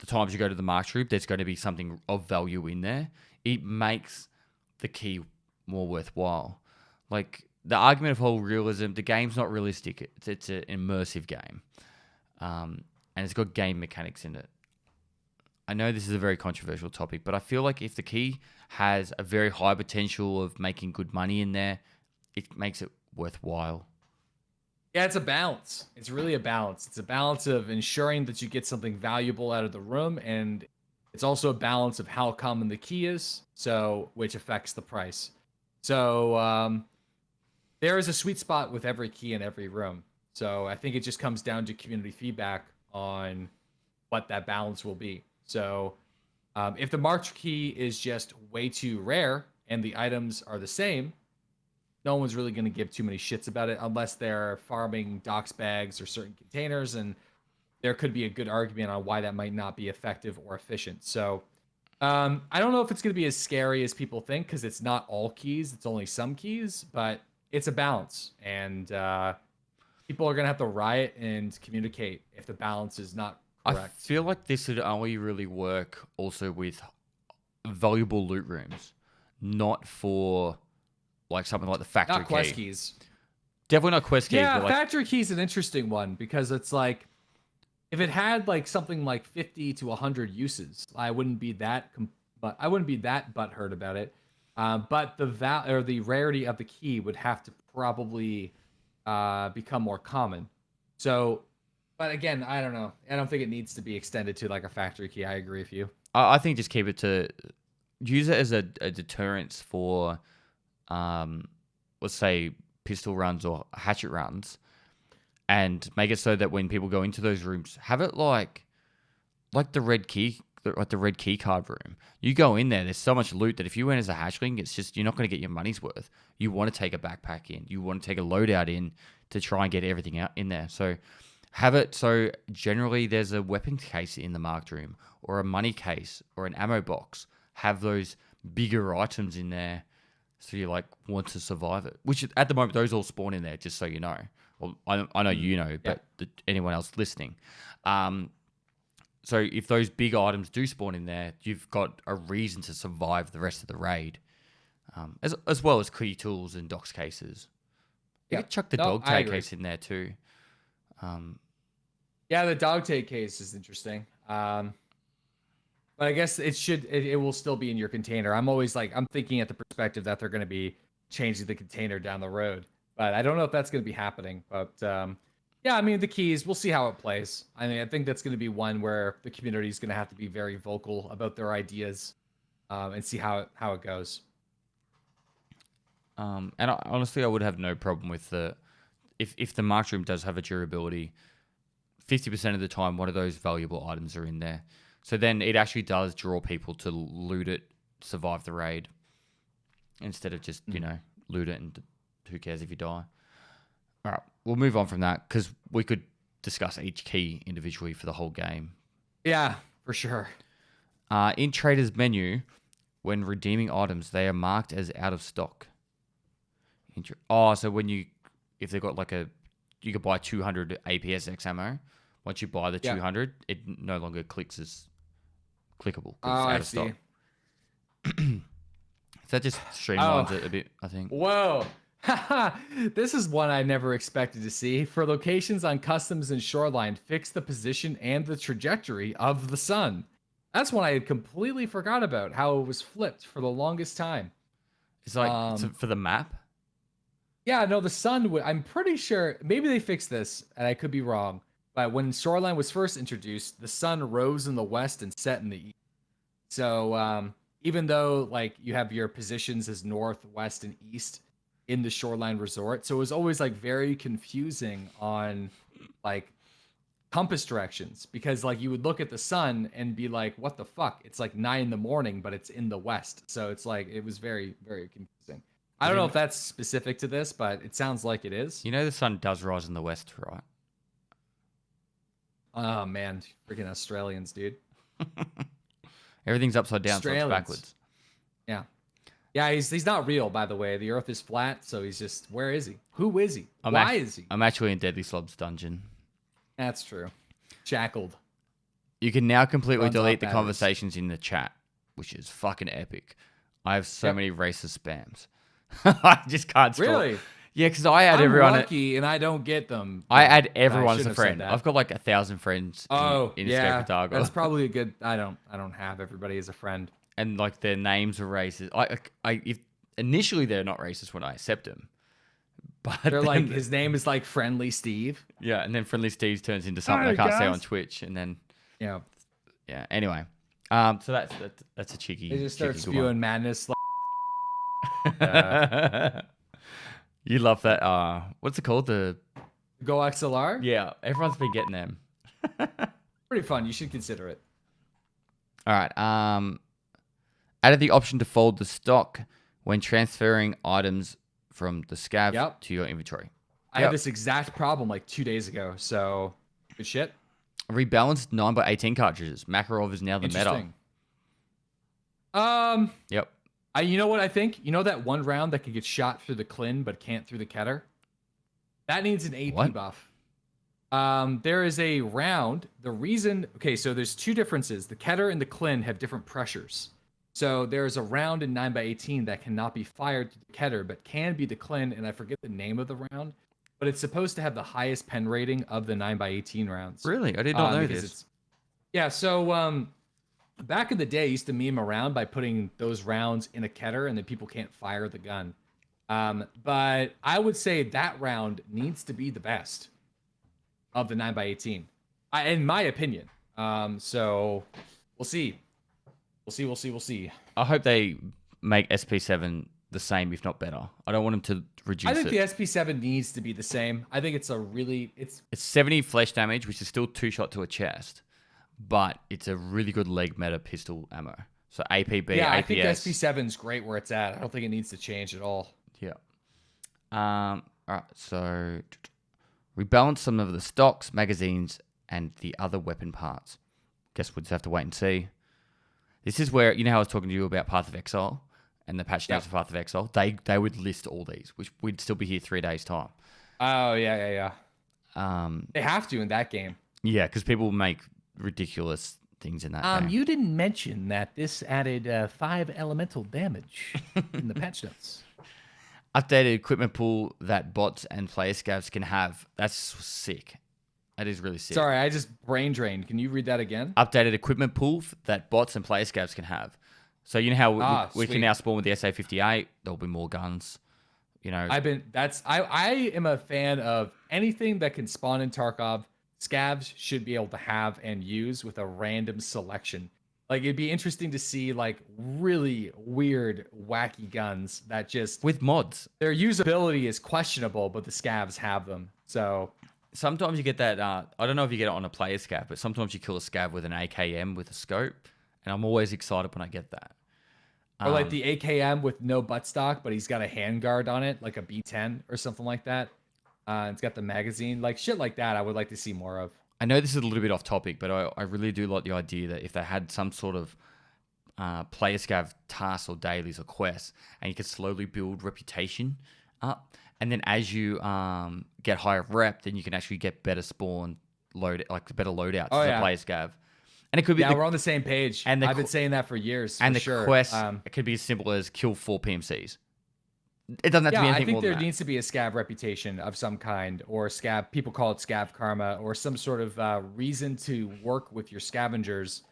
times you go to the marked room, there's going to be something of value in there. It makes the key more worthwhile. Like, the argument of whole realism, the game's not realistic. It's an immersive game. And it's got game mechanics in it. I know this is a very controversial topic, but I feel like if the key has a very high potential of making good money in there, it makes it worthwhile. Yeah, it's a balance. It's really a balance. It's a balance of ensuring that you get something valuable out of the room, and it's also a balance of how common the key is, which affects the price. So there is a sweet spot with every key in every room. So I think it just comes down to community feedback on what that balance will be. So if the marked key is just way too rare and the items are the same, no one's really going to give too many shits about it unless they're farming docs bags or certain containers, and there could be a good argument on why that might not be effective or efficient. So I don't know if it's going to be as scary as people think, because it's not all keys. It's only some keys, but it's a balance. And people are going to have to riot and communicate if the balance is not correct. I feel like this would only really work also with valuable loot rooms, not for like something like the factory Not quest keys. Definitely not quest keys. Yeah, but like... factory key is an interesting one, because it's like, if it had like something like 50 to 100 uses, I wouldn't be that butthurt about it. But the rarity of the key would have to probably become more common. So, but again, I don't know. I don't think it needs to be extended to like a factory key. I agree with you. I think just keep it to use it as a deterrence for, let's say, pistol runs or hatchet runs, and make it so that when people go into those rooms, have it like the red key, like the red key card room. You go in there, there's so much loot that if you went as a hatchling, it's just, you're not going to get your money's worth. You want to take a backpack in, you want to take a loadout in to try and get everything out in there. So have it so generally there's a weapons case in the marked room, or a money case, or an ammo box. Have those bigger items in there, so you like want to survive it. Which at the moment those all spawn in there, just so you know. Well, I know you know, but anyone else listening. So if those big items do spawn in there, you've got a reason to survive the rest of the raid, as well as key tools and docs cases. You could chuck the dog tag case in there too. Yeah, the dog tag case is interesting. But I guess it will still be in your container. I'm thinking at the perspective that they're going to be changing the container down the road. But I don't know if that's going to be happening. But yeah, I mean, the keys, we'll see how it plays. I mean, I think that's going to be one where the community is going to have to be very vocal about their ideas and see how it goes. Honestly, I would have no problem with if the marked room does have a durability, 50% of the time, one of those valuable items are in there. So then it actually does draw people to loot it, survive the raid, instead of just, loot it and who cares if you die. All right, we'll move on from that, because we could discuss each key individually for the whole game. Yeah, for sure. In Trader's menu, when redeeming items, they are marked as out of stock. So when you if they've got like you could buy 200 APSX ammo. Once you buy the 200, it no longer clicks as clickable. Oh, I see. So that just streamlines it a bit, I think. Whoa. This is one I never expected to see. For locations on customs and shoreline, fix the position and the trajectory of the sun. That's one I had completely forgot about, how it was flipped for the longest time. It's like for the map? Yeah, no, the sun would. I'm pretty sure, maybe they fixed this, and I could be wrong. But when shoreline was first introduced, the sun rose in the west and set in the east. So even though like you have your positions as north, west, and east in the shoreline resort, so it was always like very confusing on like compass directions, because like you would look at the sun and be like, what the fuck? It's like 9 in the morning, but it's in the west. So it's like it was very, very confusing. I don't know if that's specific to this, but it sounds like it is. You know the sun does rise in the west, right? Oh man, freaking Australians, dude. Everything's upside down, so it's backwards. Yeah. Yeah, he's not real, by the way. The earth is flat, so he's just, where is he? Who is he? Why is he? I'm actually in DeadlySlob's dungeon. That's true. Shackled. You can now completely delete the conversations in the chat, which is fucking epic. I have so many racist spams. I just can't scroll. Really? Yeah, because I add everyone. I'm lucky, and I don't get them. I add everyone as a friend. I've got like 1,000 friends. In Escape Tarkov. That's probably a good. I don't have everybody as a friend. And like their names are racist. If initially they're not racist when I accept them, but they're like his name is like Friendly Steve. Yeah, and then Friendly Steve turns into something I can't say on Twitch, and then yeah. Anyway, so that's a cheeky. They just start spewing madness. You love that. What's it called? The Go XLR? Yeah, everyone's been getting them. Pretty fun. You should consider it. All right. Added the option to fold the stock when transferring items from the scav to your inventory. I had this exact problem like 2 days ago. So good shit. Rebalanced 9x18 cartridges. Makarov is now the meta. Yep. You know what I think? You know that one round that can get shot through the Clin but can't through the Keter? That needs an AP buff. There is a round. The reason... Okay, so there's two differences. The Keter and the Clin have different pressures. So there's a round in 9x18 that cannot be fired to the Keter, but can be the Clin, and I forget the name of the round. But it's supposed to have the highest pen rating of the 9x18 rounds. Really? I did not know this. Yeah, so... back in the day, I used to meme around by putting those rounds in a Keter, and then people can't fire the gun. But I would say that round needs to be the best of the 9x18, in my opinion. So we'll see. We'll see. I hope they make SP7 the same, if not better. I don't want them to reduce it. I think the SP7 needs to be the same. I think it's it's 70 flesh damage, which is still 2 shot to a chest. But it's a really good leg meta pistol ammo. So APB, yeah, APS. I think SP7 is great where it's at. I don't think it needs to change at all. Yeah. All right, so rebalance some of the stocks, magazines, and the other weapon parts. Guess we'll just have to wait and see. This is where, you know how I was talking to you about Path of Exile and the patch notes of Path of Exile? They would list all these, which we'd still be here 3 days' time. Oh, yeah. They have to in that game. Yeah, because people make ridiculous things in that game. You didn't mention that this added 5 elemental damage in the patch notes. Updated equipment pool that bots and player scavs can have. That's sick. That is really sick. Sorry, I just brain drained. Can you read that again? Updated equipment pool that bots and player scavs can have. So you know how we can now spawn with the SA-58. There'll be more guns. You know, I am a fan of anything that can spawn in Tarkov. Scavs should be able to have and use with a random selection. Like, it'd be interesting to see like really weird, wacky guns that just with mods. Their usability is questionable, but the scavs have them. So sometimes you get that. I don't know if you get it on a player scav, but sometimes you kill a scav with an AKM with a scope, and I'm always excited when I get that. Or like the AKM with no buttstock, but he's got a handguard on it, like a B10 or something like that. It's got the magazine, like shit like that. I would like to see more of. I know this is a little bit off topic, but I really do like the idea that if they had some sort of player scav tasks or dailies or quests, and you could slowly build reputation up, And then as you get higher rep, then you can actually get better spawn better loadouts as a player scav. And it could be we're on the same page. And I've been saying that for years. And for the sure. quest, it could be as simple as kill 4 PMCs. It doesn't have to be anything more than that. I think there needs to be a scav reputation of some kind, or scav. People call it scav karma, or some sort of reason to work with your scavengers,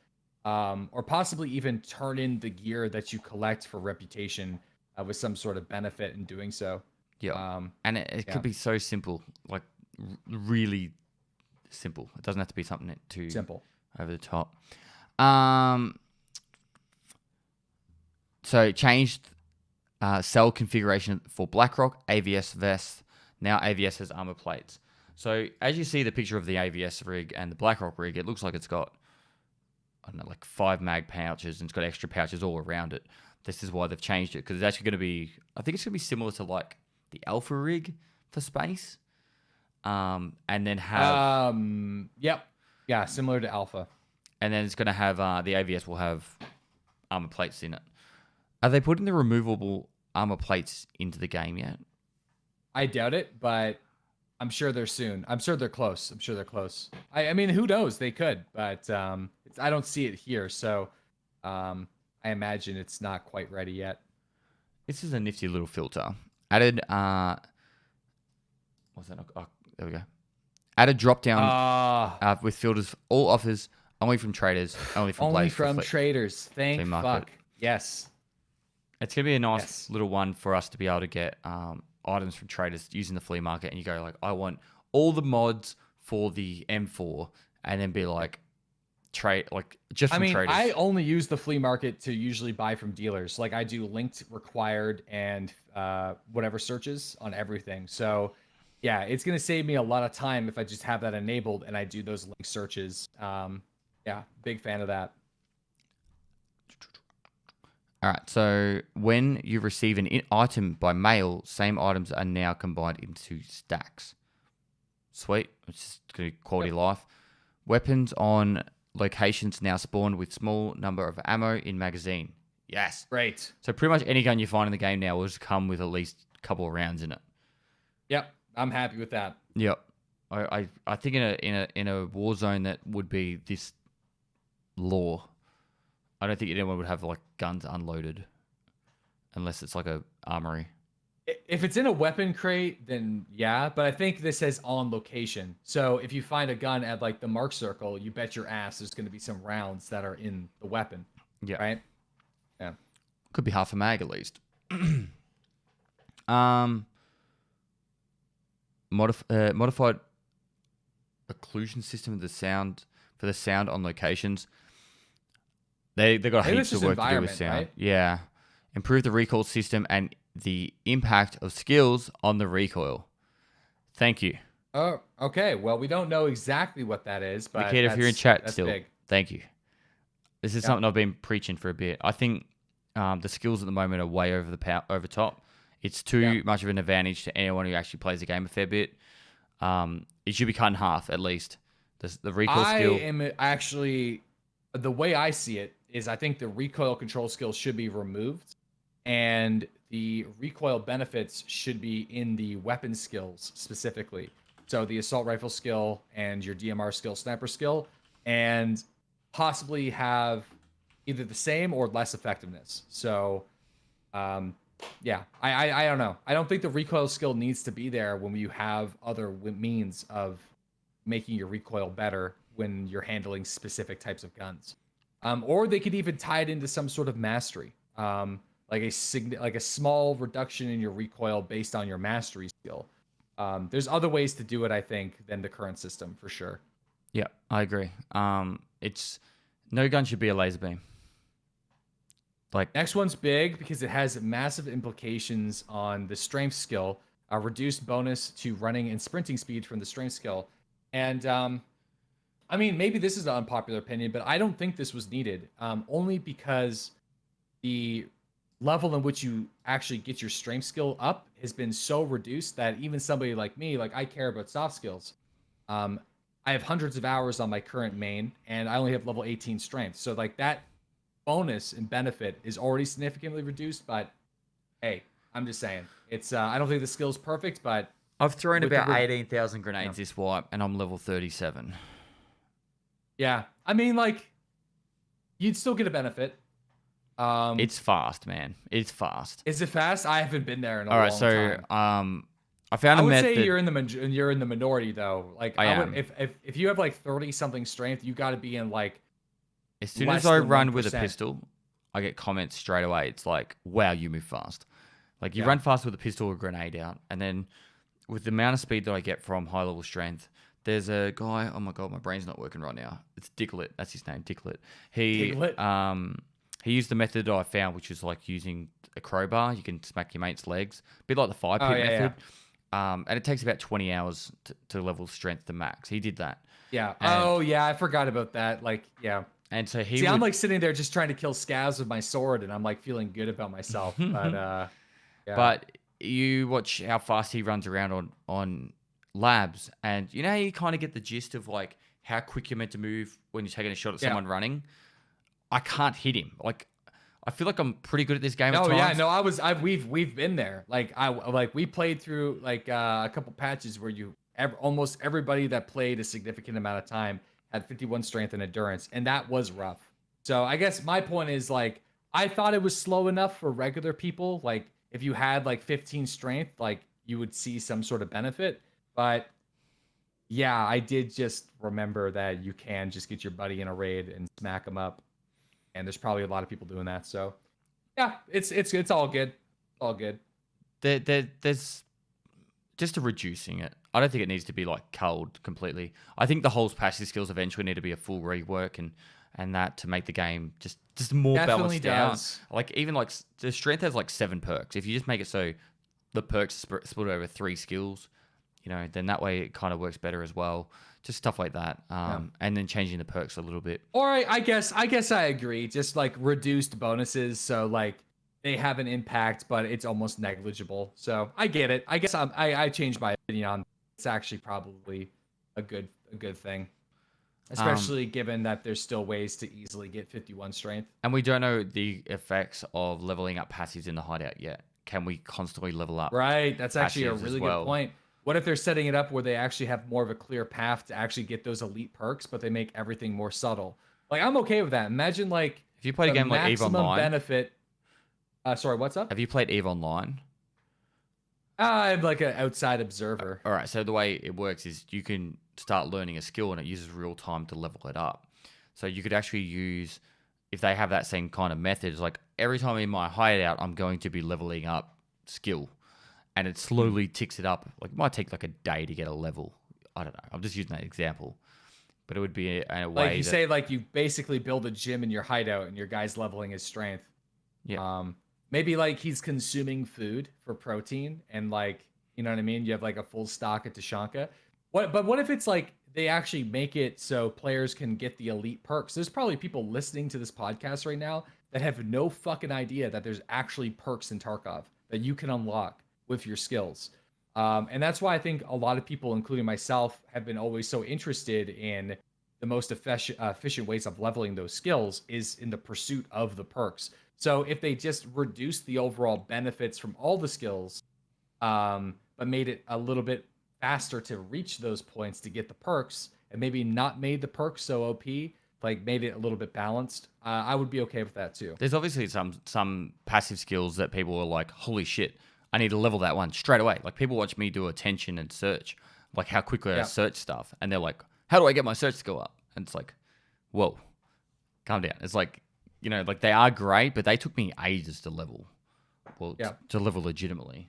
or possibly even turn in the gear that you collect for reputation with some sort of benefit in doing so. Yeah, and it could be so simple, like really simple. It doesn't have to be something too simple, over the top. So changed cell configuration for Blackrock, AVS vest. Now AVS has armor plates. So as you see the picture of the AVS rig and the Blackrock rig, it looks like it's got, I don't know, like 5 mag pouches, and it's got extra pouches all around it. This is why they've changed it, because it's actually going to be, I think it's going to be similar to like the Alpha rig for space. And then have... Yeah, similar to Alpha. And then it's going to have, the AVS will have armor plates in it. Are they putting the removable armor plates into the game yet? I doubt it, but I'm sure they're soon. I'm sure they're close. I mean, who knows? They could, but I don't see it here. So I imagine it's not quite ready yet. This is a nifty little filter. Added, what's that? Oh, there we go. Added drop down with filters. All offers only from traders, only from players. Only from traders. Thank fuck. Yes. It's going to be a nice little one for us to be able to get items from traders using the flea market, and you go like, I want all the mods for the M4, and then be like, trade, like just from traders. I only use the flea market to usually buy from dealers. Like I do linked, required, and whatever searches on everything. So yeah, it's going to save me a lot of time if I just have that enabled and I do those link searches. Yeah, big fan of that. All right, so when you receive an item by mail, same items are now combined into stacks. Sweet, it's just good quality of life. Weapons on locations now spawn with small number of ammo in magazine. Yes. Great. So pretty much any gun you find in the game now will just come with at least a couple of rounds in it. Yep, I'm happy with that. Yep. I think in a war zone that would be this law. I don't think anyone would have like guns unloaded unless it's like a armory. If it's in a weapon crate, then yeah, but I think this says on location. So if you find a gun at like the mark circle, you bet your ass there's going to be some rounds that are in the weapon. Yeah. Right? Yeah. Could be half a mag at least. Modified occlusion system of the sound for the sound on locations. They got heaps of work to do with sound. Right? Yeah. Improve the recoil system and the impact of skills on the recoil. Thank you. Oh, okay. Well, we don't know exactly what that is, but Nikita, if you're in chat still, big. Thank you. This is something I've been preaching for a bit. I think the skills at the moment are way over top. It's too much of an advantage to anyone who actually plays the game a fair bit. It should be cut in half at least. The recoil skill. I am actually, the way I see it is, I think the recoil control skill should be removed, and the recoil benefits should be in the weapon skills specifically. So the assault rifle skill and your DMR skill, sniper skill, and possibly have either the same or less effectiveness. So, yeah, I don't know. I don't think the recoil skill needs to be there when you have other means of making your recoil better when you're handling specific types of guns. Or they could even tie it into some sort of mastery, like a small reduction in your recoil based on your mastery skill. There's other ways to do it, I think, than the current system for sure. Yeah, I agree. It's no gun should be a laser beam. Like next one's big because it has massive implications on the strength skill, a reduced bonus to running and sprinting speed from the strength skill, and I mean, maybe this is an unpopular opinion, but I don't think this was needed. Only because the level in which you actually get your strength skill up has been so reduced that even somebody like me, like I care about soft skills. I have hundreds of hours on my current main, and I only have level 18 strength. So like that bonus and benefit is already significantly reduced. But hey, I'm just saying. It's I don't think the skill's perfect, but I've thrown with the about 18,000 grenades Yeah. this wipe, and I'm level 37. yeah, I mean, like, you'd still get a benefit. It's fast, man. It's fast. Is it fast? I haven't been there in a All right, long so time. I found I a would method. say you're in the minority though. Like I would am. if you have like 30 something strength, you got to be in like As soon less as I than run with a 1%. pistol, I get comments straight away. It's like, wow, you move fast. Like, you Yeah. run fast with a pistol or grenade out. And then with the amount of speed that I get from high level strength, there's a guy, oh my God, my brain's not working right now. It's Dicklet. That's his name, Dicklet. He used the method I found, which is like using a crowbar. You can smack your mate's legs. A bit like the fire pit Oh, yeah, method. And it takes about 20 hours to level strength to max. He did that. Yeah. And- Oh yeah, I forgot about that. Like, yeah. And so he See, would... I'm like sitting there just trying to kill scavs with my sword, and I'm like feeling good about myself. But yeah. But you watch how fast he runs around on labs, and you know how you kind of get the gist of like how quick you're meant to move when you're taking a shot at someone running. I can't hit him. Like, I feel like I'm pretty good at this game. No, at times. yeah, no, we've been there. Like we played through like a couple patches where almost everybody that played a significant amount of time had 51 strength and endurance, and that was rough. So I guess my point is like I thought it was slow enough for regular people. Like if you had like 15 strength, like you would see some sort of benefit. But yeah, I did just remember that you can just get your buddy in a raid and smack him up, and there's probably a lot of people doing that. So yeah, it's all good, all good. There's just a reducing it. I don't think it needs to be like culled completely. I think the whole passive skills eventually need to be a full rework and that to make the game just more Definitely balanced does. out. Like even like the strength has like 7 perks. If you just make it so the perks split over 3 skills, you know, then that way it kind of works better as well. Just stuff like that. And then changing the perks a little bit. Or I guess I agree. Just like reduced bonuses, so like they have an impact, but it's almost negligible. So I get it. I guess I changed my opinion on. It's actually probably a good thing, especially given that there's still ways to easily get 51 strength. And we don't know the effects of leveling up passives in the hideout yet. Can we constantly level up? Right. That's actually a passives as really well? good point. What if they're setting it up where they actually have more of a clear path to actually get those elite perks, but they make everything more subtle? Like I'm okay with that. Imagine like If you played a the game like EVE maximum Online, benefit. Sorry, what's up? have you played EVE Online? I'm like an outside observer. All right, so the way it works is you can start learning a skill and it uses real time to level it up. So you could actually use, if they have that same kind of method, it's like every time in my hideout, I'm going to be leveling up skill. And it slowly ticks it up. Like it might take like a day to get a level. I don't know. I'm just using that example. But it would be a way Like you say, like you basically build a gym in your hideout and your guy's leveling his strength. Yeah. Maybe like he's consuming food for protein and like, you know what I mean? You have like a full stock at Tashanka. But what if it's like they actually make it so players can get the elite perks? There's probably people listening to this podcast right now that have no fucking idea that there's actually perks in Tarkov that you can unlock with your skills. And that's why I think a lot of people, including myself, have been always so interested in the most efficient ways of leveling those skills is in the pursuit of the perks. So if they just reduce the overall benefits from all the skills, but made it a little bit faster to reach those points to get the perks, and maybe not made the perks so OP, like made it a little bit balanced, I would be okay with that too. There's obviously some passive skills that people are like, holy shit, I need to level that one straight away. Like people watch me do attention and search, like how quickly I search stuff. And they're like, how do I get my search skill up? And it's like, whoa, calm down. It's like, you know, like they are great, but they took me ages to level. Well, to level legitimately.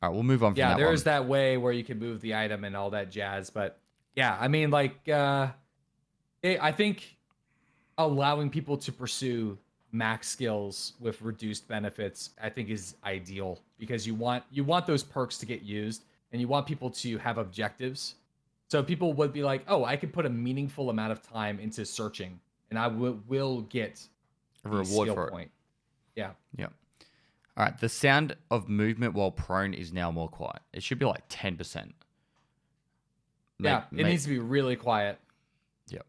All right, we'll move on from that one. Yeah, there is that way where you can move the item and all that jazz. But yeah, I mean, like, I think allowing people to pursue max skills with reduced benefits, I think is ideal because you want those perks to get used and you want people to have objectives. So people would be like, oh, I can put a meaningful amount of time into searching and I will get a reward for point. Yeah. All right. The sound of movement while prone is now more quiet. It should be like 10%. Yeah, it needs to be really quiet. Yep.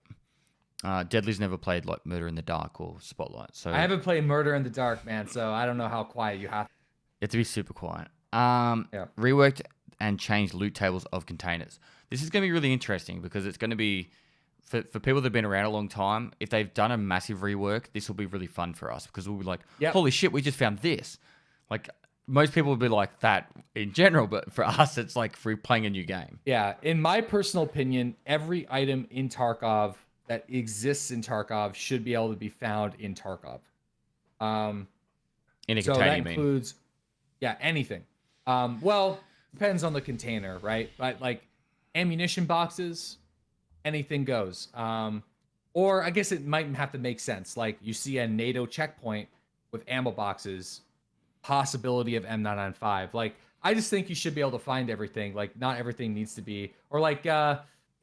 Deadly's never played like Murder in the Dark or Spotlight. So I haven't played Murder in the Dark, man. So I don't know how quiet you have. have to be super quiet. Yeah. Reworked and changed loot tables of containers. This is going to be really interesting because it's going to be, for people that have been around a long time, if they've done a massive rework, this will be really fun for us because we'll be like, holy shit, we just found this. Like, most people would be like that in general, but for us, it's like for playing a new game. Yeah. In my personal opinion, every item in Tarkov that exists in Tarkov should be able to be found in Tarkov. In a So container, that you mean? includes, anything. Well, depends on the container, right? But like ammunition boxes, anything goes. Or I guess it might have to make sense. Like you see a NATO checkpoint with ammo boxes, possibility of M995. Like I just think you should be able to find everything. Like not everything needs to be, or like the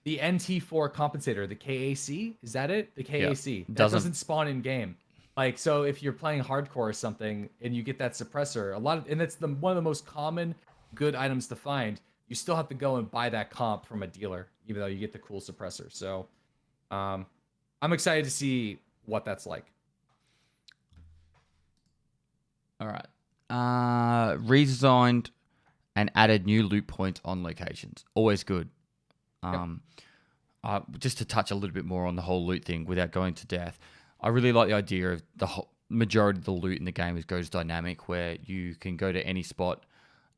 NT4 compensator, the KAC, is that it? The KAC that doesn't spawn in game. Like so, if you're playing hardcore or something and you get that suppressor, and it's one of the most common good items to find. You still have to go and buy that comp from a dealer, even though you get the cool suppressor. So, I'm excited to see what that's like. All right. Redesigned and added new loot points on locations. Always good. Just to touch a little bit more on the whole loot thing without going to death, I really like the idea of the whole majority of the loot in the game goes dynamic, where you can go to any spot.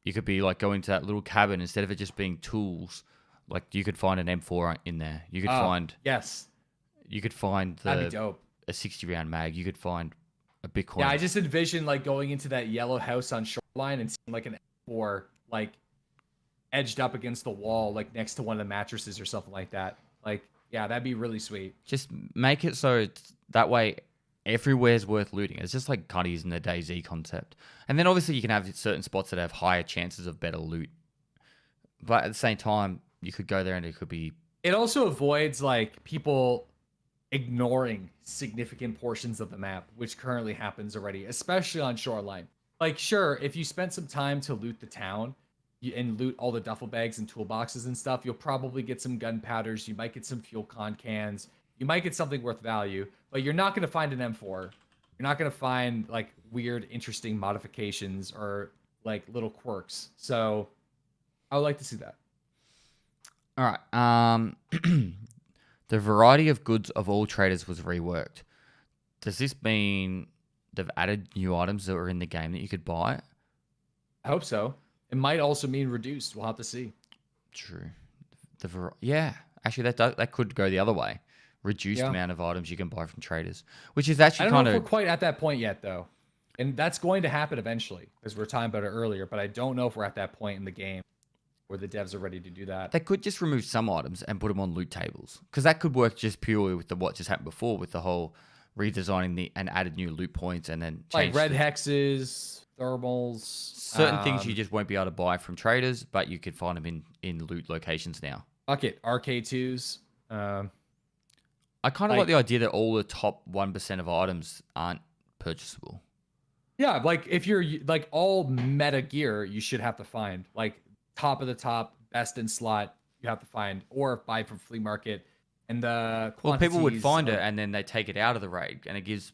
You could be like going to that little cabin instead of it just being tools. Like you could find an M4 in there. You could find You could find that'd be dope. A 60-round mag. You could find a Bitcoin. Yeah, I just envision like going into that yellow house on Shoreline and seeing like an M4 like edged up against the wall, like next to one of the mattresses or something like that. Like, yeah, that'd be really sweet. Just make it so it's that way everywhere's worth looting. It's just like kind of using the DayZ concept. And then obviously you can have certain spots that have higher chances of better loot. But at the same time, you could go there and it could be... It also avoids like people ignoring significant portions of the map, which currently happens already, especially on Shoreline. Like, sure, if you spent some time to loot the town and loot all the duffel bags and toolboxes and stuff, you'll probably get some gunpowders. You might get some fuel con cans. You might get something worth value, but you're not going to find an M4. You're not going to find like weird, interesting modifications or like little quirks. So I would like to see that. All right. The variety of goods of all traders was reworked. Does this mean they've added new items that were in the game that you could buy? I hope so. It might also mean reduced. We'll have to see. True. Yeah, actually, that could go the other way. Reduced amount of items you can buy from traders, which is actually I don't know if we're quite at that point yet, though. And that's going to happen eventually, because we were talking about it earlier. But I don't know if we're at that point in the game where the devs are ready to do that. They could just remove some items and put them on loot tables, because that could work just purely with what just happened before with the whole redesigning and added new loot points and then like red hexes, thermals, certain things you just won't be able to buy from traders, but you could find them in loot locations now. Fuck it, RK2s. I kind of like the idea that all the top 1% of items aren't purchasable. Yeah, like if you're like all meta gear, you should have to find like top of the top, best in slot. You have to find or buy from flea market, and the people would find it and then they take it out of the raid, and it gives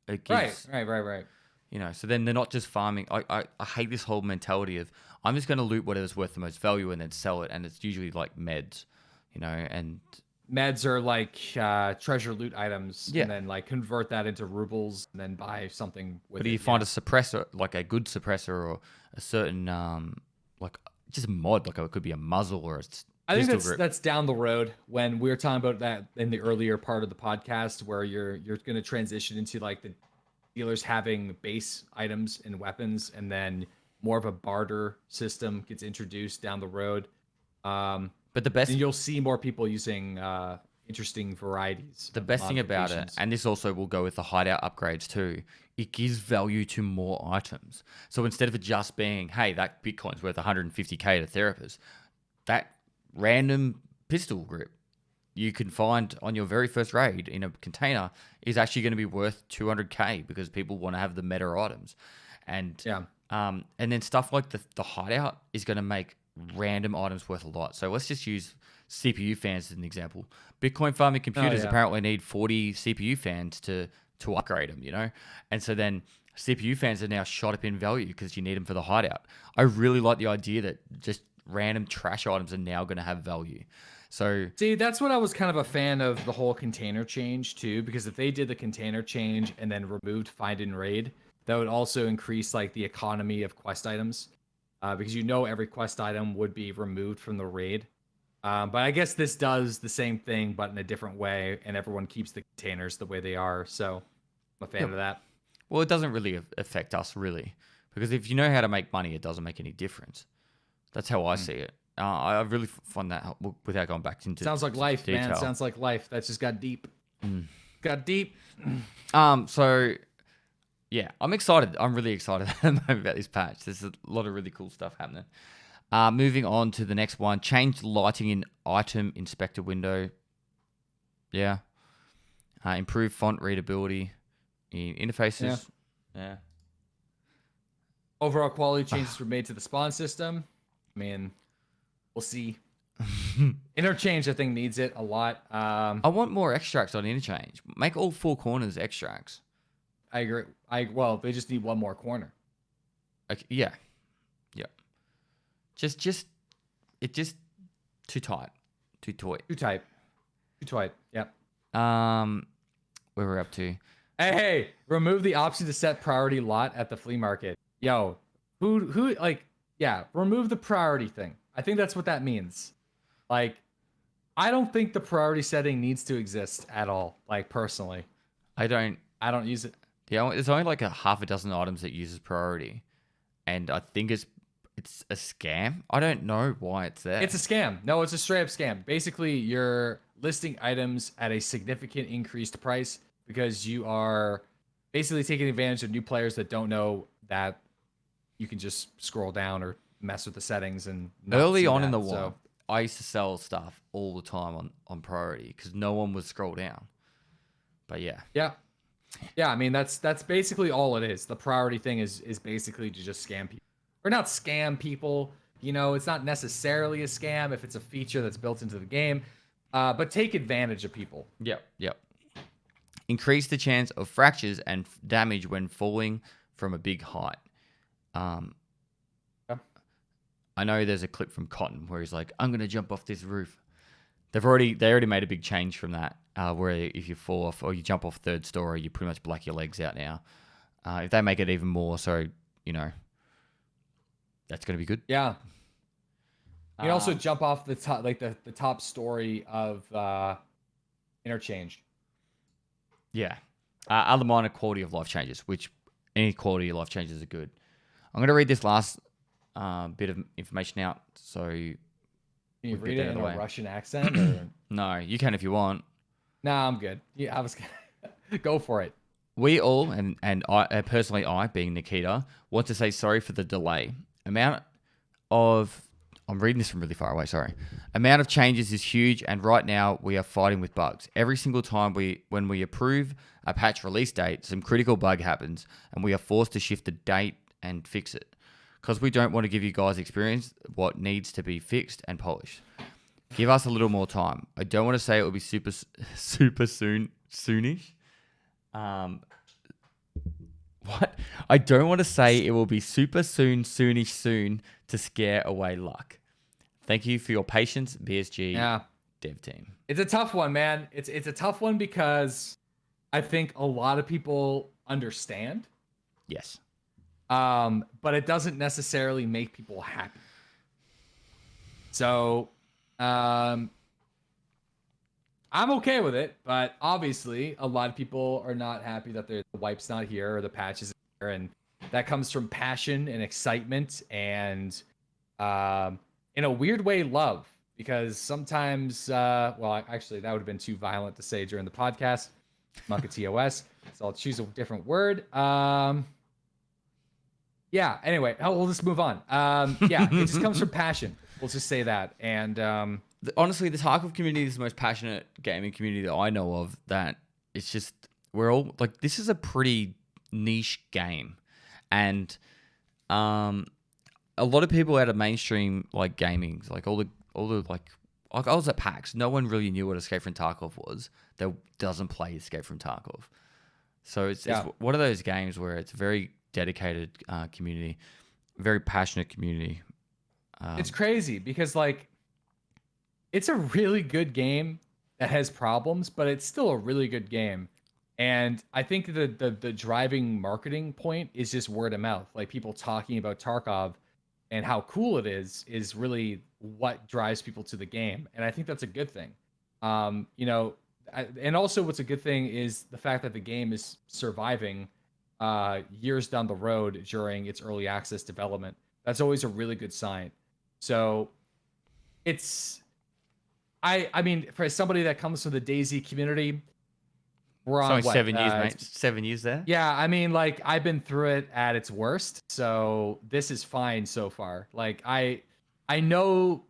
right. You know, so then they're not just farming. I hate this whole mentality of I'm just going to loot whatever's worth the most value and then sell it, and it's usually like meds, you know, and meds are like treasure loot items, and then like convert that into rubles and then buy something with it. But you find a suppressor, like a good suppressor or a certain like just a mod, like it could be a muzzle or a I think that's down the road when we were talking about that in the earlier part of the podcast, where you're going to transition into like the dealers having base items and weapons, and then more of a barter system gets introduced down the road. But the best, and you'll see more people using interesting varieties. The best thing about it, and this also will go with the hideout upgrades too, it gives value to more items. So instead of it just being, hey, that Bitcoin's worth 150k to therapists, that random pistol grip you can find on your very first raid in a container is actually going to be worth 200k because people want to have the meta items. And and then stuff like the hideout is going to make random items worth a lot. So let's just use CPU fans as an example. Bitcoin farming computers apparently need 40 CPU fans to upgrade them, you know? And so then CPU fans are now shot up in value because you need them for the hideout. I really like the idea that just random trash items are now going to have value. So see, that's what I was kind of a fan of the whole container change too, because if they did the container change and then removed find and raid, that would also increase like the economy of quest items, because every quest item would be removed from the raid. But I guess this does the same thing, but in a different way, and everyone keeps the containers the way they are. So I'm a fan of that. well, it doesn't really affect us really, because if you know how to make money, it doesn't make any difference. That's how I see it. I really find that without going back into Sounds like life, detail. man. Sounds like life. That just got deep. Got deep. So yeah, I'm excited. I'm really excited at the moment about this patch. There's a lot of really cool stuff happening. Moving on to the next one, change lighting in item inspector window. Yeah. Improve font readability in interfaces. Yeah. Overall quality changes were made to the spawn system. I mean, we'll see. Interchange, I think, needs it a lot. I want more extracts on interchange. Make all 4 corners extracts. I agree. Well, they just need one more corner. Okay, yeah. Just too tight. Too tight. Too tight. Yep. Where we're up to. Hey, remove the option to set priority lot at the flea market. Yo, who like, yeah, remove the priority thing. I think that's what that means. Like, I don't think the priority setting needs to exist at all. Like, personally, I don't use it. Yeah, there's only like a half a dozen items that uses priority, and I think it's a scam. I don't know why it's there. It's a scam. No, it's a straight up scam. Basically, you're listing items at a significant increased price because you are basically taking advantage of new players that don't know that you can just scroll down or mess with the settings. And early on in the war, I used to sell stuff all the time on priority because no one would scroll down. But yeah. I mean, that's basically all it is. The priority thing is basically to just scam people. Or not scam people. It's not necessarily a scam if it's a feature that's built into the game. But take advantage of people. Yep. Increase the chance of fractures and damage when falling from a big height. I know there's a clip from Cotton where he's like, I'm going to jump off this roof. They already made a big change from that, where if you fall off or you jump off 3rd story, you pretty much black your legs out now. If they make it even more, so, that's going to be good. Yeah. You can also jump off the top, like the top story of interchange. Yeah. Other minor quality of life changes, which any quality of life changes are good. I'm going to read this last bit of information out. So can you read it in a Russian accent? Or? No, you can if you want. Nah, I'm good. Yeah, I was gonna go for it. We all, and I personally, being Nikita, want to say sorry for the delay. I'm reading this from really far away, sorry. Amount of changes is huge, and right now we are fighting with bugs. Every single time when we approve a patch release date, some critical bug happens, and we are forced to shift the date and fix it. Because we don't want to give you guys experience what needs to be fixed and polished. Give us a little more time. I don't want to say it will be super soonish. What? I don't want to say it will be super soonish soon to scare away luck. Thank you for your patience, BSG dev team. It's a tough one, man. It's a tough one because I think a lot of people understand. Yes. But it doesn't necessarily make people happy. So, I'm okay with it, but obviously a lot of people are not happy that the wipe's not here or the patch isn't here, and that comes from passion and excitement and, in a weird way, love. Because sometimes, actually, that would have been too violent to say during the podcast. Monka TOS, so I'll choose a different word. Yeah, anyway, we'll just move on. Yeah, it just comes from passion. We'll just say that. And honestly, the Tarkov community is the most passionate gaming community that I know of. That it's just, we're all like, this is a pretty niche game. And a lot of people out of mainstream like gaming, like all the like I was at PAX, no one really knew what Escape from Tarkov was that doesn't play Escape from Tarkov. So it's Yeah. one of those games where it's a very dedicated community, very passionate community. It's crazy because like it's a really good game that has problems, but it's still a really good game. And I think the driving marketing point is just word of mouth. Like people talking about Tarkov and how cool it is really what drives people to the game. And I think that's a good thing. You know, and also what's a good thing is the fact that the game is surviving years down the road during its early access development. That's always a really good sign. So it's I mean, for somebody that comes from the DayZ community, we're It's on only what, 7 years, mate. 7 years there. yeah, I mean, like I've been through it at its worst, so this is fine so far. Like I know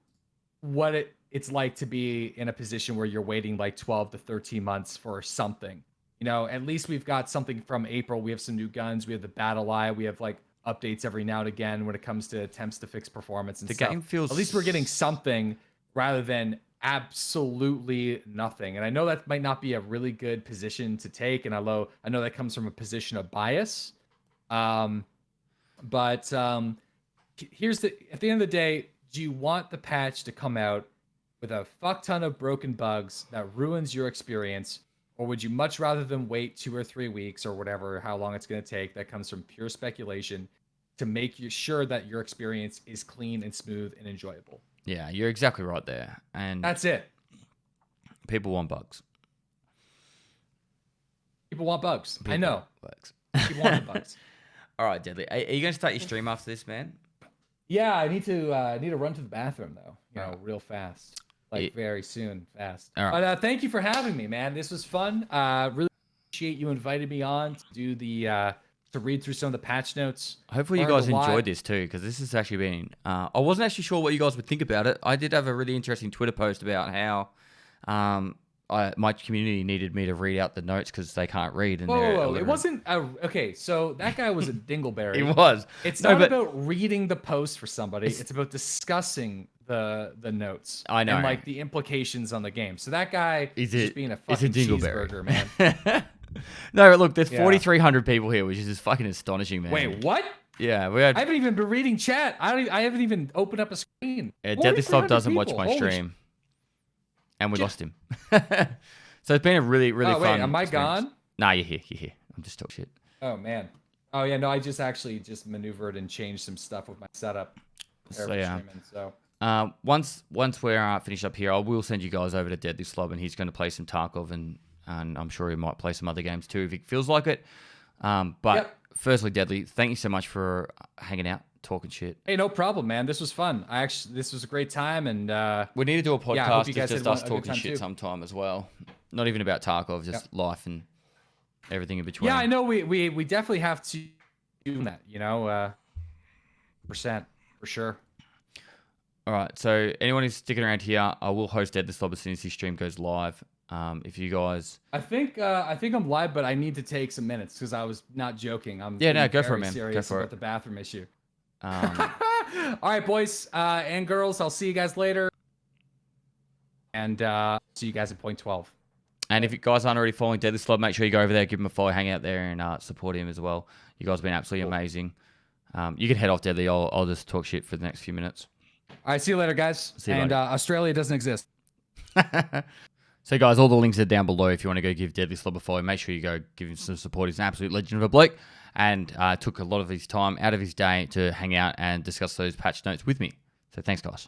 what it's like to be in a position where you're waiting like 12 to 13 months for something. You know, at least we've got something from April. We have some new guns. We have the Battle Eye. We have like updates every now and again when it comes to attempts to fix performance and The stuff. game feels- At least we're getting something rather than absolutely nothing. And I know that might not be a really good position to take, and I know that comes from a position of bias. But here's at the end of the day, do you want the patch to come out with a fuck ton of broken bugs that ruins your experience, or would you much rather than wait 2 or 3 weeks or whatever, how long it's going to take, that comes from pure speculation, to make you sure that your experience is clean and smooth and enjoyable? Yeah, you're exactly right there. And That's it. people want bugs. People want bugs. I People know. want bugs. People want the bugs. All right, Deadly. Are you going to start your stream after this, man? Yeah, I need to run to the bathroom though. You know, Alright. real fast, like very soon, fast. Alright. But thank you for having me, man. This was fun. Really appreciate you invited me on to do the to read through some of the patch notes. Hopefully you Learned guys a lot. enjoyed this too, because this has actually been... I wasn't actually sure what you guys would think about it. I did have a really interesting Twitter post about how my community needed me to read out the notes because they can't read. And they're Whoa. It illiterate. wasn't okay. So that guy was a dingleberry. It was. It's No, not but- about reading the post for somebody. It's about discussing the notes. I know. And like the implications on the game. So that guy is Is just it- being a it's a fucking dingleberry. cheeseburger, man. No, but look, there's Yeah. 4,300 people here, which is just fucking astonishing, man. Wait, what? Yeah, we had... I haven't even been reading chat. I haven't even opened up a screen. DeadlySlob 4,300 doesn't watch people. my Holy stream. And we shit. lost him. So it's been a really, really Oh, fun... wait, am I experience. gone? Nah, you're here. I'm just talking shit. Oh man. Oh yeah, no, I just actually maneuvered and changed some stuff with my setup. there So, for yeah. streaming, so Once we're finished up here, I will send you guys over to DeadlySlob, and he's going to play some Tarkov, and I'm sure he might play some other games too if he feels like it. But Yep. firstly, Deadly, thank you so much for hanging out, talking shit. hey, no problem, man. This was fun. This was a great time, and We need to do a podcast Yeah, I hope you guys just had us a good talking time shit too. sometime as well. Not even about Tarkov, just life and everything in between. yeah, I know we definitely have to do that. You know, percent for sure. All right, so anyone who's sticking around here, I will host DeadlySlob as soon as his stream goes live. If you guys... I think I'm live, but I need to take some minutes because I was not joking. I'm Yeah, no, being go for it, very man. Go serious for about it. the bathroom issue. Um, All right, boys and girls, I'll see you guys later, and see you guys at point 12. And if you guys aren't already following DeadlySlob, make sure you go over there, give him a follow, hang out there, and support him as well. You guys have been absolutely amazing. You can head off, Deadly. I'll just talk shit for the next few minutes. All right, see you later, guys. See you and later. Australia doesn't exist. So, guys, all the links are down below. If you want to go give DeadlySlob a follow, make sure you go give him some support. He's an absolute legend of a bloke, and took a lot of his time out of his day to hang out and discuss those patch notes with me. So, thanks, guys.